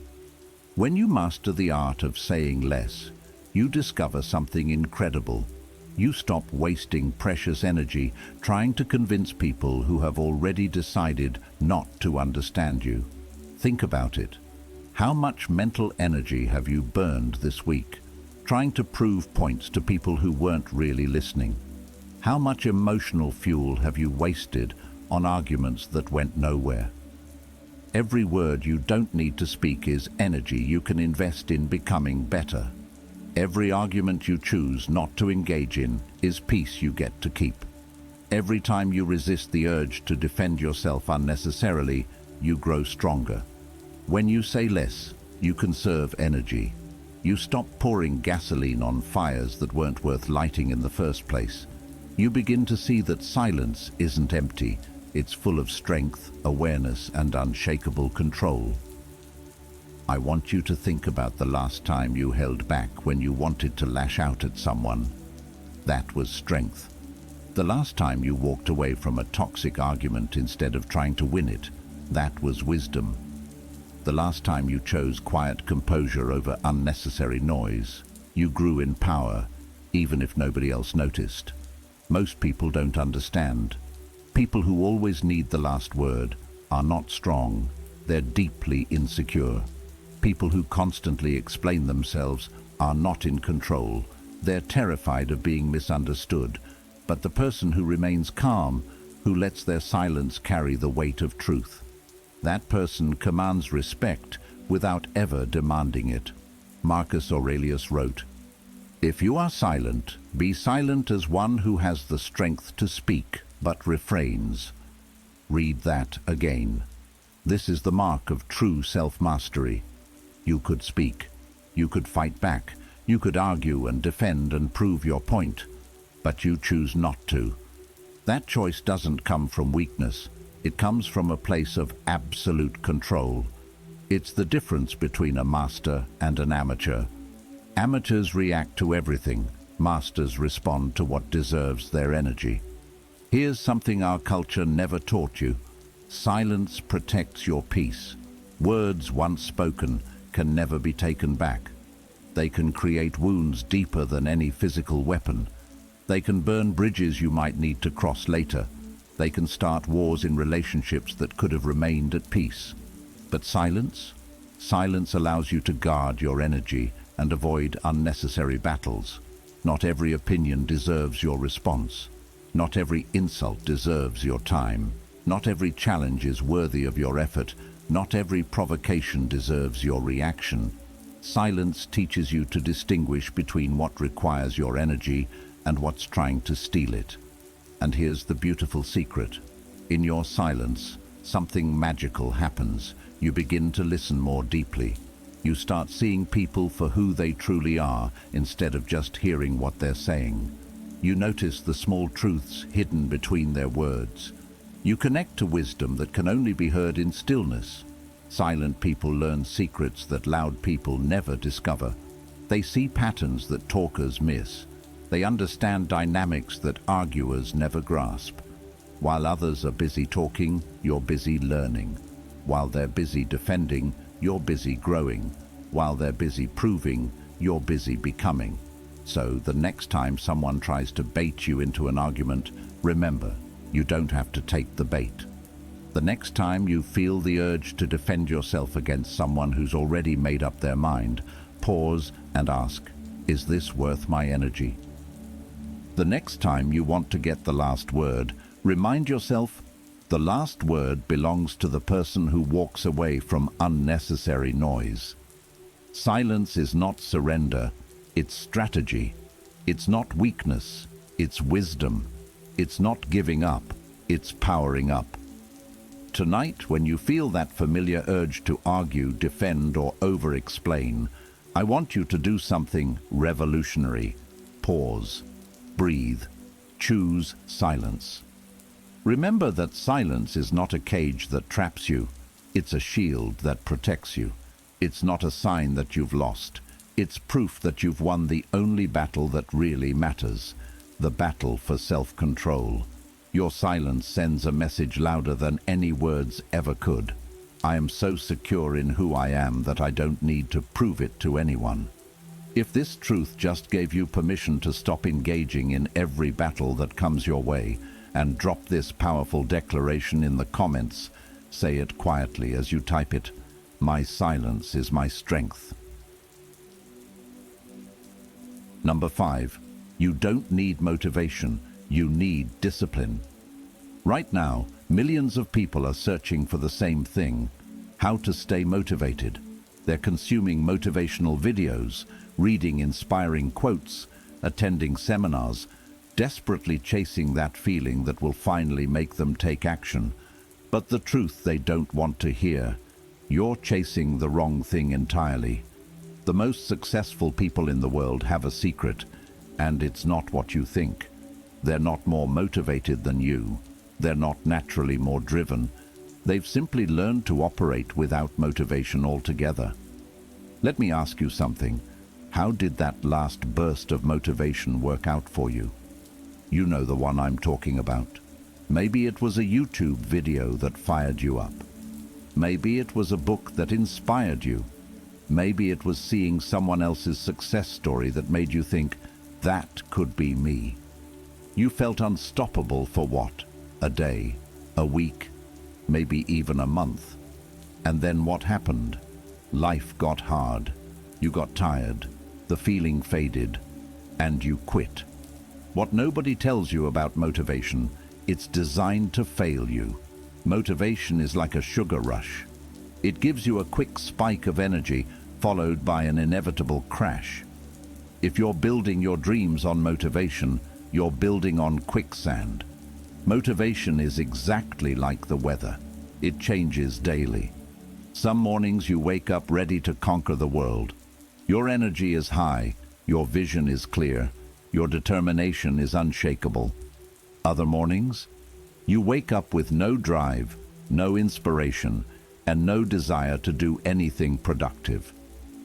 When you master the art of saying less, you discover something incredible. You stop wasting precious energy trying to convince people who have already decided not to understand you. Think about it. How much mental energy have you burned this week, trying to prove points to people who weren't really listening? How much emotional fuel have you wasted on arguments that went nowhere? Every word you don't need to speak is energy you can invest in becoming better. Every argument you choose not to engage in is peace you get to keep. Every time you resist the urge to defend yourself unnecessarily, you grow stronger. When you say less, you conserve energy. You stop pouring gasoline on fires that weren't worth lighting in the first place. You begin to see that silence isn't empty. It's full of strength, awareness, and unshakable control. I want you to think about the last time you held back when you wanted to lash out at someone. That was strength. The last time you walked away from a toxic argument instead of trying to win it. That was wisdom. The last time you chose quiet composure over unnecessary noise. You grew in power, even if nobody else noticed. Most people don't understand. People who always need the last word are not strong, they're deeply insecure. People who constantly explain themselves are not in control, they're terrified of being misunderstood. But the person who remains calm, who lets their silence carry the weight of truth, that person commands respect without ever demanding it. Marcus Aurelius wrote, "If you are silent, be silent as one who has the strength to speak, but refrains." Read that again. This is the mark of true self-mastery. You could speak. You could fight back. You could argue and defend and prove your point. But you choose not to. That choice doesn't come from weakness. It comes from a place of absolute control. It's the difference between a master and an amateur. Amateurs react to everything. Masters respond to what deserves their energy. Here's something our culture never taught you. Silence protects your peace. Words once spoken can never be taken back. They can create wounds deeper than any physical weapon. They can burn bridges you might need to cross later. They can start wars in relationships that could have remained at peace. But silence? Silence allows you to guard your energy and avoid unnecessary battles. Not every opinion deserves your response. Not every insult deserves your time. Not every challenge is worthy of your effort. Not every provocation deserves your reaction. Silence teaches you to distinguish between what requires your energy and what's trying to steal it. And here's the beautiful secret. In your silence, something magical happens. You begin to listen more deeply. You start seeing people for who they truly are instead of just hearing what they're saying. You notice the small truths hidden between their words. You connect to wisdom that can only be heard in stillness. Silent people learn secrets that loud people never discover. They see patterns that talkers miss. They understand dynamics that arguers never grasp. While others are busy talking, you're busy learning. While they're busy defending, you're busy growing. While they're busy proving, you're busy becoming. So the next time someone tries to bait you into an argument, remember, you don't have to take the bait. The next time you feel the urge to defend yourself against someone who's already made up their mind, pause and ask, is this worth my energy? The next time you want to get the last word, remind yourself, the last word belongs to the person who walks away from unnecessary noise. Silence is not surrender, it's strategy. It's not weakness, it's wisdom. It's not giving up, it's powering up. Tonight, when you feel that familiar urge to argue, defend, or over-explain, I want you to do something revolutionary. Pause, breathe, choose silence. Remember that silence is not a cage that traps you. It's a shield that protects you. It's not a sign that you've lost. It's proof that you've won the only battle that really matters, the battle for self-control. Your silence sends a message louder than any words ever could. I am so secure in who I am that I don't need to prove it to anyone. If this truth just gave you permission to stop engaging in every battle that comes your way, and drop this powerful declaration in the comments, say it quietly as you type it. My silence is my strength. Number 5. You don't need motivation, you need discipline. Right now, millions of people are searching for the same thing, how to stay motivated. They're consuming motivational videos, reading inspiring quotes, attending seminars, desperately chasing that feeling that will finally make them take action. But the truth they don't want to hear, you're chasing the wrong thing entirely. The most successful people in the world have a secret, and it's not what you think. They're not more motivated than you. They're not naturally more driven. They've simply learned to operate without motivation altogether. Let me ask you something. How did that last burst of motivation work out for you? You know the one I'm talking about. Maybe it was a YouTube video that fired you up. Maybe it was a book that inspired you. Maybe it was seeing someone else's success story that made you think, that could be me. You felt unstoppable for what? A day, a week, maybe even a month. And then what happened? Life got hard. You got tired. The feeling faded. And you quit. What nobody tells you about motivation, it's designed to fail you. Motivation is like a sugar rush. It gives you a quick spike of energy, followed by an inevitable crash. If you're building your dreams on motivation, you're building on quicksand. Motivation is exactly like the weather. It changes daily. Some mornings you wake up ready to conquer the world. Your energy is high, your vision is clear, your determination is unshakable. Other mornings, you wake up with no drive, no inspiration, and no desire to do anything productive.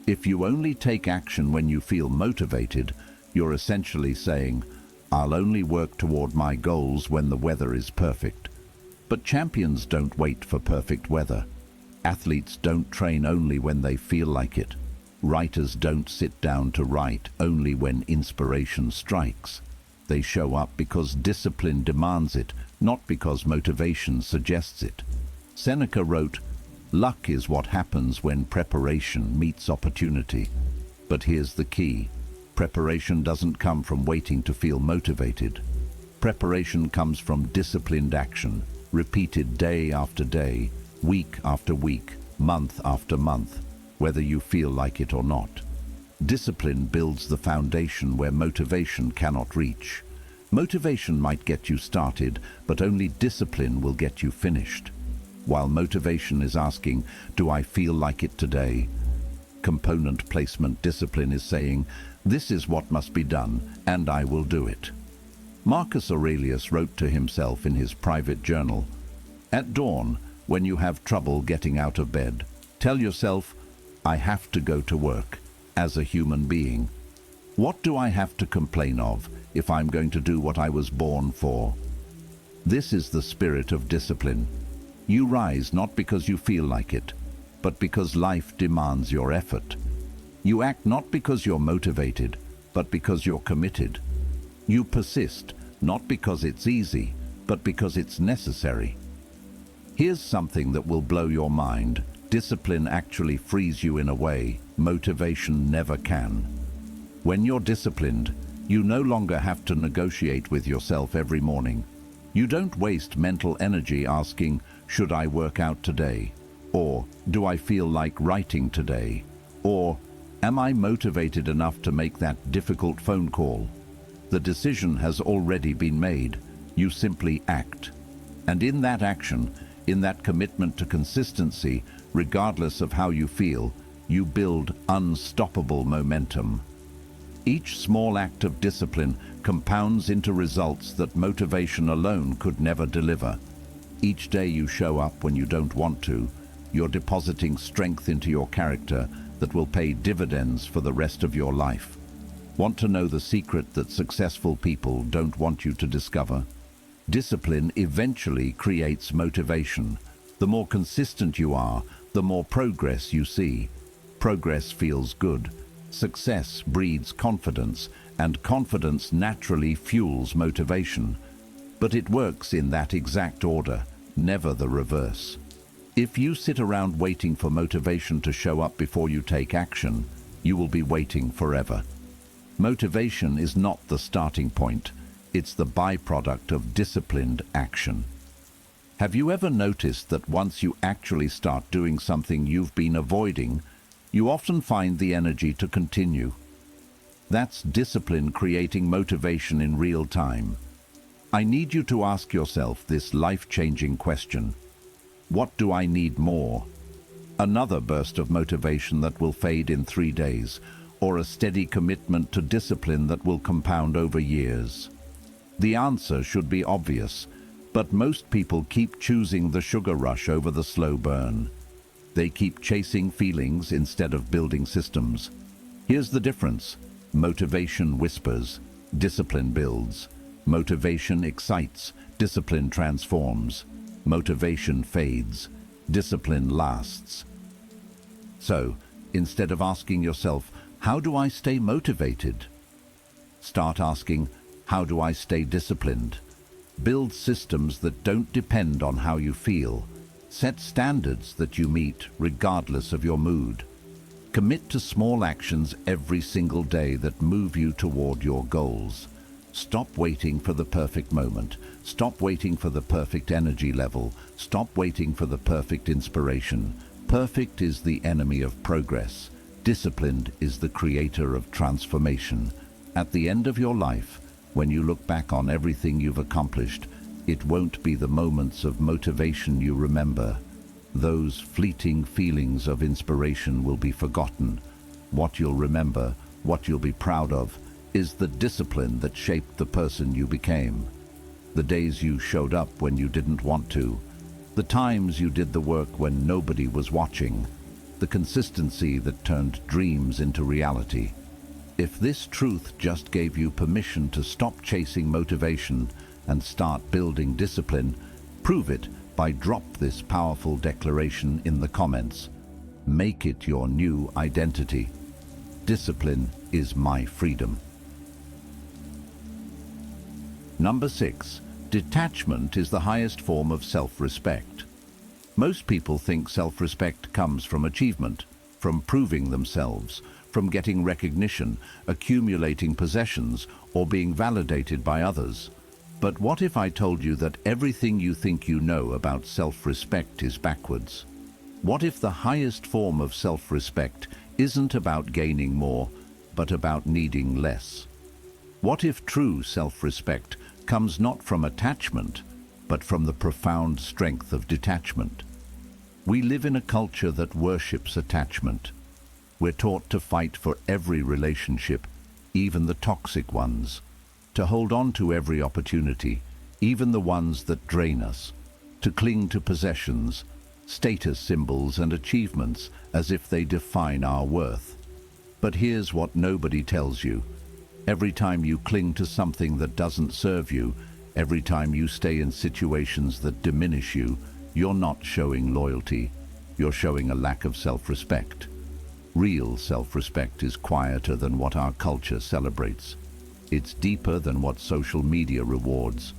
If you only take action when you feel motivated, you're essentially saying, "I'll only work toward my goals when the weather is perfect." But champions don't wait for perfect weather. Athletes don't train only when they feel like it. Writers don't sit down to write only when inspiration strikes. They show up because discipline demands it, not because motivation suggests it. Seneca wrote, "Luck is what happens when preparation meets opportunity." But here's the key. Preparation doesn't come from waiting to feel motivated. Preparation comes from disciplined action, repeated day after day, week after week, month after month, whether you feel like it or not. Discipline builds the foundation where motivation cannot reach. Motivation might get you started, but only discipline will get you finished. While motivation is asking, "Do I feel like it today?" Component placement discipline is saying, "This is what must be done, and I will do it." Marcus Aurelius wrote to himself in his private journal, "At dawn, when you have trouble getting out of bed, tell yourself, 'I have to go to work,' as a human being. What do I have to complain of if I'm going to do what I was born for?" This is the spirit of discipline. You rise not because you feel like it, but because life demands your effort. You act not because you're motivated, but because you're committed. You persist not because it's easy, but because it's necessary. Here's something that will blow your mind. Discipline actually frees you in a way motivation never can. When you're disciplined, you no longer have to negotiate with yourself every morning. You don't waste mental energy asking, "Should I work out today?" Or, "Do I feel like writing today?" Or, "Am I motivated enough to make that difficult phone call?" The decision has already been made. You simply act. And in that action, in that commitment to consistency, regardless of how you feel, you build unstoppable momentum. Each small act of discipline compounds into results that motivation alone could never deliver. Each day you show up when you don't want to, you're depositing strength into your character that will pay dividends for the rest of your life. Want to know the secret that successful people don't want you to discover? Discipline eventually creates motivation. The more consistent you are, the more progress you see. Progress feels good. Success breeds confidence, and confidence naturally fuels motivation. But it works in that exact order, never the reverse. If you sit around waiting for motivation to show up before you take action, you will be waiting forever. Motivation is not the starting point. It's the byproduct of disciplined action. Have you ever noticed that once you actually start doing something you've been avoiding, you often find the energy to continue? That's discipline creating motivation in real time. I need you to ask yourself this life-changing question. What do I need more? Another burst of motivation that will fade in 3 days, or a steady commitment to discipline that will compound over years? The answer should be obvious, but most people keep choosing the sugar rush over the slow burn. They keep chasing feelings instead of building systems. Here's the difference. Motivation whispers, discipline builds. Motivation excites, discipline transforms. Motivation fades, discipline lasts. So, instead of asking yourself, "How do I stay motivated?" start asking, "How do I stay disciplined?" Build systems that don't depend on how you feel. Set standards that you meet regardless of your mood. Commit to small actions every single day that move you toward your goals. Stop waiting for the perfect moment. Stop waiting for the perfect energy level. Stop waiting for the perfect inspiration. Perfect is the enemy of progress. Disciplined is the creator of transformation. At the end of your life, when you look back on everything you've accomplished, it won't be the moments of motivation you remember. Those fleeting feelings of inspiration will be forgotten. What you'll remember, what you'll be proud of, is the discipline that shaped the person you became. The days you showed up when you didn't want to. The times you did the work when nobody was watching. The consistency that turned dreams into reality. If this truth just gave you permission to stop chasing motivation and start building discipline, prove it by drop this powerful declaration in the comments. Make it your new identity. Discipline is my freedom. Number 6. Detachment is the highest form of self-respect. Most people think self-respect comes from achievement, from proving themselves, from getting recognition, accumulating possessions, or being validated by others. But what if I told you that everything you think you know about self-respect is backwards? What if the highest form of self-respect isn't about gaining more, but about needing less? What if true self-respect comes not from attachment, but from the profound strength of detachment? We live in a culture that worships attachment. We're taught to fight for every relationship, even the toxic ones, to hold on to every opportunity, even the ones that drain us, to cling to possessions, status symbols and achievements as if they define our worth. But here's what nobody tells you. Every time you cling to something that doesn't serve you, every time you stay in situations that diminish you, you're not showing loyalty, you're showing a lack of self-respect. Real self-respect is quieter than what our culture celebrates. It's deeper than what social media rewards,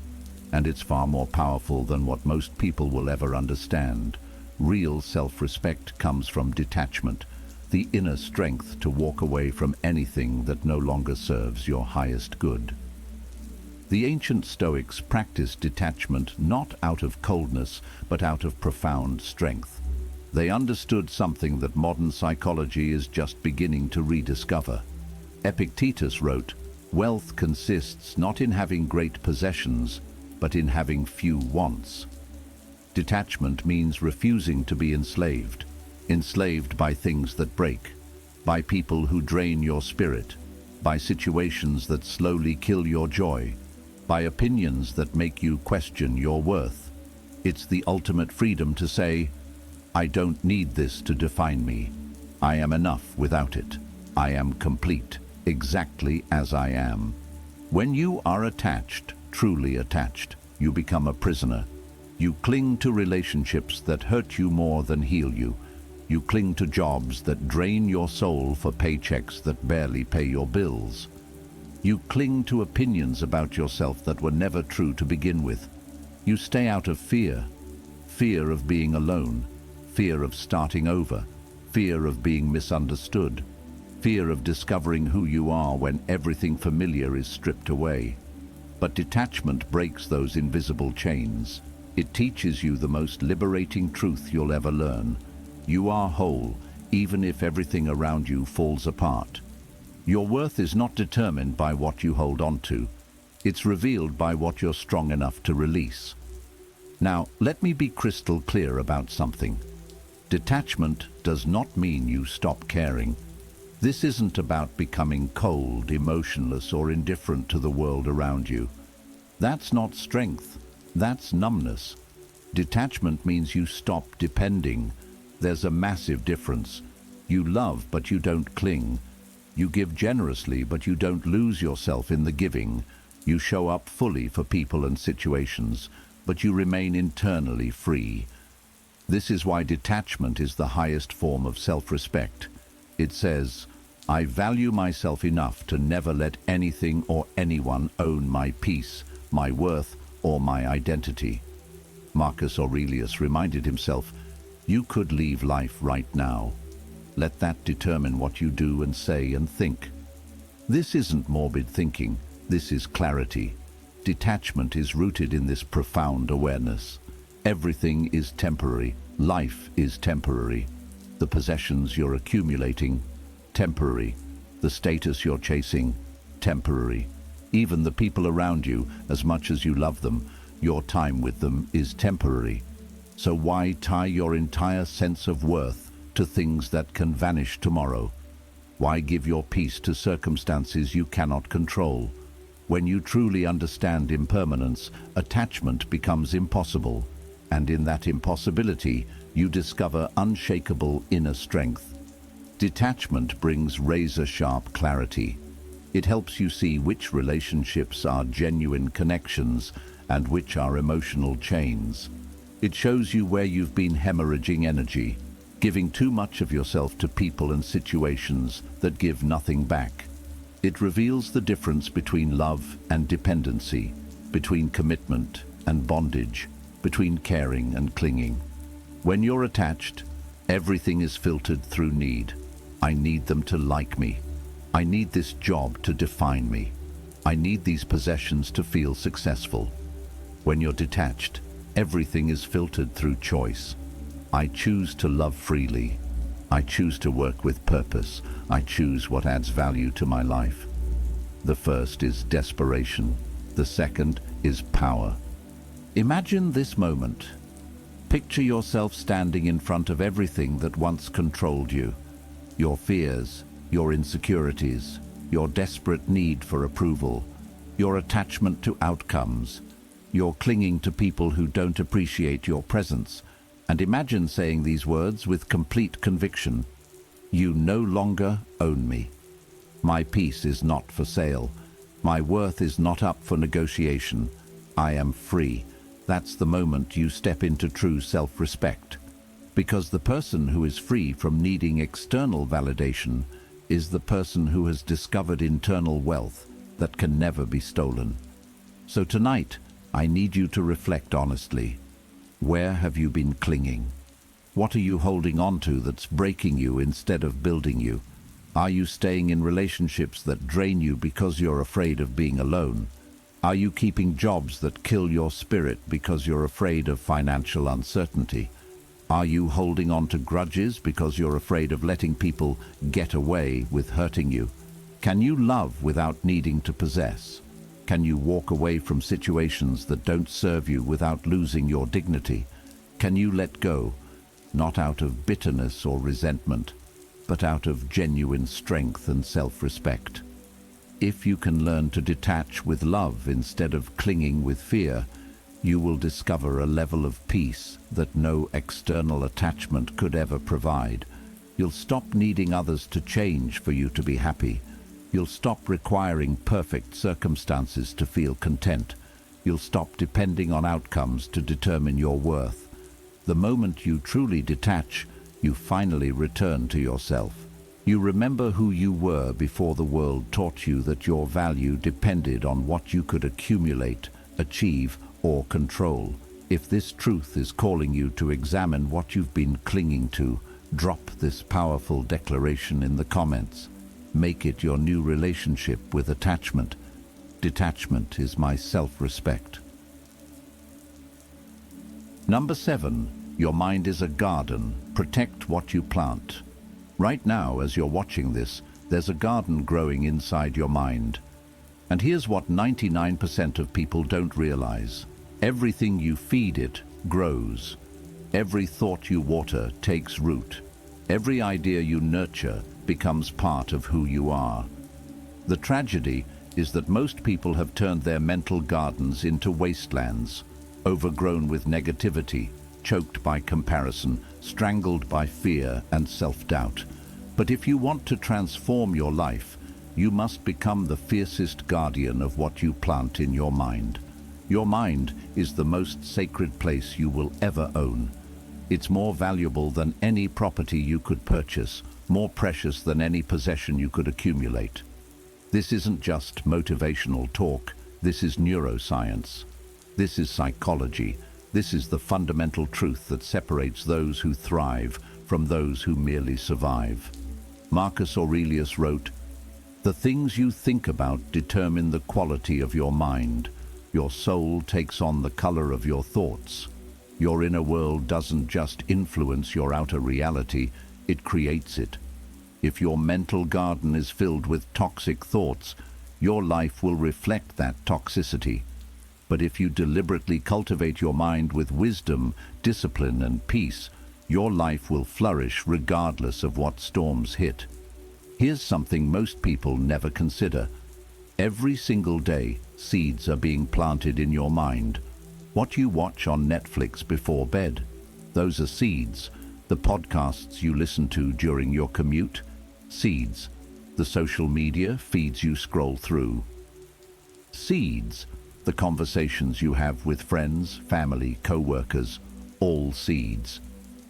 and it's far more powerful than what most people will ever understand. Real self-respect comes from detachment, the inner strength to walk away from anything that no longer serves your highest good. The ancient Stoics practiced detachment not out of coldness, but out of profound strength. They understood something that modern psychology is just beginning to rediscover. Epictetus wrote, "Wealth consists not in having great possessions, but in having few wants." Detachment means refusing to be enslaved by things that break, by people who drain your spirit, by situations that slowly kill your joy, by opinions that make you question your worth. It's the ultimate freedom to say, I don't need this to define me. I am enough without it. I am complete, exactly as I am. When you are attached, truly attached, you become a prisoner. You cling to relationships that hurt you more than heal you. You cling to jobs that drain your soul for paychecks that barely pay your bills. You cling to opinions about yourself that were never true to begin with. You stay out of fear. Fear of being alone. Fear of starting over. Fear of being misunderstood. Fear of discovering who you are when everything familiar is stripped away. But detachment breaks those invisible chains. It teaches you the most liberating truth you'll ever learn. You are whole, even if everything around you falls apart. Your worth is not determined by what you hold on to. It's revealed by what you're strong enough to release. Now, let me be crystal clear about something. Detachment does not mean you stop caring. This isn't about becoming cold, emotionless, or indifferent to the world around you. That's not strength. That's numbness. Detachment means you stop depending. There's a massive difference. You love, but you don't cling. You give generously, but you don't lose yourself in the giving. You show up fully for people and situations, but you remain internally free. This is why detachment is the highest form of self-respect. It says, I value myself enough to never let anything or anyone own my peace, my worth, or my identity. Marcus Aurelius reminded himself, you could leave life right now. Let that determine what you do and say and think. This isn't morbid thinking, this is clarity. Detachment is rooted in this profound awareness. Everything is temporary, life is temporary. The possessions you're accumulating, temporary. The status you're chasing, temporary. Even the people around you, as much as you love them, your time with them is temporary. So why tie your entire sense of worth to things that can vanish tomorrow? Why give your peace to circumstances you cannot control? When you truly understand impermanence, attachment becomes impossible, and in that impossibility, you discover unshakable inner strength. Detachment brings razor-sharp clarity. It helps you see which relationships are genuine connections and which are emotional chains. It shows you where you've been hemorrhaging energy, giving too much of yourself to people and situations that give nothing back. It reveals the difference between love and dependency, between commitment and bondage, between caring and clinging. When you're attached, everything is filtered through need. I need them to like me. I need this job to define me. I need these possessions to feel successful. When you're detached, everything is filtered through choice. I choose to love freely. I choose to work with purpose. I choose what adds value to my life. The first is desperation. The second is power. Imagine this moment. Picture yourself standing in front of everything that once controlled you. Your fears, your insecurities, your desperate need for approval, your attachment to outcomes, your clinging to people who don't appreciate your presence. And imagine saying these words with complete conviction. You no longer own me. My peace is not for sale. My worth is not up for negotiation. I am free. That's the moment you step into true self-respect. Because the person who is free from needing external validation is the person who has discovered internal wealth that can never be stolen. So tonight, I need you to reflect honestly. Where have you been clinging? What are you holding on to that's breaking you instead of building you? Are you staying in relationships that drain you because you're afraid of being alone? Are you keeping jobs that kill your spirit because you're afraid of financial uncertainty? Are you holding on to grudges because you're afraid of letting people get away with hurting you? Can you love without needing to possess? Can you walk away from situations that don't serve you without losing your dignity? Can you let go, not out of bitterness or resentment, but out of genuine strength and self-respect? If you can learn to detach with love instead of clinging with fear, you will discover a level of peace that no external attachment could ever provide. You'll stop needing others to change for you to be happy. You'll stop requiring perfect circumstances to feel content. You'll stop depending on outcomes to determine your worth. The moment you truly detach, you finally return to yourself. You remember who you were before the world taught you that your value depended on what you could accumulate, achieve, or control. If this truth is calling you to examine what you've been clinging to, drop this powerful declaration in the comments. Make it your new relationship with attachment. Detachment is my self-respect. Number 7. Your mind is a garden. Protect what you plant. Right now, as you're watching this, there's a garden growing inside your mind. And here's what 99% of people don't realize. Everything you feed it grows. Every thought you water takes root. Every idea you nurture becomes part of who you are. The tragedy is that most people have turned their mental gardens into wastelands, overgrown with negativity, choked by comparison, strangled by fear and self-doubt. But if you want to transform your life, you must become the fiercest guardian of what you plant in your mind. Your mind is the most sacred place you will ever own. It's more valuable than any property you could purchase, more precious than any possession you could accumulate. This isn't just motivational talk, this is neuroscience. This is psychology. This is the fundamental truth that separates those who thrive from those who merely survive. Marcus Aurelius wrote, "The things you think about determine the quality of your mind. Your soul takes on the color of your thoughts. Your inner world doesn't just influence your outer reality, it creates it. If your mental garden is filled with toxic thoughts, your life will reflect that toxicity. But if you deliberately cultivate your mind with wisdom, discipline, and peace, your life will flourish regardless of what storms hit." Here's something most people never consider. Every single day, seeds are being planted in your mind. What you watch on Netflix before bed, those are seeds. The podcasts you listen to during your commute, seeds. The social media feeds you scroll through, seeds. The conversations you have with friends, family, co-workers, all seeds.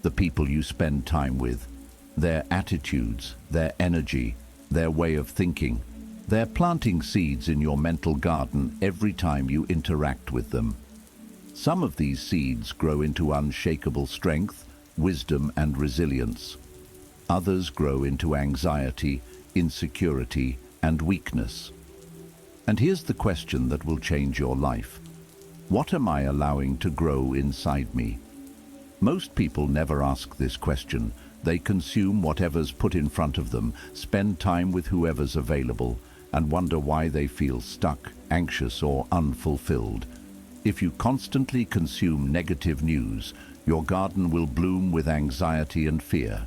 The people you spend time with, their attitudes, their energy, their way of thinking. They're planting seeds in your mental garden every time you interact with them. Some of these seeds grow into unshakable strength, wisdom, and resilience. Others grow into anxiety, insecurity, and weakness. And here's the question that will change your life. What am I allowing to grow inside me? Most people never ask this question. They consume whatever's put in front of them, spend time with whoever's available, and wonder why they feel stuck, anxious, or unfulfilled. If you constantly consume negative news, your garden will bloom with anxiety and fear.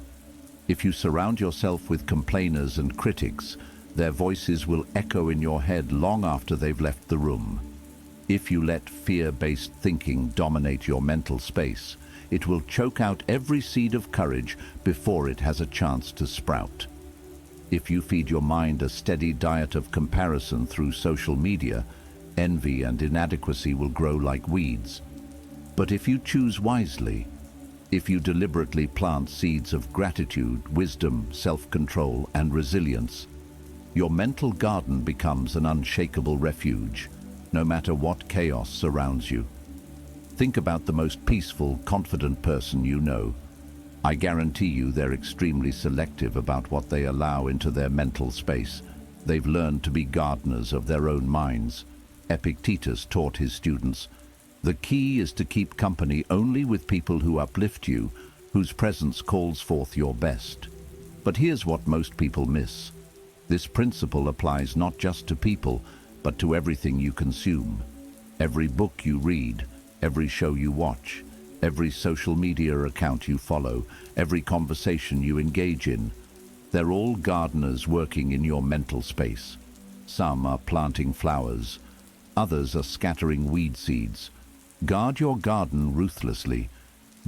If you surround yourself with complainers and critics, their voices will echo in your head long after they've left the room. If you let fear-based thinking dominate your mental space, it will choke out every seed of courage before it has a chance to sprout. If you feed your mind a steady diet of comparison through social media, envy and inadequacy will grow like weeds. But if you choose wisely, if you deliberately plant seeds of gratitude, wisdom, self-control, and resilience, your mental garden becomes an unshakable refuge, no matter what chaos surrounds you. Think about the most peaceful, confident person you know. I guarantee you they're extremely selective about what they allow into their mental space. They've learned to be gardeners of their own minds. Epictetus taught his students, "The key is to keep company only with people who uplift you, whose presence calls forth your best." But here's what most people miss. This principle applies not just to people, but to everything you consume. Every book you read, every show you watch, every social media account you follow, every conversation you engage in. They're all gardeners working in your mental space. Some are planting flowers, others are scattering weed seeds. Guard your garden ruthlessly.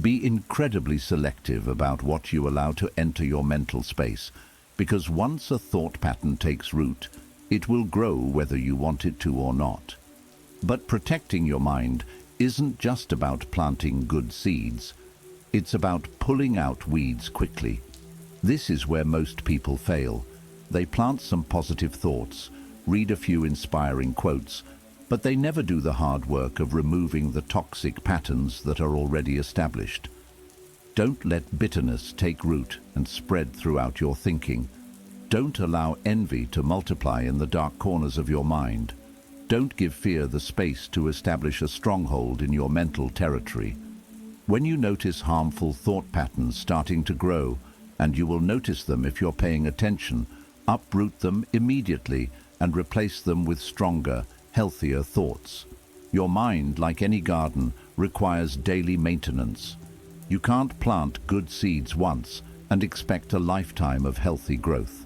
Be incredibly selective about what you allow to enter your mental space, because once a thought pattern takes root, it will grow whether you want it to or not. But protecting your mind isn't just about planting good seeds. It's about pulling out weeds quickly. This is where most people fail. They plant some positive thoughts, read a few inspiring quotes, but they never do the hard work of removing the toxic patterns that are already established. Don't let bitterness take root and spread throughout your thinking. Don't allow envy to multiply in the dark corners of your mind. Don't give fear the space to establish a stronghold in your mental territory. When you notice harmful thought patterns starting to grow, and you will notice them if you're paying attention, uproot them immediately and replace them with stronger, healthier thoughts. Your mind, like any garden, requires daily maintenance. You can't plant good seeds once and expect a lifetime of healthy growth.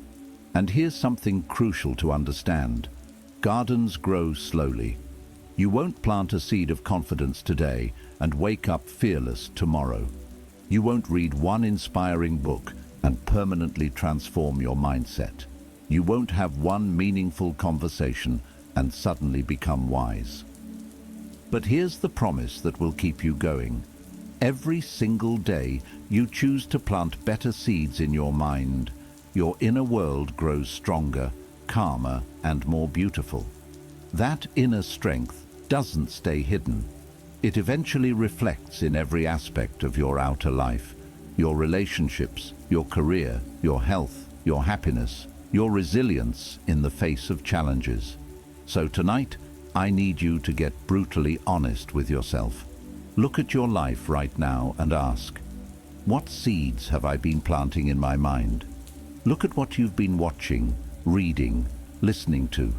And here's something crucial to understand. Gardens grow slowly. You won't plant a seed of confidence today and wake up fearless tomorrow. You won't read one inspiring book and permanently transform your mindset. You won't have one meaningful conversation and suddenly become wise. But here's the promise that will keep you going. Every single day, you choose to plant better seeds in your mind. Your inner world grows stronger, calmer, and more beautiful. That inner strength doesn't stay hidden. It eventually reflects in every aspect of your outer life, your relationships, your career, your health, your happiness, your resilience in the face of challenges. So tonight, I need you to get brutally honest with yourself. Look at your life right now and ask, what seeds have I been planting in my mind? Look at what you've been watching, reading, listening to.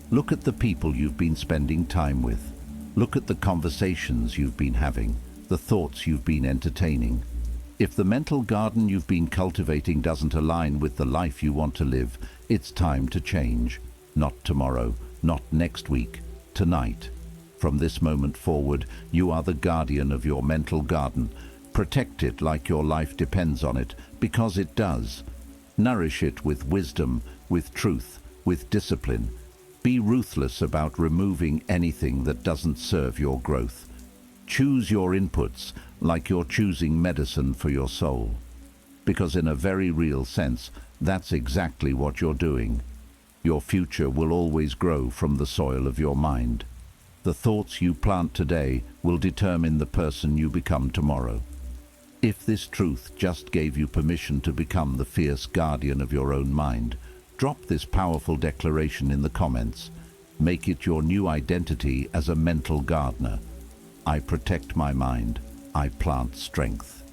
Look at the people you've been spending time with. Look at the conversations you've been having, the thoughts you've been entertaining. If the mental garden you've been cultivating doesn't align with the life you want to live, it's time to change. Not tomorrow, not next week, tonight. From this moment forward, you are the guardian of your mental garden. Protect it like your life depends on it, because it does. Nourish it with wisdom, with truth, with discipline. Be ruthless about removing anything that doesn't serve your growth. Choose your inputs like you're choosing medicine for your soul. Because in a very real sense, that's exactly what you're doing. Your future will always grow from the soil of your mind. The thoughts you plant today will determine the person you become tomorrow. If this truth just gave you permission to become the fierce guardian of your own mind, drop this powerful declaration in the comments. Make it your new identity as a mental gardener. I protect my mind. I plant strength.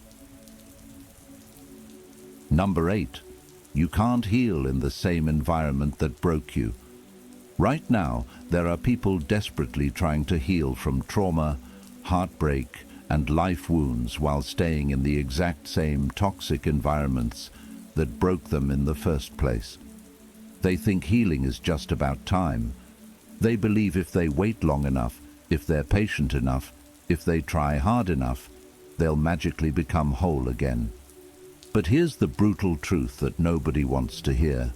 Number 8. You can't heal in the same environment that broke you. Right now, there are people desperately trying to heal from trauma, heartbreak, and life wounds while staying in the exact same toxic environments that broke them in the first place. They think healing is just about time. They believe if they wait long enough, if they're patient enough, if they try hard enough, they'll magically become whole again. But here's the brutal truth that nobody wants to hear.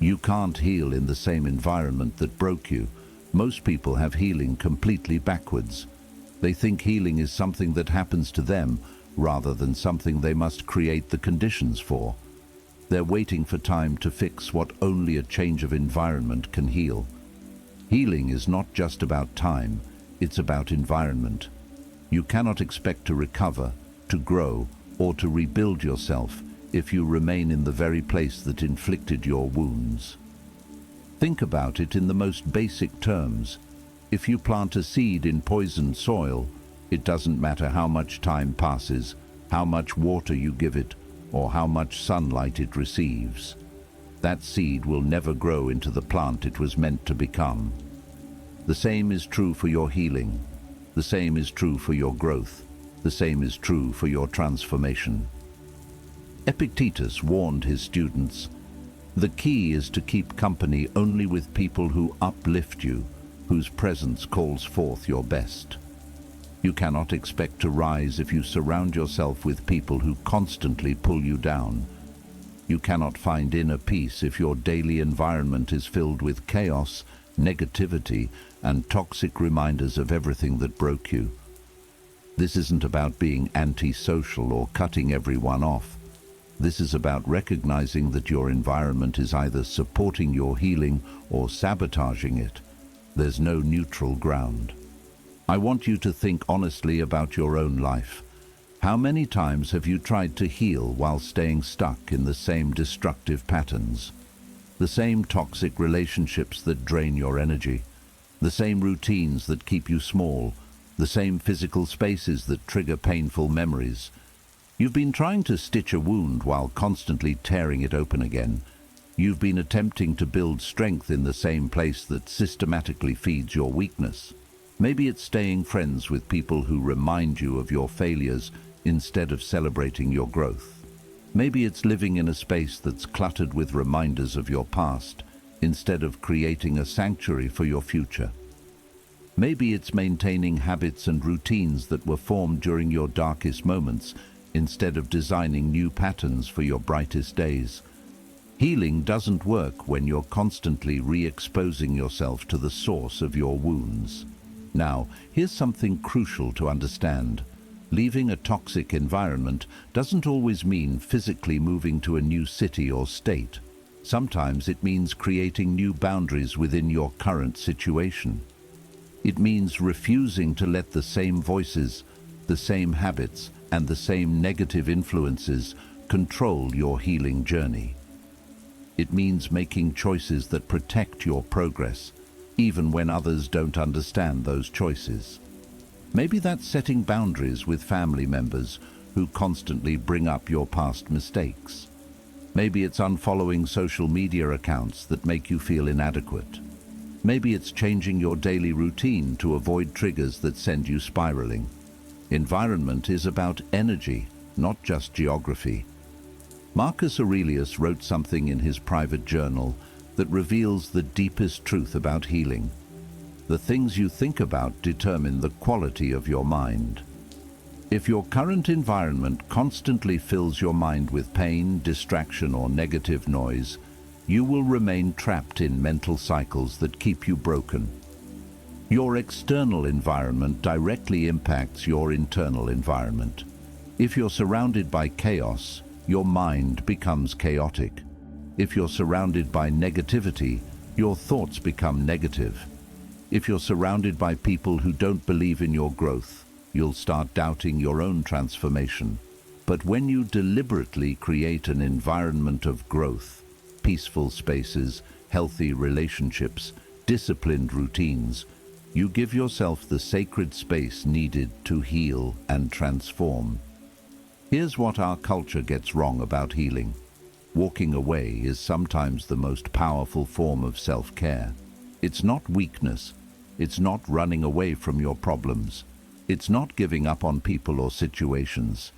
You can't heal in the same environment that broke you. Most people have healing completely backwards. They think healing is something that happens to them rather than something they must create the conditions for. They're waiting for time to fix what only a change of environment can heal. Healing is not just about time, it's about environment. You cannot expect to recover, to grow, or to rebuild yourself if you remain in the very place that inflicted your wounds. Think about it in the most basic terms. If you plant a seed in poisoned soil, it doesn't matter how much time passes, how much water you give it, or how much sunlight it receives. That seed will never grow into the plant it was meant to become. The same is true for your healing. The same is true for your growth. The same is true for your transformation. Epictetus warned his students, "The key is to keep company only with people who uplift you, whose presence calls forth your best." You cannot expect to rise if you surround yourself with people who constantly pull you down. You cannot find inner peace if your daily environment is filled with chaos, negativity, and toxic reminders of everything that broke you. This isn't about being antisocial or cutting everyone off. This is about recognizing that your environment is either supporting your healing or sabotaging it. There's no neutral ground. I want you to think honestly about your own life. How many times have you tried to heal while staying stuck in the same destructive patterns? The same toxic relationships that drain your energy, the same routines that keep you small, the same physical spaces that trigger painful memories. You've been trying to stitch a wound while constantly tearing it open again. You've been attempting to build strength in the same place that systematically feeds your weakness. Maybe it's staying friends with people who remind you of your failures instead of celebrating your growth. Maybe it's living in a space that's cluttered with reminders of your past instead of creating a sanctuary for your future. Maybe it's maintaining habits and routines that were formed during your darkest moments instead of designing new patterns for your brightest days. Healing doesn't work when you're constantly re-exposing yourself to the source of your wounds. Now, here's something crucial to understand. Leaving a toxic environment doesn't always mean physically moving to a new city or state. Sometimes it means creating new boundaries within your current situation. It means refusing to let the same voices, the same habits, and the same negative influences control your healing journey. It means making choices that protect your progress, even when others don't understand those choices. Maybe that's setting boundaries with family members who constantly bring up your past mistakes. Maybe it's unfollowing social media accounts that make you feel inadequate. Maybe it's changing your daily routine to avoid triggers that send you spiraling. Environment is about energy, not just geography. Marcus Aurelius wrote something in his private journal that reveals the deepest truth about healing. The things you think about determine the quality of your mind. If your current environment constantly fills your mind with pain, distraction, or negative noise, you will remain trapped in mental cycles that keep you broken. Your external environment directly impacts your internal environment. If you're surrounded by chaos, your mind becomes chaotic. If you're surrounded by negativity, your thoughts become negative. If you're surrounded by people who don't believe in your growth, you'll start doubting your own transformation. But when you deliberately create an environment of growth, peaceful spaces, healthy relationships, disciplined routines, you give yourself the sacred space needed to heal and transform. Here's what our culture gets wrong about healing. Walking away is sometimes the most powerful form of self-care. It's not weakness. It's not running away from your problems. It's not giving up on people or situations.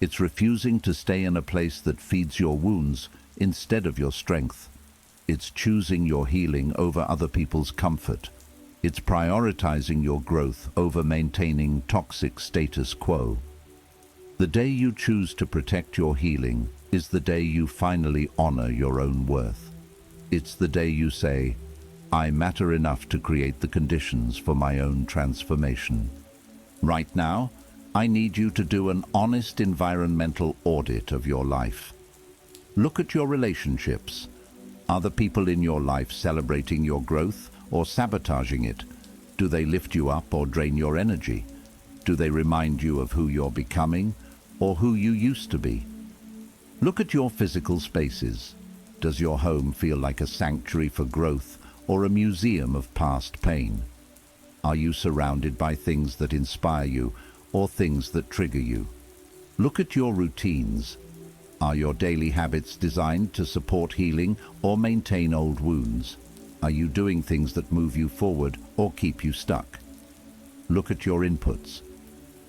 It's refusing to stay in a place that feeds your wounds instead of your strength. It's choosing your healing over other people's comfort. It's prioritizing your growth over maintaining toxic status quo. The day you choose to protect your healing is the day you finally honor your own worth. It's the day you say, I matter enough to create the conditions for my own transformation. Right now, I need you to do an honest environmental audit of your life. Look at your relationships. Are the people in your life celebrating your growth or sabotaging it? Do they lift you up or drain your energy? Do they remind you of who you're becoming or who you used to be? Look at your physical spaces. Does your home feel like a sanctuary for growth or a museum of past pain? Are you surrounded by things that inspire you or things that trigger you? Look at your routines. Are your daily habits designed to support healing or maintain old wounds? Are you doing things that move you forward or keep you stuck? Look at your inputs.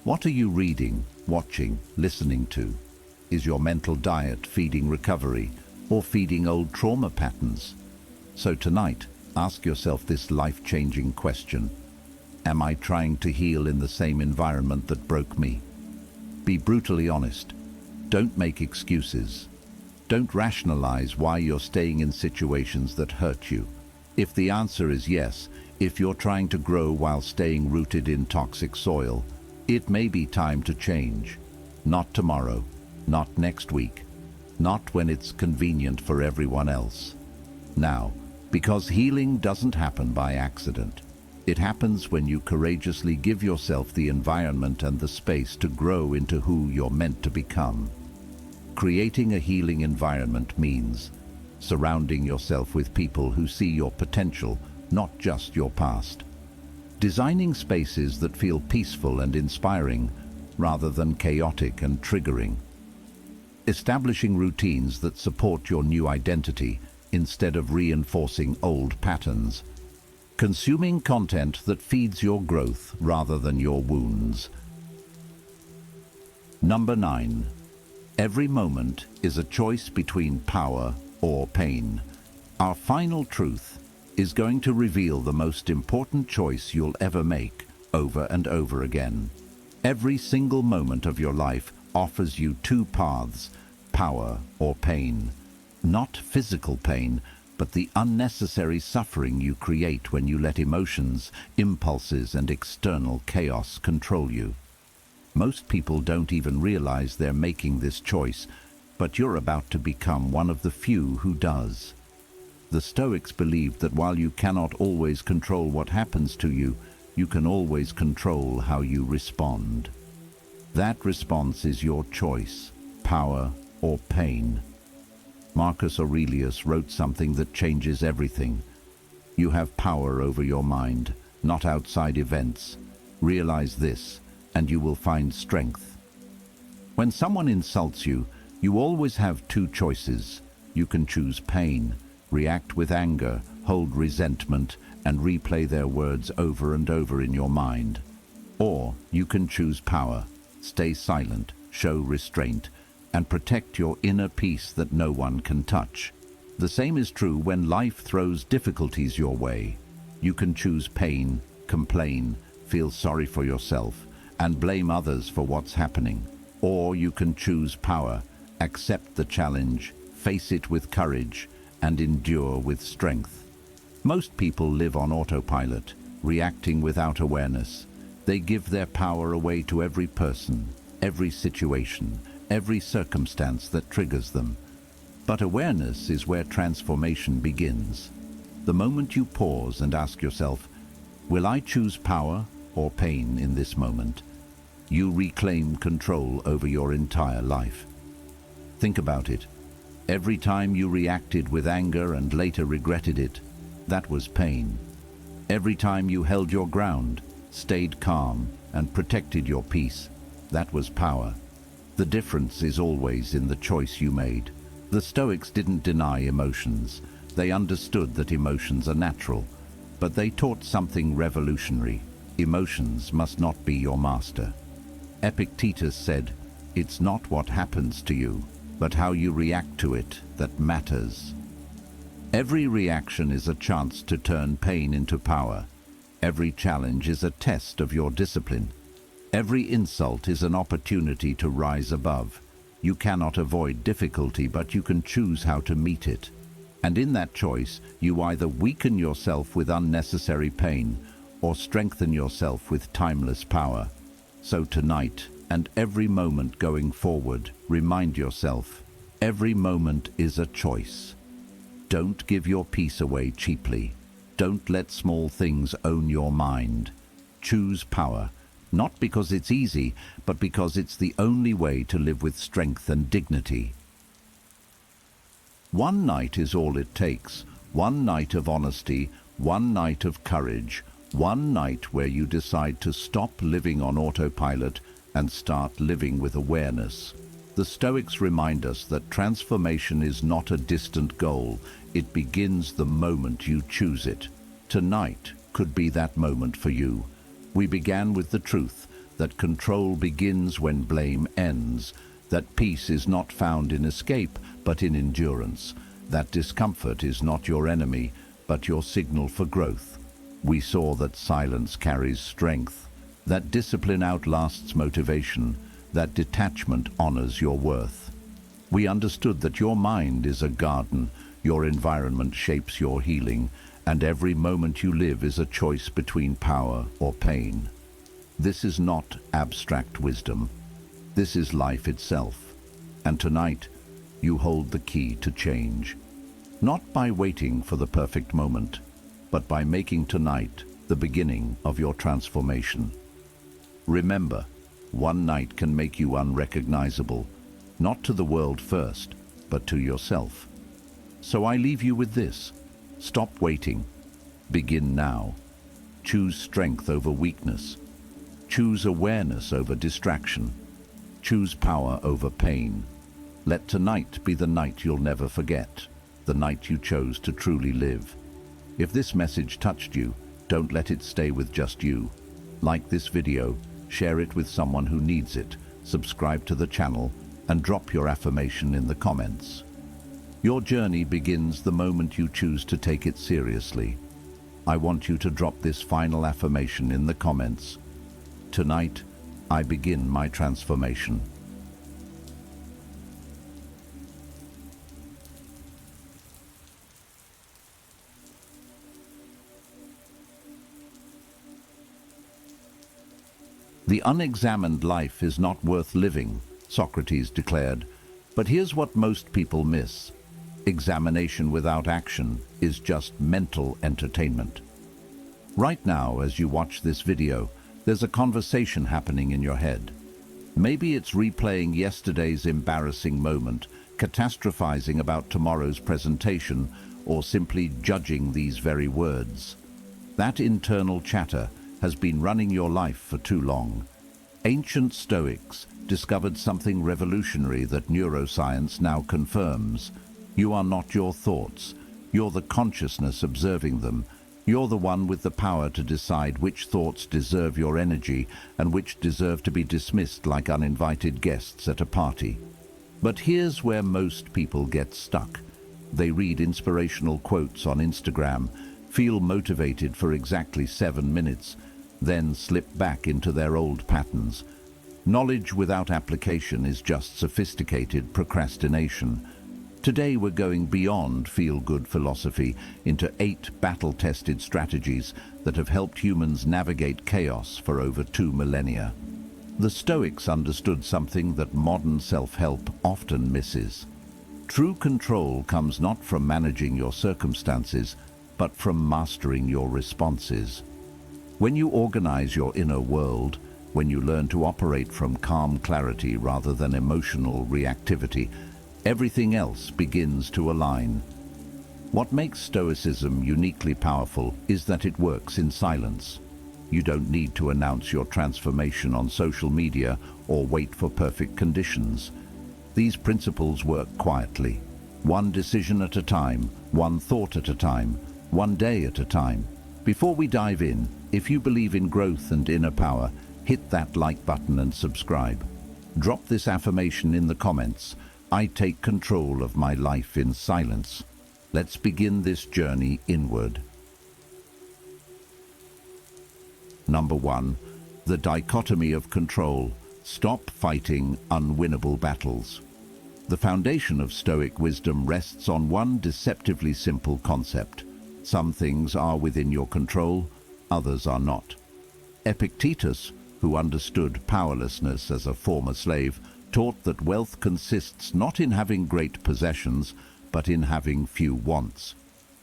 What are you reading, watching, listening to? Is your mental diet feeding recovery or feeding old trauma patterns? So tonight, ask yourself this life-changing question. Am I trying to heal in the same environment that broke me? Be brutally honest. Don't make excuses. Don't rationalize why you're staying in situations that hurt you. If the answer is yes, if you're trying to grow while staying rooted in toxic soil, it may be time to change. Not tomorrow, not next week, not when it's convenient for everyone else. Now, because healing doesn't happen by accident. It happens when you courageously give yourself the environment and the space to grow into who you're meant to become. Creating a healing environment means surrounding yourself with people who see your potential, not just your past. Designing spaces that feel peaceful and inspiring rather than chaotic and triggering. Establishing routines that support your new identity instead of reinforcing old patterns. Consuming content that feeds your growth rather than your wounds. Number 9. Every moment is a choice between power or pain. Our final truth is going to reveal the most important choice you'll ever make over and over again. Every single moment of your life offers you two paths, power or pain. Not physical pain, but the unnecessary suffering you create when you let emotions, impulses, and external chaos control you. Most people don't even realize they're making this choice, but you're about to become one of the few who does. The Stoics believed that while you cannot always control what happens to you, you can always control how you respond. That response is your choice, power or pain. Marcus Aurelius wrote something that changes everything. You have power over your mind, not outside events. Realize this, and you will find strength. When someone insults you, you always have two choices. You can choose pain, react with anger, hold resentment, and replay their words over and over in your mind. Or you can choose power, stay silent, show restraint, and protect your inner peace that no one can touch. The same is true when life throws difficulties your way. You can choose pain, complain, feel sorry for yourself, and blame others for what's happening. Or you can choose power, accept the challenge, face it with courage, and endure with strength. Most people live on autopilot, reacting without awareness. They give their power away to every person, every situation, every circumstance that triggers them. But awareness is where transformation begins. The moment you pause and ask yourself, will I choose power or pain in this moment? You reclaim control over your entire life. Think about it. Every time you reacted with anger and later regretted it, that was pain. Every time you held your ground, stayed calm, and protected your peace, that was power. The difference is always in the choice you made. The Stoics didn't deny emotions. They understood that emotions are natural, but they taught something revolutionary. Emotions must not be your master. Epictetus said, "It's not what happens to you, but how you react to it that matters." Every reaction is a chance to turn pain into power. Every challenge is a test of your discipline. Every insult is an opportunity to rise above. You cannot avoid difficulty, but you can choose how to meet it. And in that choice, you either weaken yourself with unnecessary pain or strengthen yourself with timeless power. So tonight, and every moment going forward, remind yourself, every moment is a choice. Don't give your peace away cheaply. Don't let small things own your mind. Choose power, not because it's easy, but because it's the only way to live with strength and dignity. One night is all it takes. One night of honesty, one night of courage, one night where you decide to stop living on autopilot and start living with awareness. The Stoics remind us that transformation is not a distant goal. It begins the moment you choose it. Tonight could be that moment for you. We began with the truth that control begins when blame ends, that peace is not found in escape, but in endurance, that discomfort is not your enemy, but your signal for growth. We saw that silence carries strength, that discipline outlasts motivation, that detachment honors your worth. We understood that your mind is a garden, your environment shapes your healing, and every moment you live is a choice between power or pain. This is not abstract wisdom. This is life itself. And tonight, you hold the key to change. Not by waiting for the perfect moment, but by making tonight the beginning of your transformation. Remember, one night can make you unrecognizable, not to the world first, but to yourself. So I leave you with this. Stop waiting. Begin now. Choose strength over weakness. Choose awareness over distraction. Choose power over pain. Let tonight be the night you'll never forget, the night you chose to truly live. If this message touched you, don't let it stay with just you. Like this video, share it with someone who needs it, subscribe to the channel, and drop your affirmation in the comments. Your journey begins the moment you choose to take it seriously. I want you to drop this final affirmation in the comments. Tonight, I begin my transformation. The unexamined life is not worth living, Socrates declared. But here's what most people miss. Examination without action is just mental entertainment. Right now, as you watch this video, there's a conversation happening in your head. Maybe it's replaying yesterday's embarrassing moment, catastrophizing about tomorrow's presentation, or simply judging these very words. That internal chatter has been running your life for too long. Ancient Stoics discovered something revolutionary that neuroscience now confirms. You are not your thoughts. You're the consciousness observing them. You're the one with the power to decide which thoughts deserve your energy and which deserve to be dismissed like uninvited guests at a party. But here's where most people get stuck. They read inspirational quotes on Instagram, feel motivated for exactly 7 minutes, then slip back into their old patterns. Knowledge without application is just sophisticated procrastination. Today we're going beyond feel-good philosophy into 8 battle-tested strategies that have helped humans navigate chaos for over 2 millennia. The Stoics understood something that modern self-help often misses. True control comes not from managing your circumstances, but from mastering your responses. When you organize your inner world, when you learn to operate from calm clarity rather than emotional reactivity, everything else begins to align. What makes Stoicism uniquely powerful is that it works in silence. You don't need to announce your transformation on social media or wait for perfect conditions. These principles work quietly, one decision at a time, one thought at a time, one day at a time. Before we dive in, if you believe in growth and inner power, hit that like button and subscribe. Drop this affirmation in the comments. I take control of my life in silence. Let's begin this journey inward. Number 1. The dichotomy of control. Stop fighting unwinnable battles. The foundation of Stoic wisdom rests on one deceptively simple concept. Some things are within your control, others are not. Epictetus, who understood powerlessness as a former slave, taught that wealth consists not in having great possessions, but in having few wants.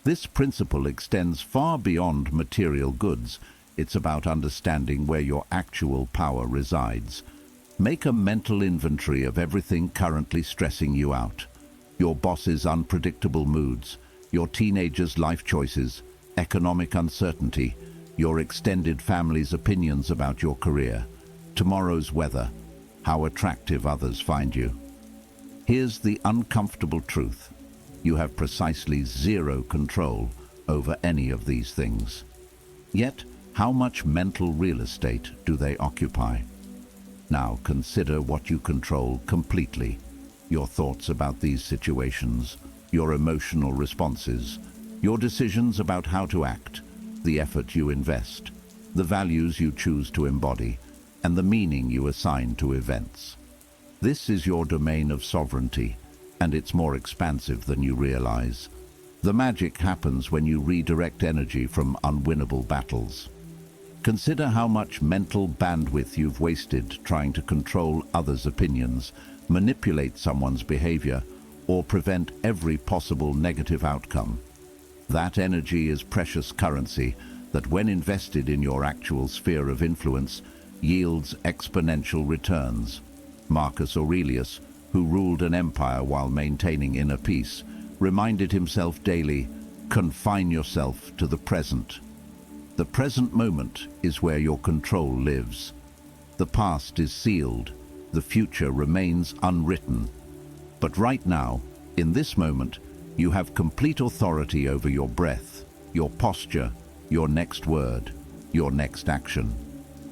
This principle extends far beyond material goods. It's about understanding where your actual power resides. Make a mental inventory of everything currently stressing you out. Your boss's unpredictable moods, your teenager's life choices, economic uncertainty, your extended family's opinions about your career, tomorrow's weather, how attractive others find you. Here's the uncomfortable truth. You have precisely zero control over any of these things. Yet, how much mental real estate do they occupy? Now consider what you control completely. Your thoughts about these situations, your emotional responses, your decisions about how to act, the effort you invest, the values you choose to embody, and the meaning you assign to events. This is your domain of sovereignty, and it's more expansive than you realize. The magic happens when you redirect energy from unwinnable battles. Consider how much mental bandwidth you've wasted trying to control others' opinions, manipulate someone's behavior, or prevent every possible negative outcome. That energy is precious currency that, when invested in your actual sphere of influence, yields exponential returns. Marcus Aurelius, who ruled an empire while maintaining inner peace, reminded himself daily, confine yourself to the present. The present moment is where your control lives. The past is sealed, the future remains unwritten. But right now, in this moment, you have complete authority over your breath, your posture, your next word, your next action.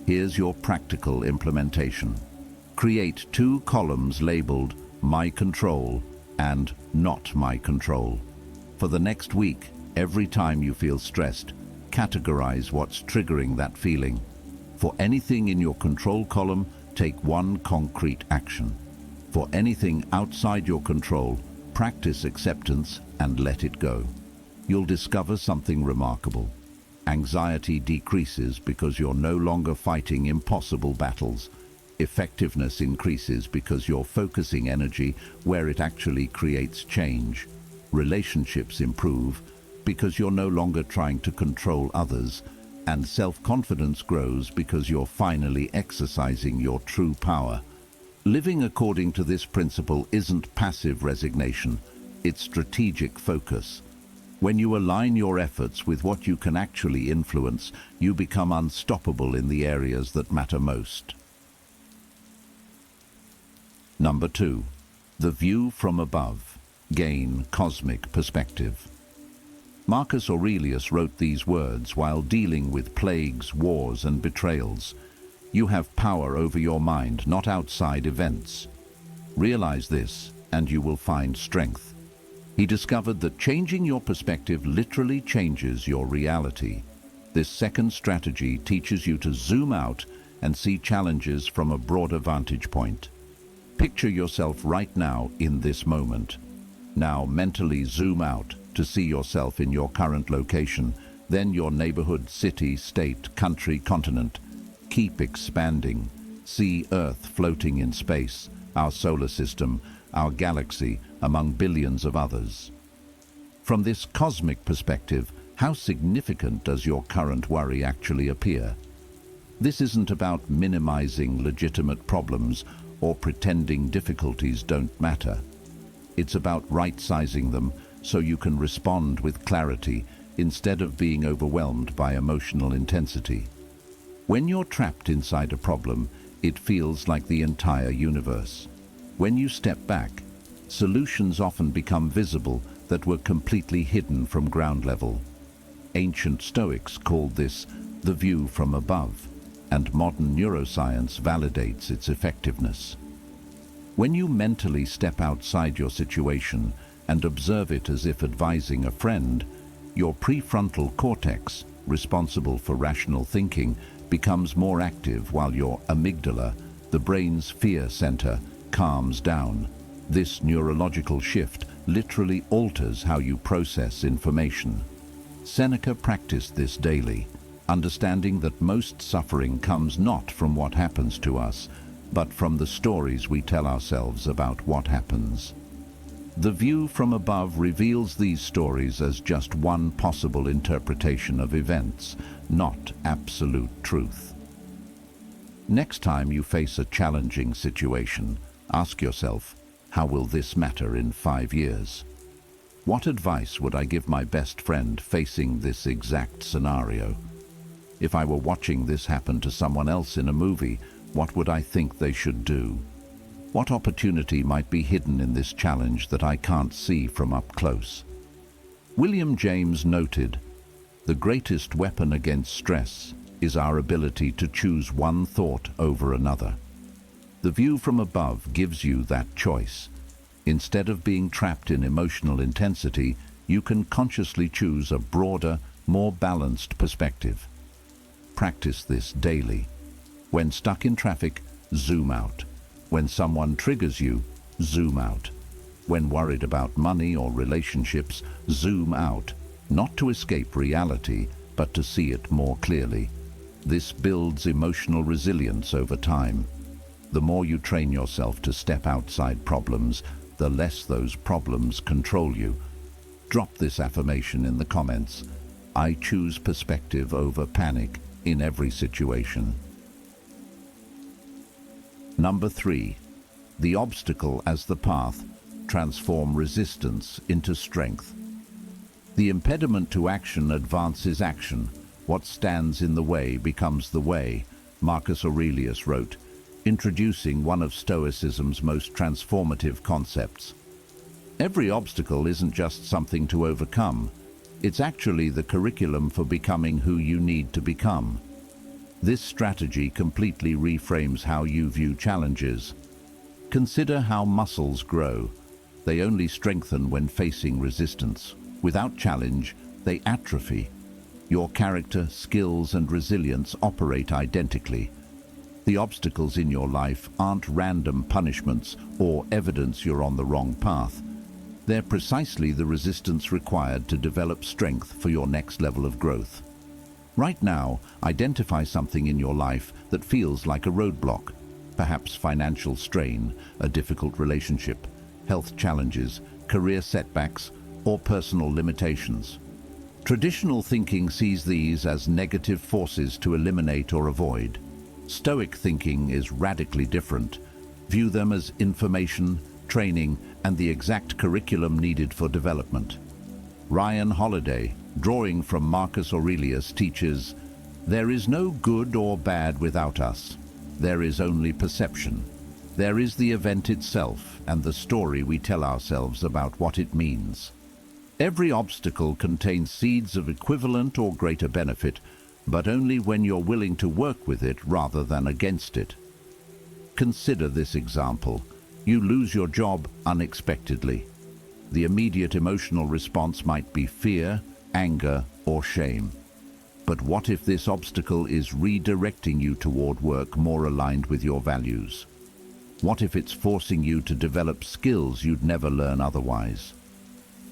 Here's your practical implementation. Create 2 columns labeled My Control and Not My Control. For the next week, every time you feel stressed, categorize what's triggering that feeling. For anything in your control column, take one concrete action. For anything outside your control, practice acceptance and let it go. You'll discover something remarkable. Anxiety decreases because you're no longer fighting impossible battles. Effectiveness increases because you're focusing energy where it actually creates change. Relationships improve because you're no longer trying to control others, and self-confidence grows because you're finally exercising your true power. Living according to this principle isn't passive resignation, it's strategic focus. When you align your efforts with what you can actually influence, you become unstoppable in the areas that matter most. Number 2. The view from above. Gain cosmic perspective. Marcus Aurelius wrote these words while dealing with plagues, wars, and betrayals. You have power over your mind, not outside events. Realize this, and you will find strength. He discovered that changing your perspective literally changes your reality. This second strategy teaches you to zoom out and see challenges from a broader vantage point. Picture yourself right now in this moment. Now mentally zoom out to see yourself in your current location, then your neighborhood, city, state, country, continent. Keep expanding. See Earth floating in space, our solar system, our galaxy, among billions of others. From this cosmic perspective, how significant does your current worry actually appear? This isn't about minimizing legitimate problems or pretending difficulties don't matter. It's about right-sizing them so you can respond with clarity instead of being overwhelmed by emotional intensity. When you're trapped inside a problem, it feels like the entire universe. When you step back, solutions often become visible that were completely hidden from ground level. Ancient Stoics called this the view from above, and modern neuroscience validates its effectiveness. When you mentally step outside your situation and observe it as if advising a friend, your prefrontal cortex, responsible for rational thinking, becomes more active while your amygdala, the brain's fear center, calms down. This neurological shift literally alters how you process information. Seneca practiced this daily, understanding that most suffering comes not from what happens to us, but from the stories we tell ourselves about what happens. The view from above reveals these stories as just one possible interpretation of events, not absolute truth. Next time you face a challenging situation, ask yourself, how will this matter in 5 years? What advice would I give my best friend facing this exact scenario? If I were watching this happen to someone else in a movie, what would I think they should do? What opportunity might be hidden in this challenge that I can't see from up close? William James noted, "The greatest weapon against stress is our ability to choose one thought over another." The view from above gives you that choice. Instead of being trapped in emotional intensity, you can consciously choose a broader, more balanced perspective. Practice this daily. When stuck in traffic, zoom out. When someone triggers you, zoom out. When worried about money or relationships, zoom out, not to escape reality, but to see it more clearly. This builds emotional resilience over time. The more you train yourself to step outside problems, the less those problems control you. Drop this affirmation in the comments. I choose perspective over panic in every situation. Number 3. The obstacle as the path. Transform resistance into strength. The impediment to action advances action. What stands in the way becomes the way, Marcus Aurelius wrote, introducing one of Stoicism's most transformative concepts. Every obstacle isn't just something to overcome. It's actually the curriculum for becoming who you need to become. This strategy completely reframes how you view challenges. Consider how muscles grow. They only strengthen when facing resistance. Without challenge, they atrophy. Your character, skills, and resilience operate identically. The obstacles in your life aren't random punishments or evidence you're on the wrong path. They're precisely the resistance required to develop strength for your next level of growth. Right now, identify something in your life that feels like a roadblock. Perhaps financial strain, a difficult relationship, health challenges, career setbacks, or personal limitations. Traditional thinking sees these as negative forces to eliminate or avoid. Stoic thinking is radically different. View them as information, training, and the exact curriculum needed for development. Ryan Holiday, drawing from Marcus Aurelius, teaches, "There is no good or bad without us. There is only perception. There is the event itself and the story we tell ourselves about what it means." Every obstacle contains seeds of equivalent or greater benefit, but only when you're willing to work with it rather than against it. Consider this example. You lose your job unexpectedly. The immediate emotional response might be fear, anger, or shame. But what if this obstacle is redirecting you toward work more aligned with your values? What if it's forcing you to develop skills you'd never learn otherwise?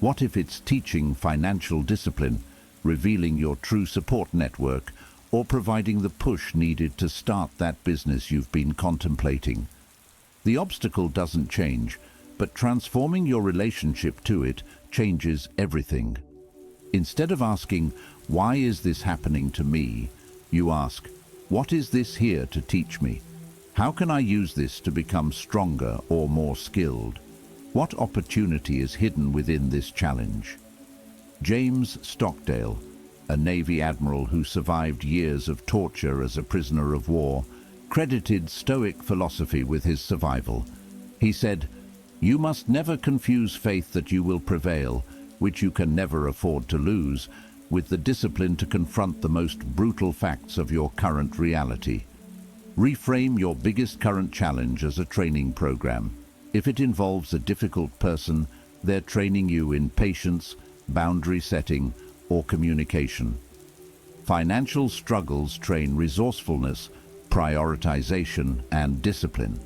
What if it's teaching financial discipline, revealing your true support network, or providing the push needed to start that business you've been contemplating? The obstacle doesn't change, but transforming your relationship to it changes everything. Instead of asking, "Why is this happening to me?" you ask, "What is this here to teach me? How can I use this to become stronger or more skilled? What opportunity is hidden within this challenge?" James Stockdale, a Navy admiral who survived years of torture as a prisoner of war, credited Stoic philosophy with his survival. He said, "You must never confuse faith that you will prevail, which you can never afford to lose, with the discipline to confront the most brutal facts of your current reality. Reframe your biggest current challenge as a training program. If it involves a difficult person, they're training you in patience, boundary setting, or communication. Financial struggles train resourcefulness, prioritization, and discipline.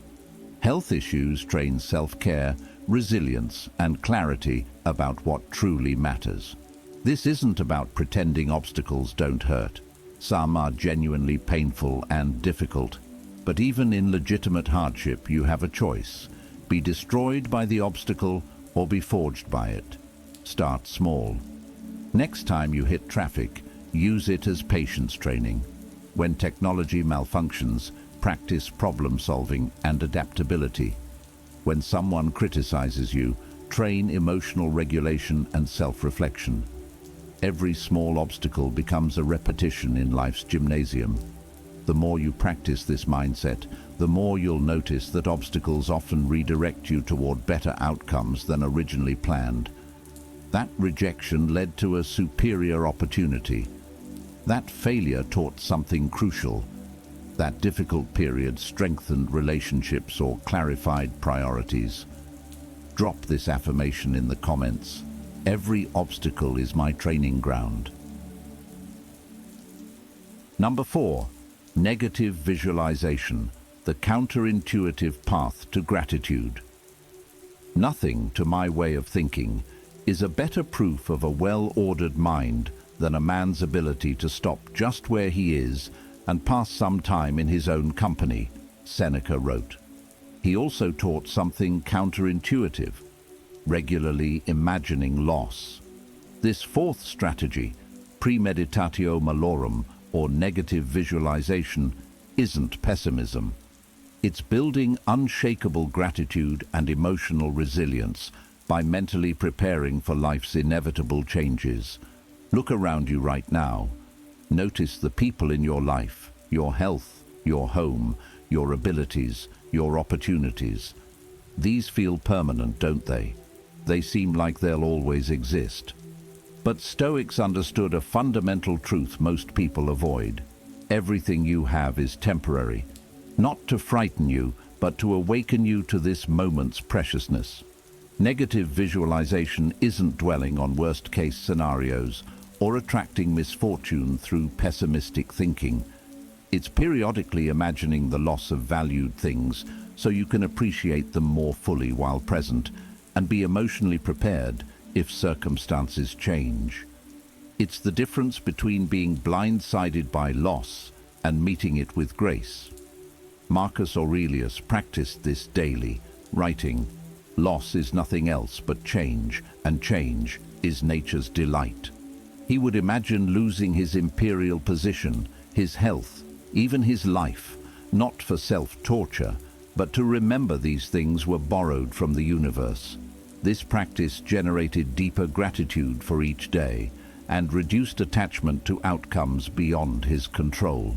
Health issues train self-care, resilience, and clarity about what truly matters. This isn't about pretending obstacles don't hurt. Some are genuinely painful and difficult. But even in legitimate hardship, you have a choice. Be destroyed by the obstacle or be forged by it. Start small. Next time you hit traffic, use it as patience training. When technology malfunctions, practice problem solving and adaptability. When someone criticizes you, train emotional regulation and self-reflection. Every small obstacle becomes a repetition in life's gymnasium. The more you practice this mindset, the more you'll notice that obstacles often redirect you toward better outcomes than originally planned. That rejection led to a superior opportunity. That failure taught something crucial. That difficult period strengthened relationships or clarified priorities. Drop this affirmation in the comments. Every obstacle is my training ground. Number 4. Negative visualization, the counterintuitive path to gratitude. Nothing, to my way of thinking, is a better proof of a well-ordered mind than a man's ability to stop just where he is and pass some time in his own company, Seneca wrote. He also taught something counterintuitive, regularly imagining loss. This fourth strategy, premeditatio malorum, or negative visualization, isn't pessimism. It's building unshakable gratitude and emotional resilience by mentally preparing for life's inevitable changes. Look around you right now. Notice the people in your life, your health, your home, your abilities, your opportunities. These feel permanent, don't they? They seem like they'll always exist. But Stoics understood a fundamental truth most people avoid. Everything you have is temporary, not to frighten you, but to awaken you to this moment's preciousness. Negative visualization isn't dwelling on worst-case scenarios or attracting misfortune through pessimistic thinking. It's periodically imagining the loss of valued things so you can appreciate them more fully while present and be emotionally prepared if circumstances change. It's the difference between being blindsided by loss and meeting it with grace. Marcus Aurelius practiced this daily, writing, "Loss is nothing else but change, and change is nature's delight." He would imagine losing his imperial position, his health, even his life, not for self-torture, but to remember these things were borrowed from the universe. This practice generated deeper gratitude for each day and reduced attachment to outcomes beyond his control.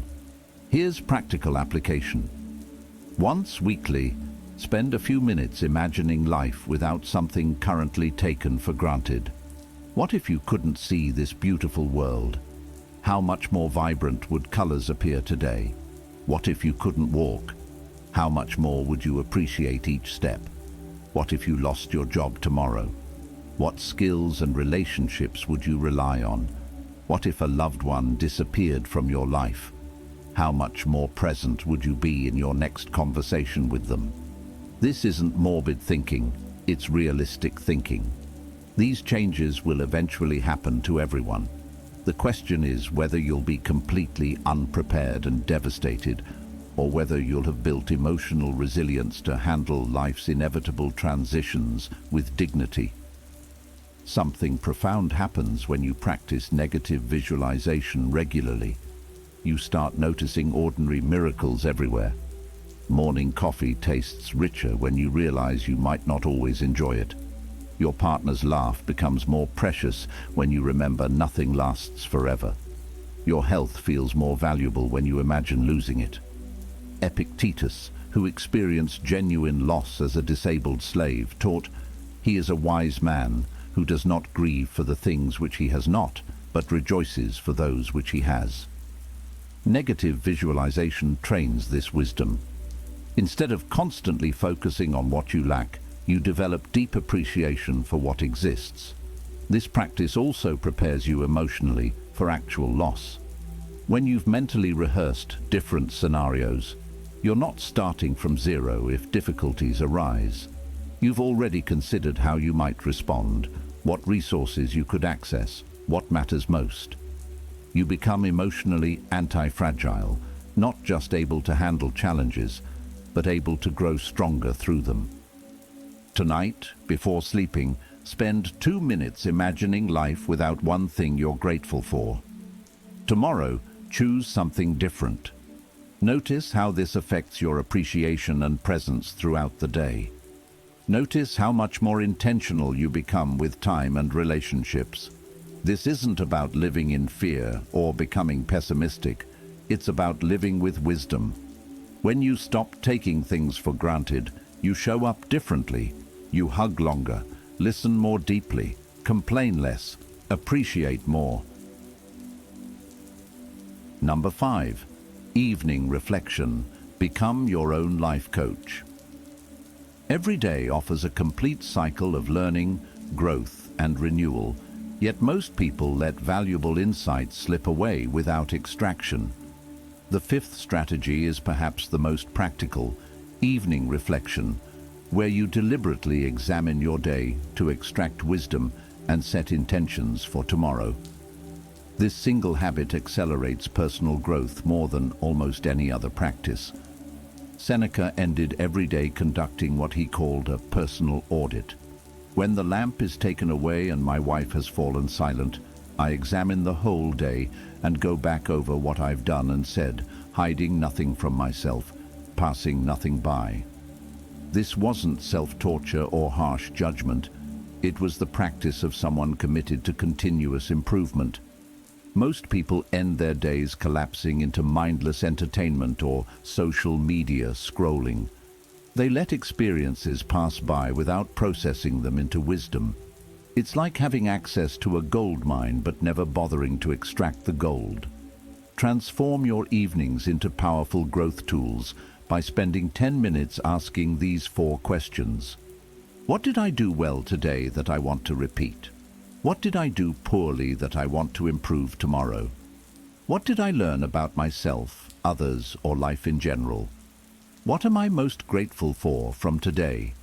Here's practical application. Once weekly, spend a few minutes imagining life without something currently taken for granted. What if you couldn't see this beautiful world? How much more vibrant would colors appear today? What if you couldn't walk? How much more would you appreciate each step? What if you lost your job tomorrow? What skills and relationships would you rely on? What if a loved one disappeared from your life? How much more present would you be in your next conversation with them? This isn't morbid thinking, it's realistic thinking. These changes will eventually happen to everyone. The question is whether you'll be completely unprepared and devastated, or whether you'll have built emotional resilience to handle life's inevitable transitions with dignity. Something profound happens when you practice negative visualization regularly. You start noticing ordinary miracles everywhere. Morning coffee tastes richer when you realize you might not always enjoy it. Your partner's laugh becomes more precious when you remember nothing lasts forever. Your health feels more valuable when you imagine losing it. Epictetus, who experienced genuine loss as a disabled slave, taught, "He is a wise man who does not grieve for the things which he has not, but rejoices for those which he has." Negative visualization trains this wisdom. Instead of constantly focusing on what you lack, you develop deep appreciation for what exists. This practice also prepares you emotionally for actual loss. When you've mentally rehearsed different scenarios, you're not starting from zero if difficulties arise. You've already considered how you might respond, what resources you could access, what matters most. You become emotionally anti-fragile, not just able to handle challenges, but able to grow stronger through them. Tonight, before sleeping, spend 2 minutes imagining life without one thing you're grateful for. Tomorrow, choose something different. Notice how this affects your appreciation and presence throughout the day. Notice how much more intentional you become with time and relationships. This isn't about living in fear or becoming pessimistic. It's about living with wisdom. When you stop taking things for granted, you show up differently. You hug longer, listen more deeply, complain less, appreciate more. Number 5. Evening reflection. Become your own life coach. Every day offers a complete cycle of learning, growth, and renewal, yet most people let valuable insights slip away without extraction. The 5th strategy is perhaps the most practical, evening reflection, where you deliberately examine your day to extract wisdom and set intentions for tomorrow. This single habit accelerates personal growth more than almost any other practice. Seneca ended every day conducting what he called a personal audit. When the lamp is taken away and my wife has fallen silent, I examine the whole day and go back over what I've done and said, hiding nothing from myself, passing nothing by. This wasn't self-torture or harsh judgment. It was the practice of someone committed to continuous improvement. Most people end their days collapsing into mindless entertainment or social media scrolling. They let experiences pass by without processing them into wisdom. It's like having access to a gold mine but never bothering to extract the gold. Transform your evenings into powerful growth tools by spending 10 minutes asking these 4 questions. What did I do well today that I want to repeat? What did I do poorly that I want to improve tomorrow? What did I learn about myself, others, or life in general? What am I most grateful for from today?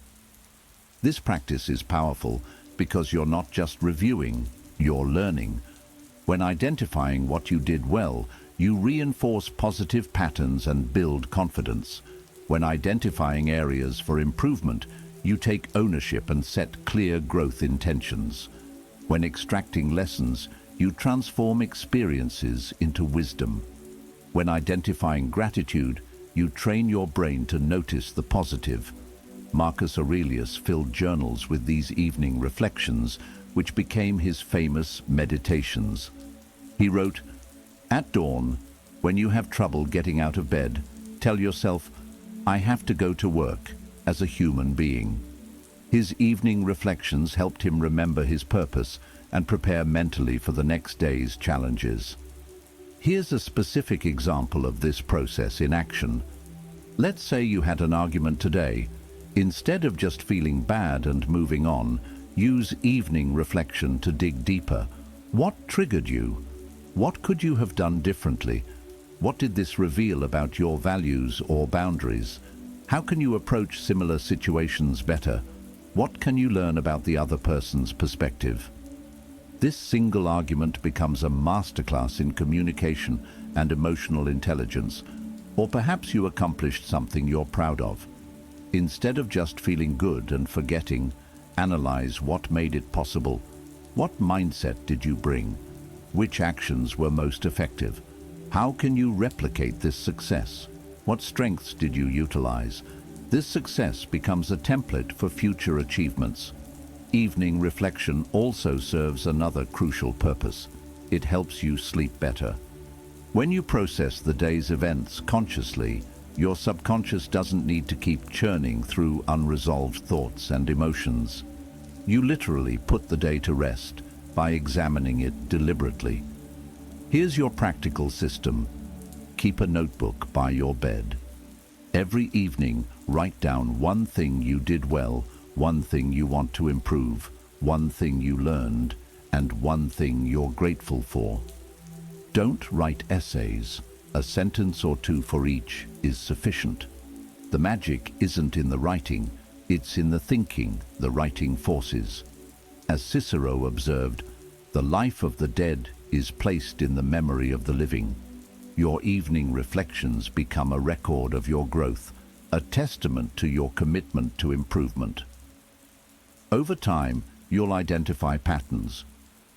This practice is powerful because you're not just reviewing, you're learning. When identifying what you did well, you reinforce positive patterns and build confidence. When identifying areas for improvement, you take ownership and set clear growth intentions. When extracting lessons, you transform experiences into wisdom. When identifying gratitude, you train your brain to notice the positive. Marcus Aurelius filled journals with these evening reflections, which became his famous meditations. He wrote, "At dawn, when you have trouble getting out of bed, tell yourself, 'I have to go to work,' as a human being." His evening reflections helped him remember his purpose and prepare mentally for the next day's challenges. Here's a specific example of this process in action. Let's say you had an argument today. Instead of just feeling bad and moving on, Use evening reflection to dig deeper. What triggered you? What could you have done differently? What did this reveal about your values or boundaries? How can you approach similar situations better? What can you learn about the other person's perspective? This single argument becomes a masterclass in communication and emotional intelligence, or perhaps you accomplished something you're proud of. Instead of just feeling good and forgetting, analyze what made it possible. What mindset did you bring? Which actions were most effective? How can you replicate this success? What strengths did you utilize? This success becomes a template for future achievements. Evening reflection also serves another crucial purpose. It helps you sleep better. When you process the day's events consciously, your subconscious doesn't need to keep churning through unresolved thoughts and emotions. You literally put the day to rest by examining it deliberately. Here's your practical system. Keep a notebook by your bed. Every evening, write down one thing you did well, one thing you want to improve, one thing you learned, and one thing you're grateful for. Don't write essays. A sentence or two for each is sufficient. The magic isn't in the writing, it's in the thinking the writing forces. As Cicero observed, the life of the dead is placed in the memory of the living. Your evening reflections become a record of your growth, a testament to your commitment to improvement. Over time, you'll identify patterns.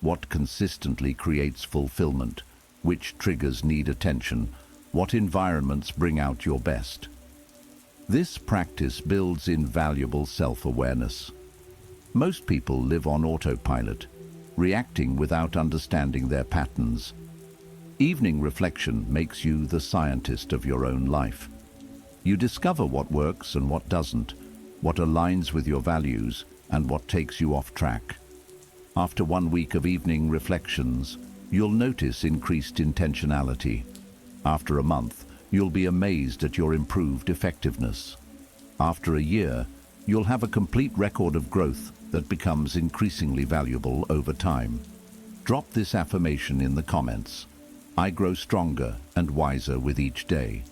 What consistently creates fulfillment? Which triggers need attention? What environments bring out your best? This practice builds invaluable self-awareness. Most people live on autopilot, reacting without understanding their patterns. Evening reflection makes you the scientist of your own life. You discover what works and what doesn't, what aligns with your values and what takes you off track. After 1 week of evening reflections, you'll notice increased intentionality. After a month, you'll be amazed at your improved effectiveness. After a year, you'll have a complete record of growth that becomes increasingly valuable over time. Drop this affirmation in the comments. I grow stronger and wiser with each day.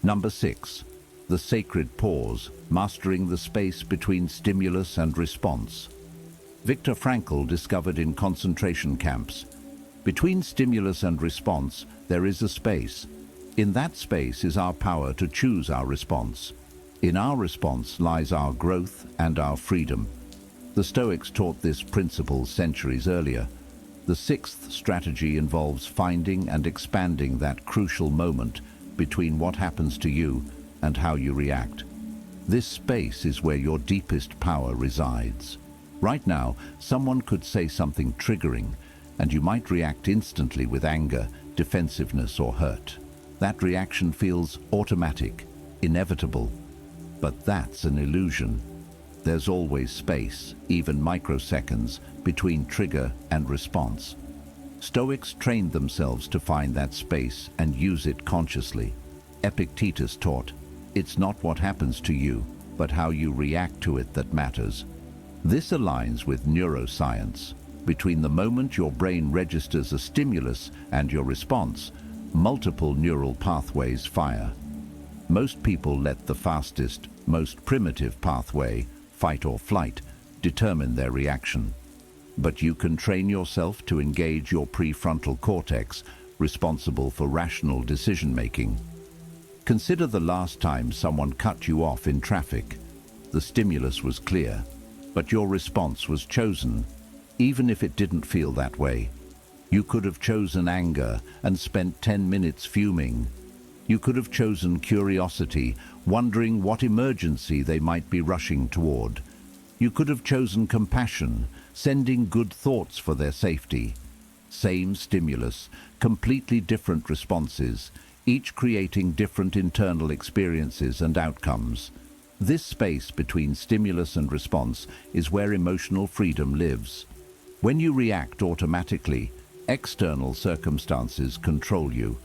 Number 6. The sacred pause, mastering the space between stimulus and response. Viktor Frankl discovered in concentration camps, between stimulus and response, there is a space. In that space is our power to choose our response. In our response lies our growth and our freedom. The Stoics taught this principle centuries earlier. The sixth strategy involves finding and expanding that crucial moment between what happens to you and how you react. This space is where your deepest power resides. Right now, someone could say something triggering, and you might react instantly with anger, defensiveness, or hurt. That reaction feels automatic, inevitable. But that's an illusion. There's always space, even microseconds, between trigger and response. Stoics trained themselves to find that space and use it consciously. Epictetus taught, it's not what happens to you, but how you react to it that matters. This aligns with neuroscience. Between the moment your brain registers a stimulus and your response, multiple neural pathways fire. Most people let the fastest, most primitive pathway, fight or flight, determine their reaction. But you can train yourself to engage your prefrontal cortex, responsible for rational decision-making. Consider the last time someone cut you off in traffic. The stimulus was clear, but your response was chosen, even if it didn't feel that way. You could have chosen anger and spent 10 minutes fuming. You could have chosen curiosity, wondering what emergency they might be rushing toward. You could have chosen compassion, sending good thoughts for their safety. Same stimulus, completely different responses, each creating different internal experiences and outcomes. This space between stimulus and response is where emotional freedom lives. When you react automatically, external circumstances control you.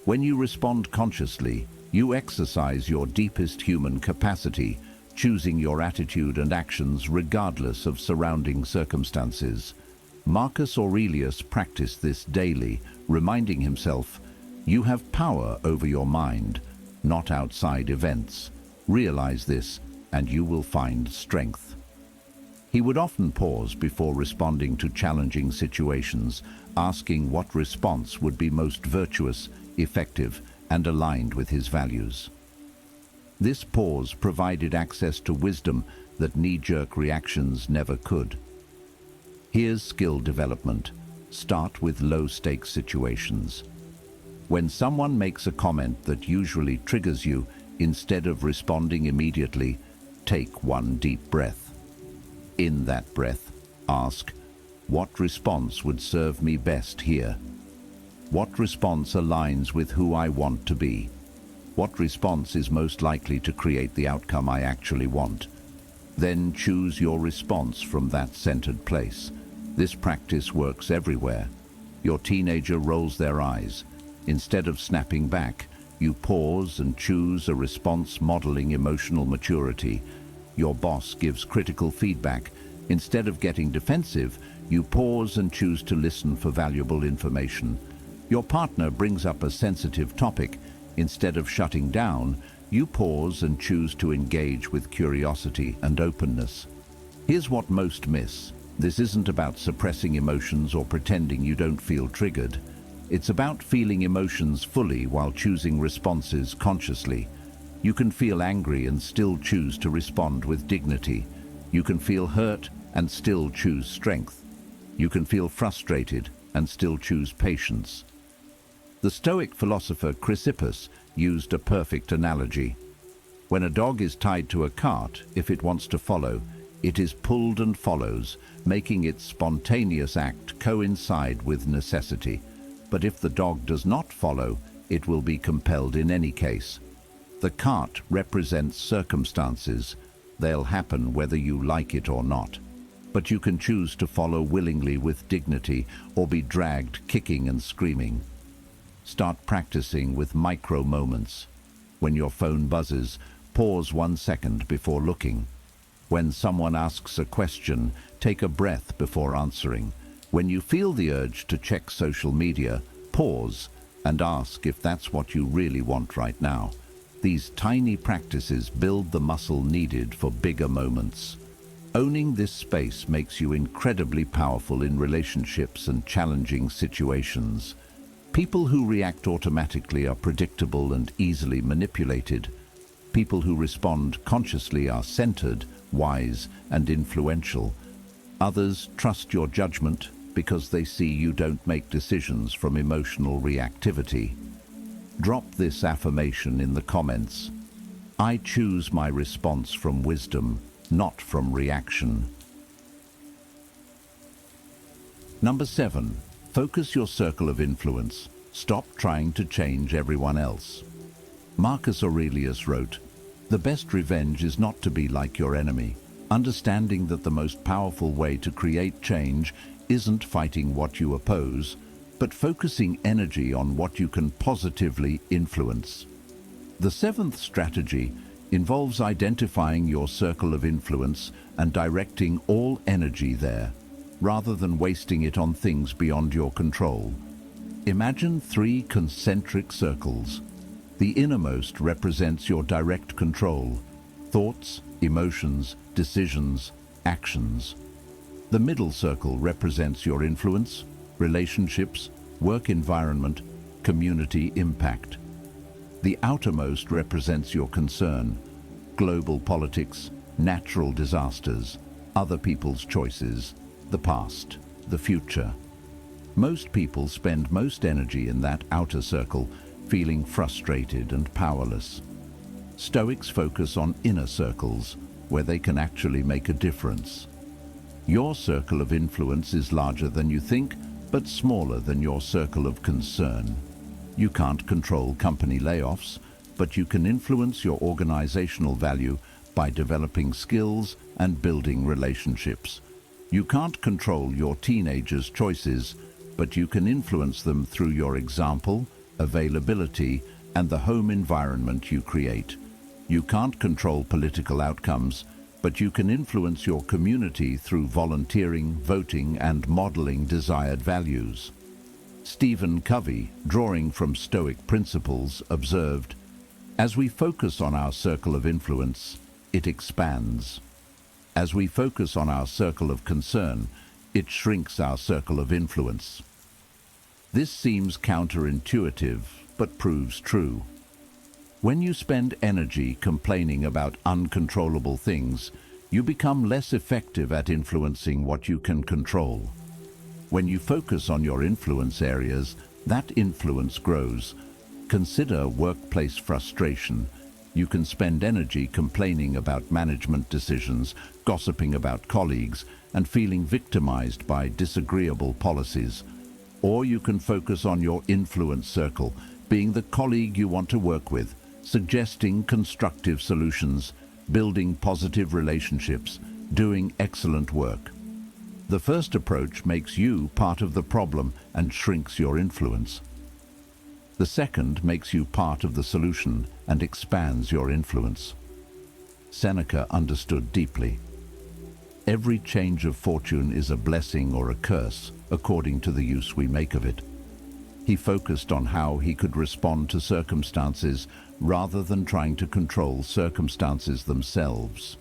When you respond consciously, you exercise your deepest human capacity, choosing your attitude and actions regardless of surrounding circumstances. Marcus Aurelius practiced this daily, reminding himself, "You have power over your mind, not outside events. Realize this, and you will find strength." He would often pause before responding to challenging situations, asking what response would be most virtuous, effective, and aligned with his values. This pause provided access to wisdom that knee-jerk reactions never could. Here's skill development. Start with low-stakes situations. When someone makes a comment that usually triggers you, instead of responding immediately, take one deep breath. In that breath, ask, what response would serve me best here? What response aligns with who I want to be? What response is most likely to create the outcome I actually want? Then choose your response from that centered place. This practice works everywhere. Your teenager rolls their eyes. Instead of snapping back, you pause and choose a response modeling emotional maturity. Your boss gives critical feedback. Instead of getting defensive, you pause and choose to listen for valuable information. Your partner brings up a sensitive topic. Instead of shutting down, you pause and choose to engage with curiosity and openness. Here's what most miss. This isn't about suppressing emotions or pretending you don't feel triggered. It's about feeling emotions fully while choosing responses consciously. You can feel angry and still choose to respond with dignity. You can feel hurt and still choose strength. You can feel frustrated and still choose patience. The Stoic philosopher Chrysippus used a perfect analogy. When a dog is tied to a cart, if it wants to follow, it is pulled and follows, making its spontaneous act coincide with necessity. But if the dog does not follow, it will be compelled in any case. The cart represents circumstances. They'll happen whether you like it or not. But you can choose to follow willingly with dignity or be dragged kicking and screaming. Start practicing with micro moments. When your phone buzzes, pause 1 second before looking. When someone asks a question, take a breath before answering. When you feel the urge to check social media, pause and ask if that's what you really want right now. These tiny practices build the muscle needed for bigger moments. Owning this space makes you incredibly powerful in relationships and challenging situations. People who react automatically are predictable and easily manipulated. People who respond consciously are centered, wise, and influential. Others trust your judgment because they see you don't make decisions from emotional reactivity. Drop this affirmation in the comments. I choose my response from wisdom, not from reaction. Number 7. Focus your circle of influence. Stop trying to change everyone else. Marcus Aurelius wrote, "The best revenge is not to be like your enemy." Understanding that the most powerful way to create change isn't fighting what you oppose, but focusing energy on what you can positively influence. The 7th strategy involves identifying your circle of influence and directing all energy there, rather than wasting it on things beyond your control. Imagine 3 concentric circles. The innermost represents your direct control: thoughts, emotions, decisions, actions. The middle circle represents your influence, relationships, work environment, community impact. The outermost represents your concern: global politics, natural disasters, other people's choices, the past, the future. Most people spend most energy in that outer circle, feeling frustrated and powerless. Stoics focus on inner circles, where they can actually make a difference. Your circle of influence is larger than you think, but smaller than your circle of concern. You can't control company layoffs, but you can influence your organizational value by developing skills and building relationships. You can't control your teenagers' choices, but you can influence them through your example, availability, and the home environment you create. You can't control political outcomes, but you can influence your community through volunteering, voting, and modeling desired values. Stephen Covey, drawing from Stoic principles, observed, "As we focus on our circle of influence, it expands. As we focus on our circle of concern, it shrinks our circle of influence." This seems counterintuitive, but proves true. When you spend energy complaining about uncontrollable things, you become less effective at influencing what you can control. When you focus on your influence areas, that influence grows. Consider workplace frustration. You can spend energy complaining about management decisions, gossiping about colleagues, and feeling victimized by disagreeable policies. Or you can focus on your influence circle, being the colleague you want to work with, suggesting constructive solutions, building positive relationships, doing excellent work. The first approach makes you part of the problem and shrinks your influence. The second makes you part of the solution and expands your influence. Seneca understood deeply. Every change of fortune is a blessing or a curse, according to the use we make of it. He focused on how he could respond to circumstances rather than trying to control circumstances themselves.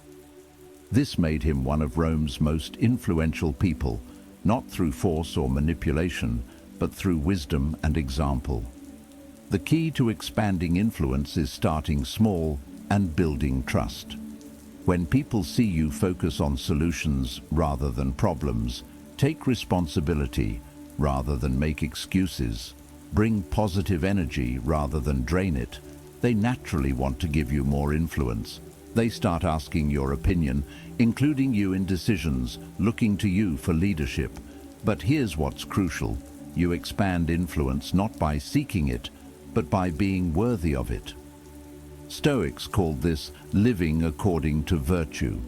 This made him one of Rome's most influential people, not through force or manipulation, but through wisdom and example. The key to expanding influence is starting small and building trust. When people see you focus on solutions rather than problems, take responsibility rather than make excuses, bring positive energy rather than drain it, they naturally want to give you more influence. They start asking your opinion, including you in decisions, looking to you for leadership. But here's what's crucial. You expand influence not by seeking it, but by being worthy of it. Stoics called this living according to virtue.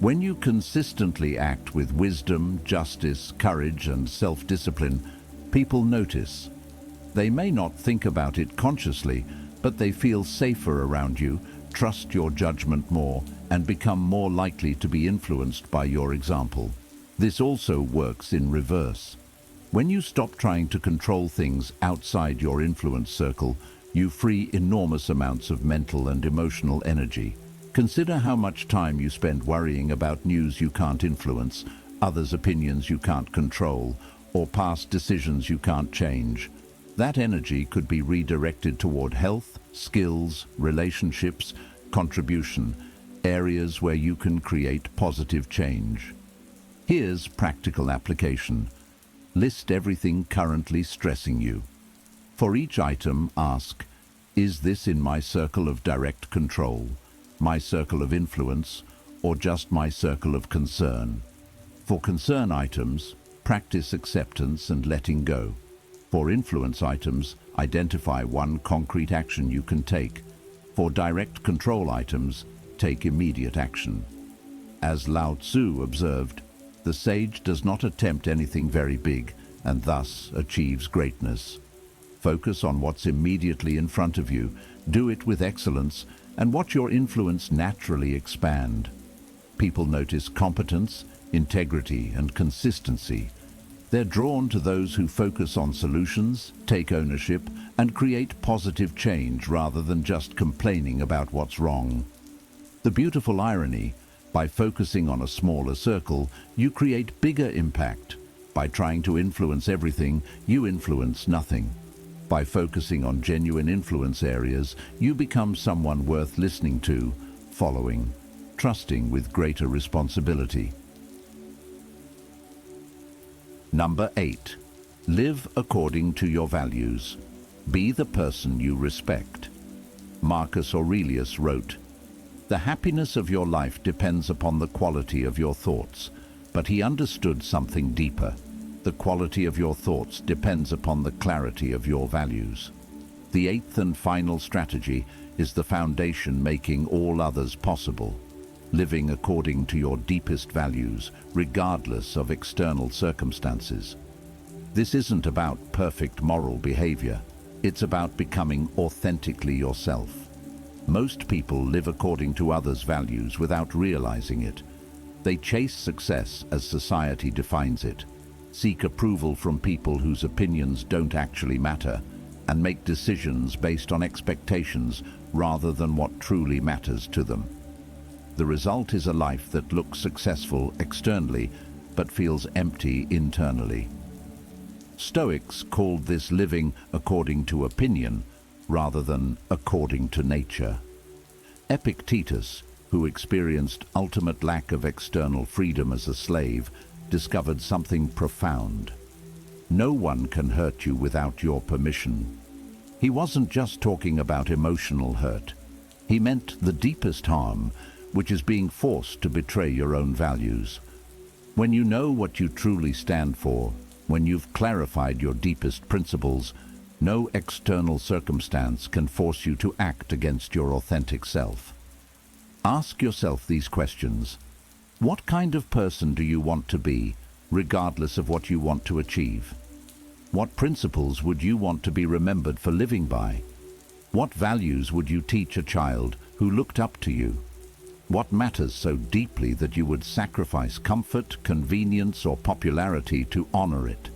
When you consistently act with wisdom, justice, courage, and self-discipline, people notice. They may not think about it consciously, but they feel safer around you, trust your judgment more, and become more likely to be influenced by your example. This also works in reverse. When you stop trying to control things outside your influence circle, you free enormous amounts of mental and emotional energy. Consider how much time you spend worrying about news you can't influence, others' opinions you can't control, or past decisions you can't change. That energy could be redirected toward health, skills, relationships, contribution, areas where you can create positive change. Here's practical application. List everything currently stressing you. For each item, ask, is this in my circle of direct control, my circle of influence, or just my circle of concern? For concern items, practice acceptance and letting go. For influence items, identify one concrete action you can take. For direct control items, take immediate action. As Lao Tzu observed, the sage does not attempt anything very big and thus achieves greatness. Focus on what's immediately in front of you, do it with excellence, and watch your influence naturally expand. People notice competence, integrity, and consistency. They're drawn to those who focus on solutions, take ownership, and create positive change rather than just complaining about what's wrong. The beautiful irony, by focusing on a smaller circle, you create bigger impact. By trying to influence everything, you influence nothing. By focusing on genuine influence areas, you become someone worth listening to, following, trusting with greater responsibility. Number 8. Live according to your values. Be the person you respect. Marcus Aurelius wrote, "The happiness of your life depends upon the quality of your thoughts," but he understood something deeper. The quality of your thoughts depends upon the clarity of your values. The eighth and final strategy is the foundation making all others possible. Living according to your deepest values, regardless of external circumstances. This isn't about perfect moral behavior. It's about becoming authentically yourself. Most people live according to others' values without realizing it. They chase success as society defines it, seek approval from people whose opinions don't actually matter, and make decisions based on expectations rather than what truly matters to them. The result is a life that looks successful externally but feels empty internally. Stoics called this living according to opinion rather than according to nature. Epictetus, who experienced ultimate lack of external freedom as a slave, discovered something profound. No one can hurt you without your permission. He wasn't just talking about emotional hurt. He meant the deepest harm, which is being forced to betray your own values. When you know what you truly stand for, when you've clarified your deepest principles, no external circumstance can force you to act against your authentic self. Ask yourself these questions. What kind of person do you want to be, regardless of what you want to achieve? What principles would you want to be remembered for living by? What values would you teach a child who looked up to you? What matters so deeply that you would sacrifice comfort, convenience, or popularity to honor it?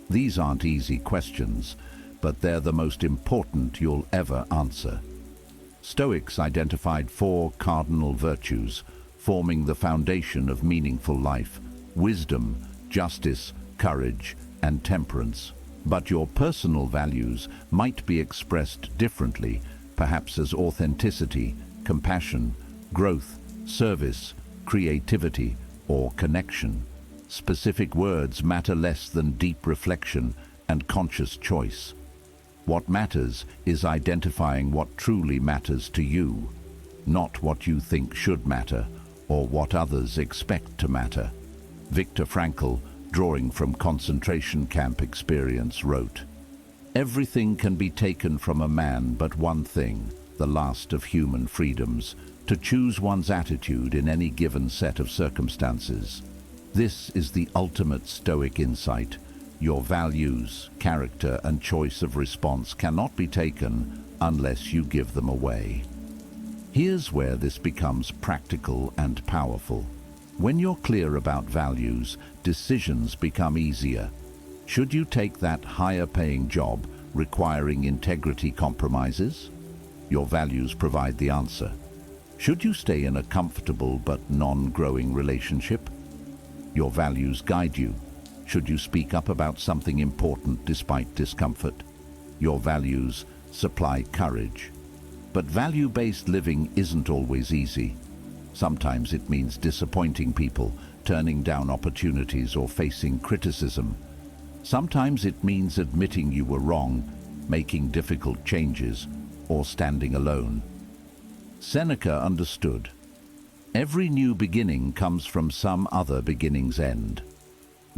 These aren't easy questions, but they're the most important you'll ever answer. Stoics identified 4 cardinal virtues, forming the foundation of meaningful life: wisdom, justice, courage, and temperance. But your personal values might be expressed differently, perhaps as authenticity, compassion, growth, service, creativity, or connection. Specific words matter less than deep reflection and conscious choice. What matters is identifying what truly matters to you, not what you think should matter or what others expect to matter. Viktor Frankl, drawing from concentration camp experience, wrote, "Everything can be taken from a man but one thing, the last of human freedoms, to choose one's attitude in any given set of circumstances." This is the ultimate Stoic insight. Your values, character, and choice of response cannot be taken unless you give them away. Here's where this becomes practical and powerful. When you're clear about values, decisions become easier. Should you take that higher-paying job requiring integrity compromises? Your values provide the answer. Should you stay in a comfortable but non-growing relationship? Your values guide you. Should you speak up about something important despite discomfort? Your values supply courage. But value-based living isn't always easy. Sometimes it means disappointing people, turning down opportunities, or facing criticism. Sometimes it means admitting you were wrong, making difficult changes, or standing alone. Seneca understood. Every new beginning comes from some other beginning's end.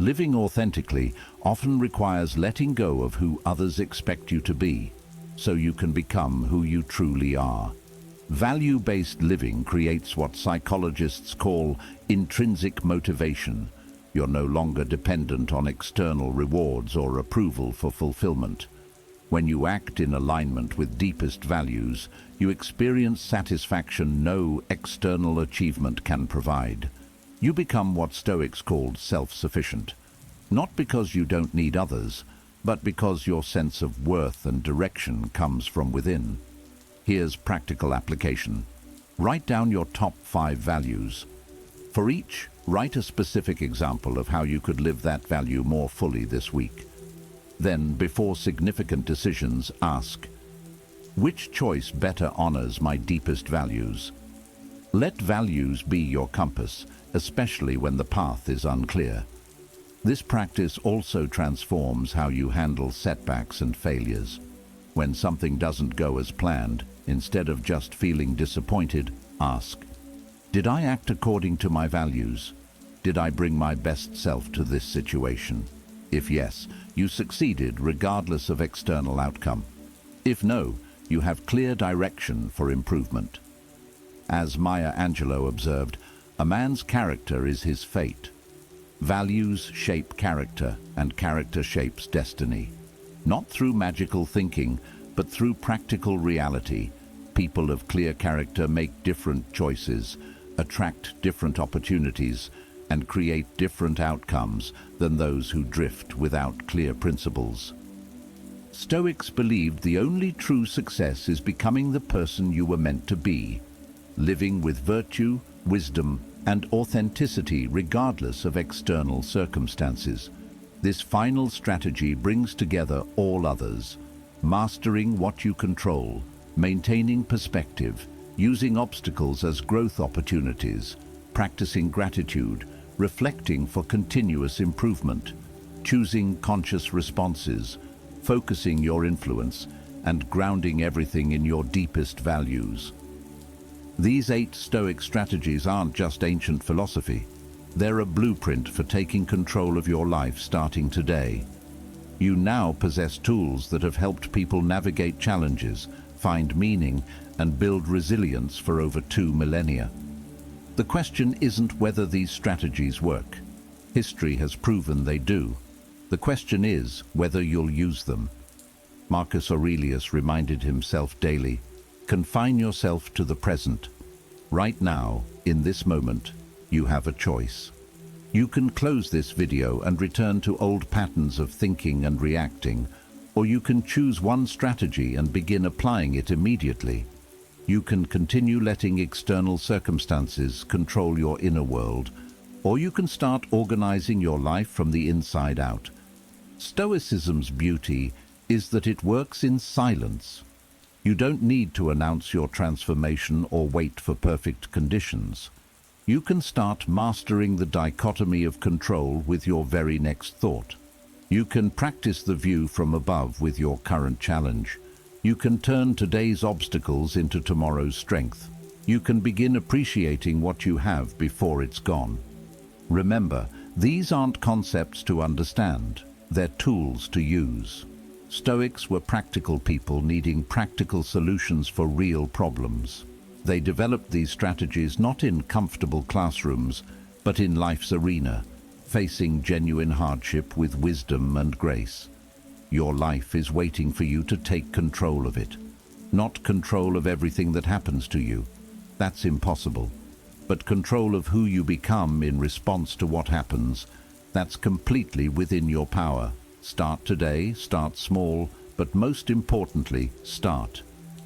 Living authentically often requires letting go of who others expect you to be, so you can become who you truly are. Value-based living creates what psychologists call intrinsic motivation. You're no longer dependent on external rewards or approval for fulfillment. When you act in alignment with deepest values, you experience satisfaction no external achievement can provide. You become what Stoics called self-sufficient, not because you don't need others, but because your sense of worth and direction comes from within. Here's practical application. Write down your top 5 values. For each, write a specific example of how you could live that value more fully this week. Then, before significant decisions, ask, which choice better honors my deepest values? Let values be your compass, especially when the path is unclear. This practice also transforms how you handle setbacks and failures. When something doesn't go as planned, instead of just feeling disappointed, ask, did I act according to my values? Did I bring my best self to this situation? If yes, you succeeded regardless of external outcome. If no, you have clear direction for improvement. As Maya Angelou observed, a man's character is his fate. Values shape character, and character shapes destiny. Not through magical thinking, but through practical reality, people of clear character make different choices, attract different opportunities, and create different outcomes than those who drift without clear principles. Stoics believed the only true success is becoming the person you were meant to be, living with virtue, wisdom, and authenticity regardless of external circumstances. This final strategy brings together all others, mastering what you control, maintaining perspective, using obstacles as growth opportunities, practicing gratitude, reflecting for continuous improvement, choosing conscious responses, focusing your influence, and grounding everything in your deepest values. These 8 Stoic strategies aren't just ancient philosophy. They're a blueprint for taking control of your life starting today. You now possess tools that have helped people navigate challenges, find meaning, and build resilience for over 2 millennia. The question isn't whether these strategies work. History has proven they do. The question is whether you'll use them. Marcus Aurelius reminded himself daily, confine yourself to the present. Right now, in this moment, you have a choice. You can close this video and return to old patterns of thinking and reacting, or you can choose one strategy and begin applying it immediately. You can continue letting external circumstances control your inner world, or you can start organizing your life from the inside out. Stoicism's beauty is that it works in silence. You don't need to announce your transformation or wait for perfect conditions. You can start mastering the dichotomy of control with your very next thought. You can practice the view from above with your current challenge. You can turn today's obstacles into tomorrow's strength. You can begin appreciating what you have before it's gone. Remember, these aren't concepts to understand. They're tools to use. Stoics were practical people needing practical solutions for real problems. They developed these strategies not in comfortable classrooms, but in life's arena, facing genuine hardship with wisdom and grace. Your life is waiting for you to take control of it. Not control of everything that happens to you. That's impossible. But control of who you become in response to what happens, that's completely within your power. Start today, start small, but most importantly, start.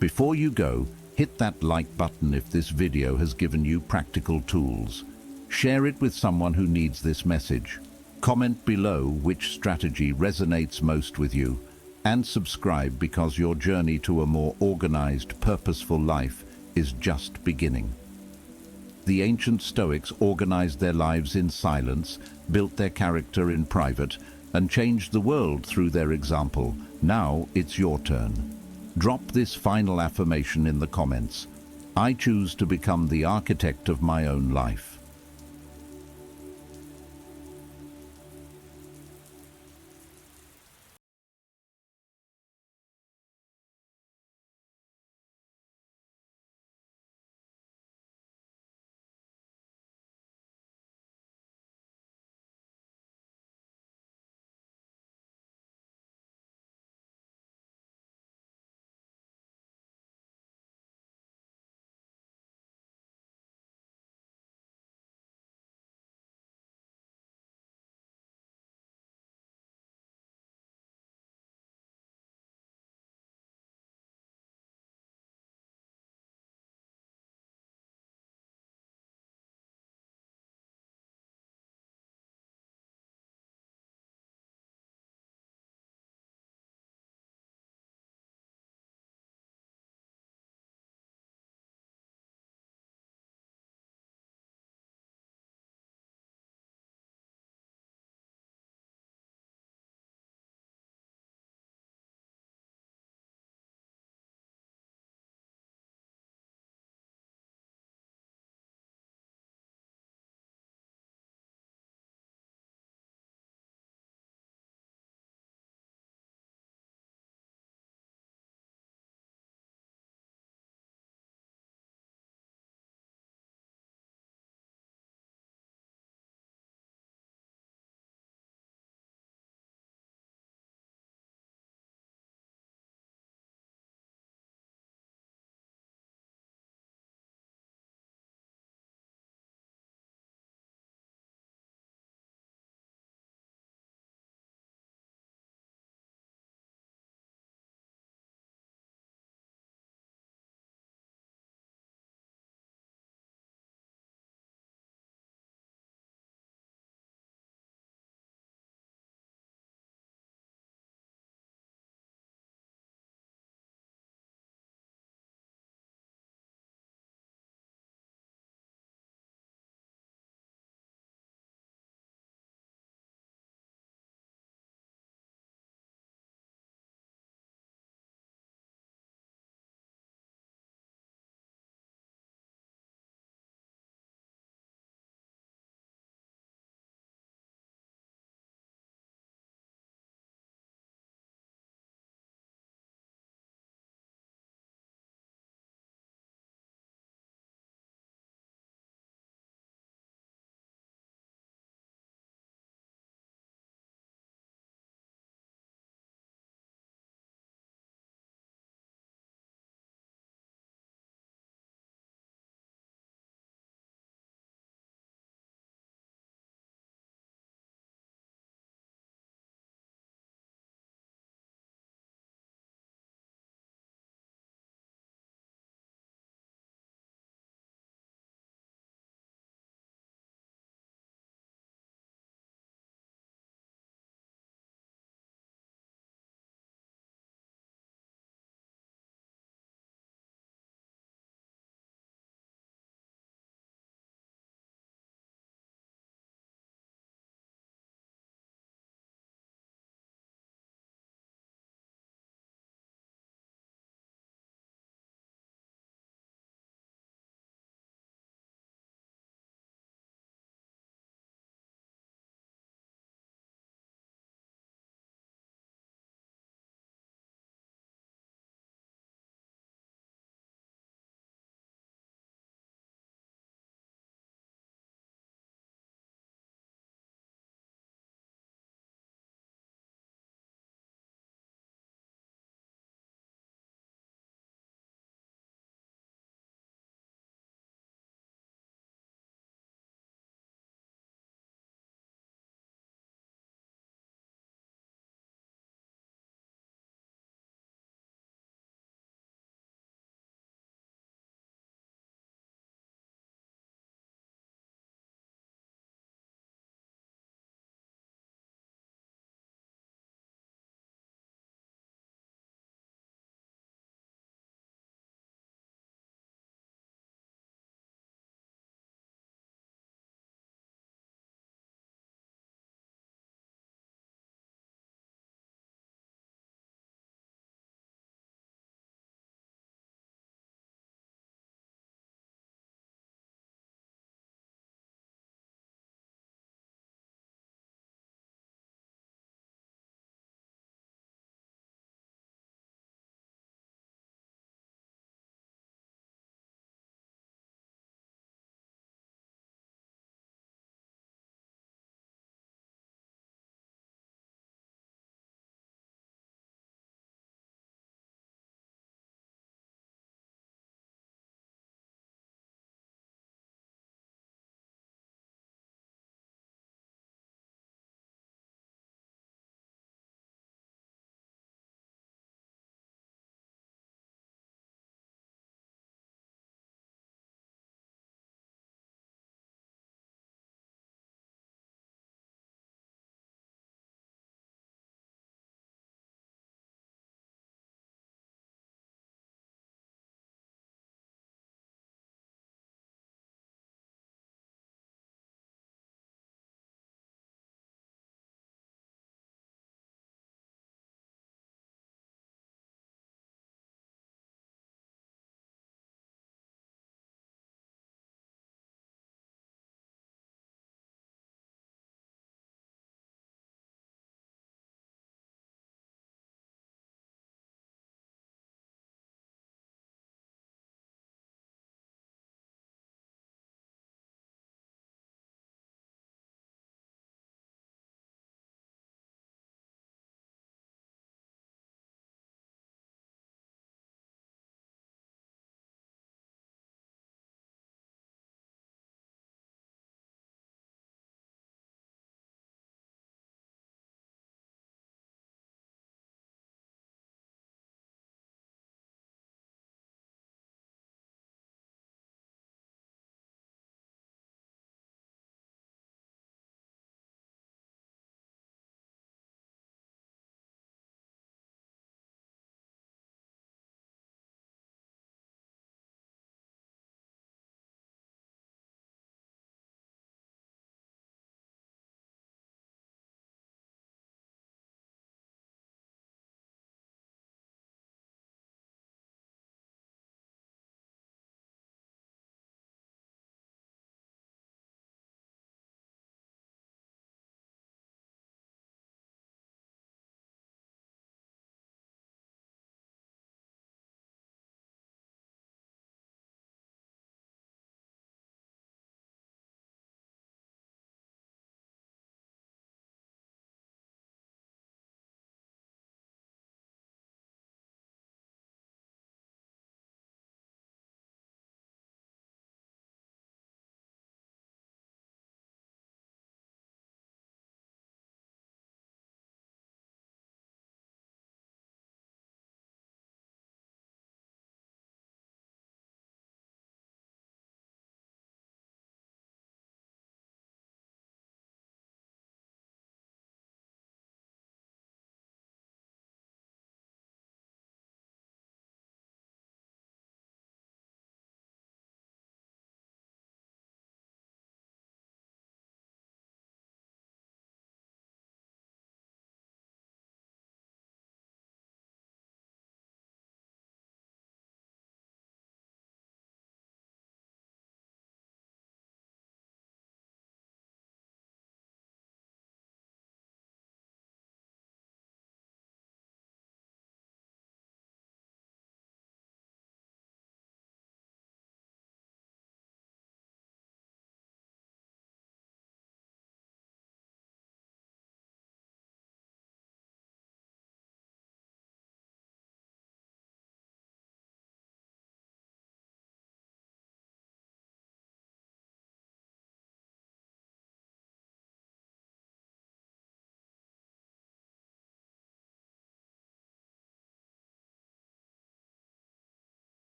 Before you go, hit that like button if this video has given you practical tools. Share it with someone who needs this message. Comment below which strategy resonates most with you, and subscribe because your journey to a more organized, purposeful life is just beginning. The ancient Stoics organized their lives in silence, built their character in private, and changed the world through their example. Now it's your turn. Drop this final affirmation in the comments. I choose to become the architect of my own life.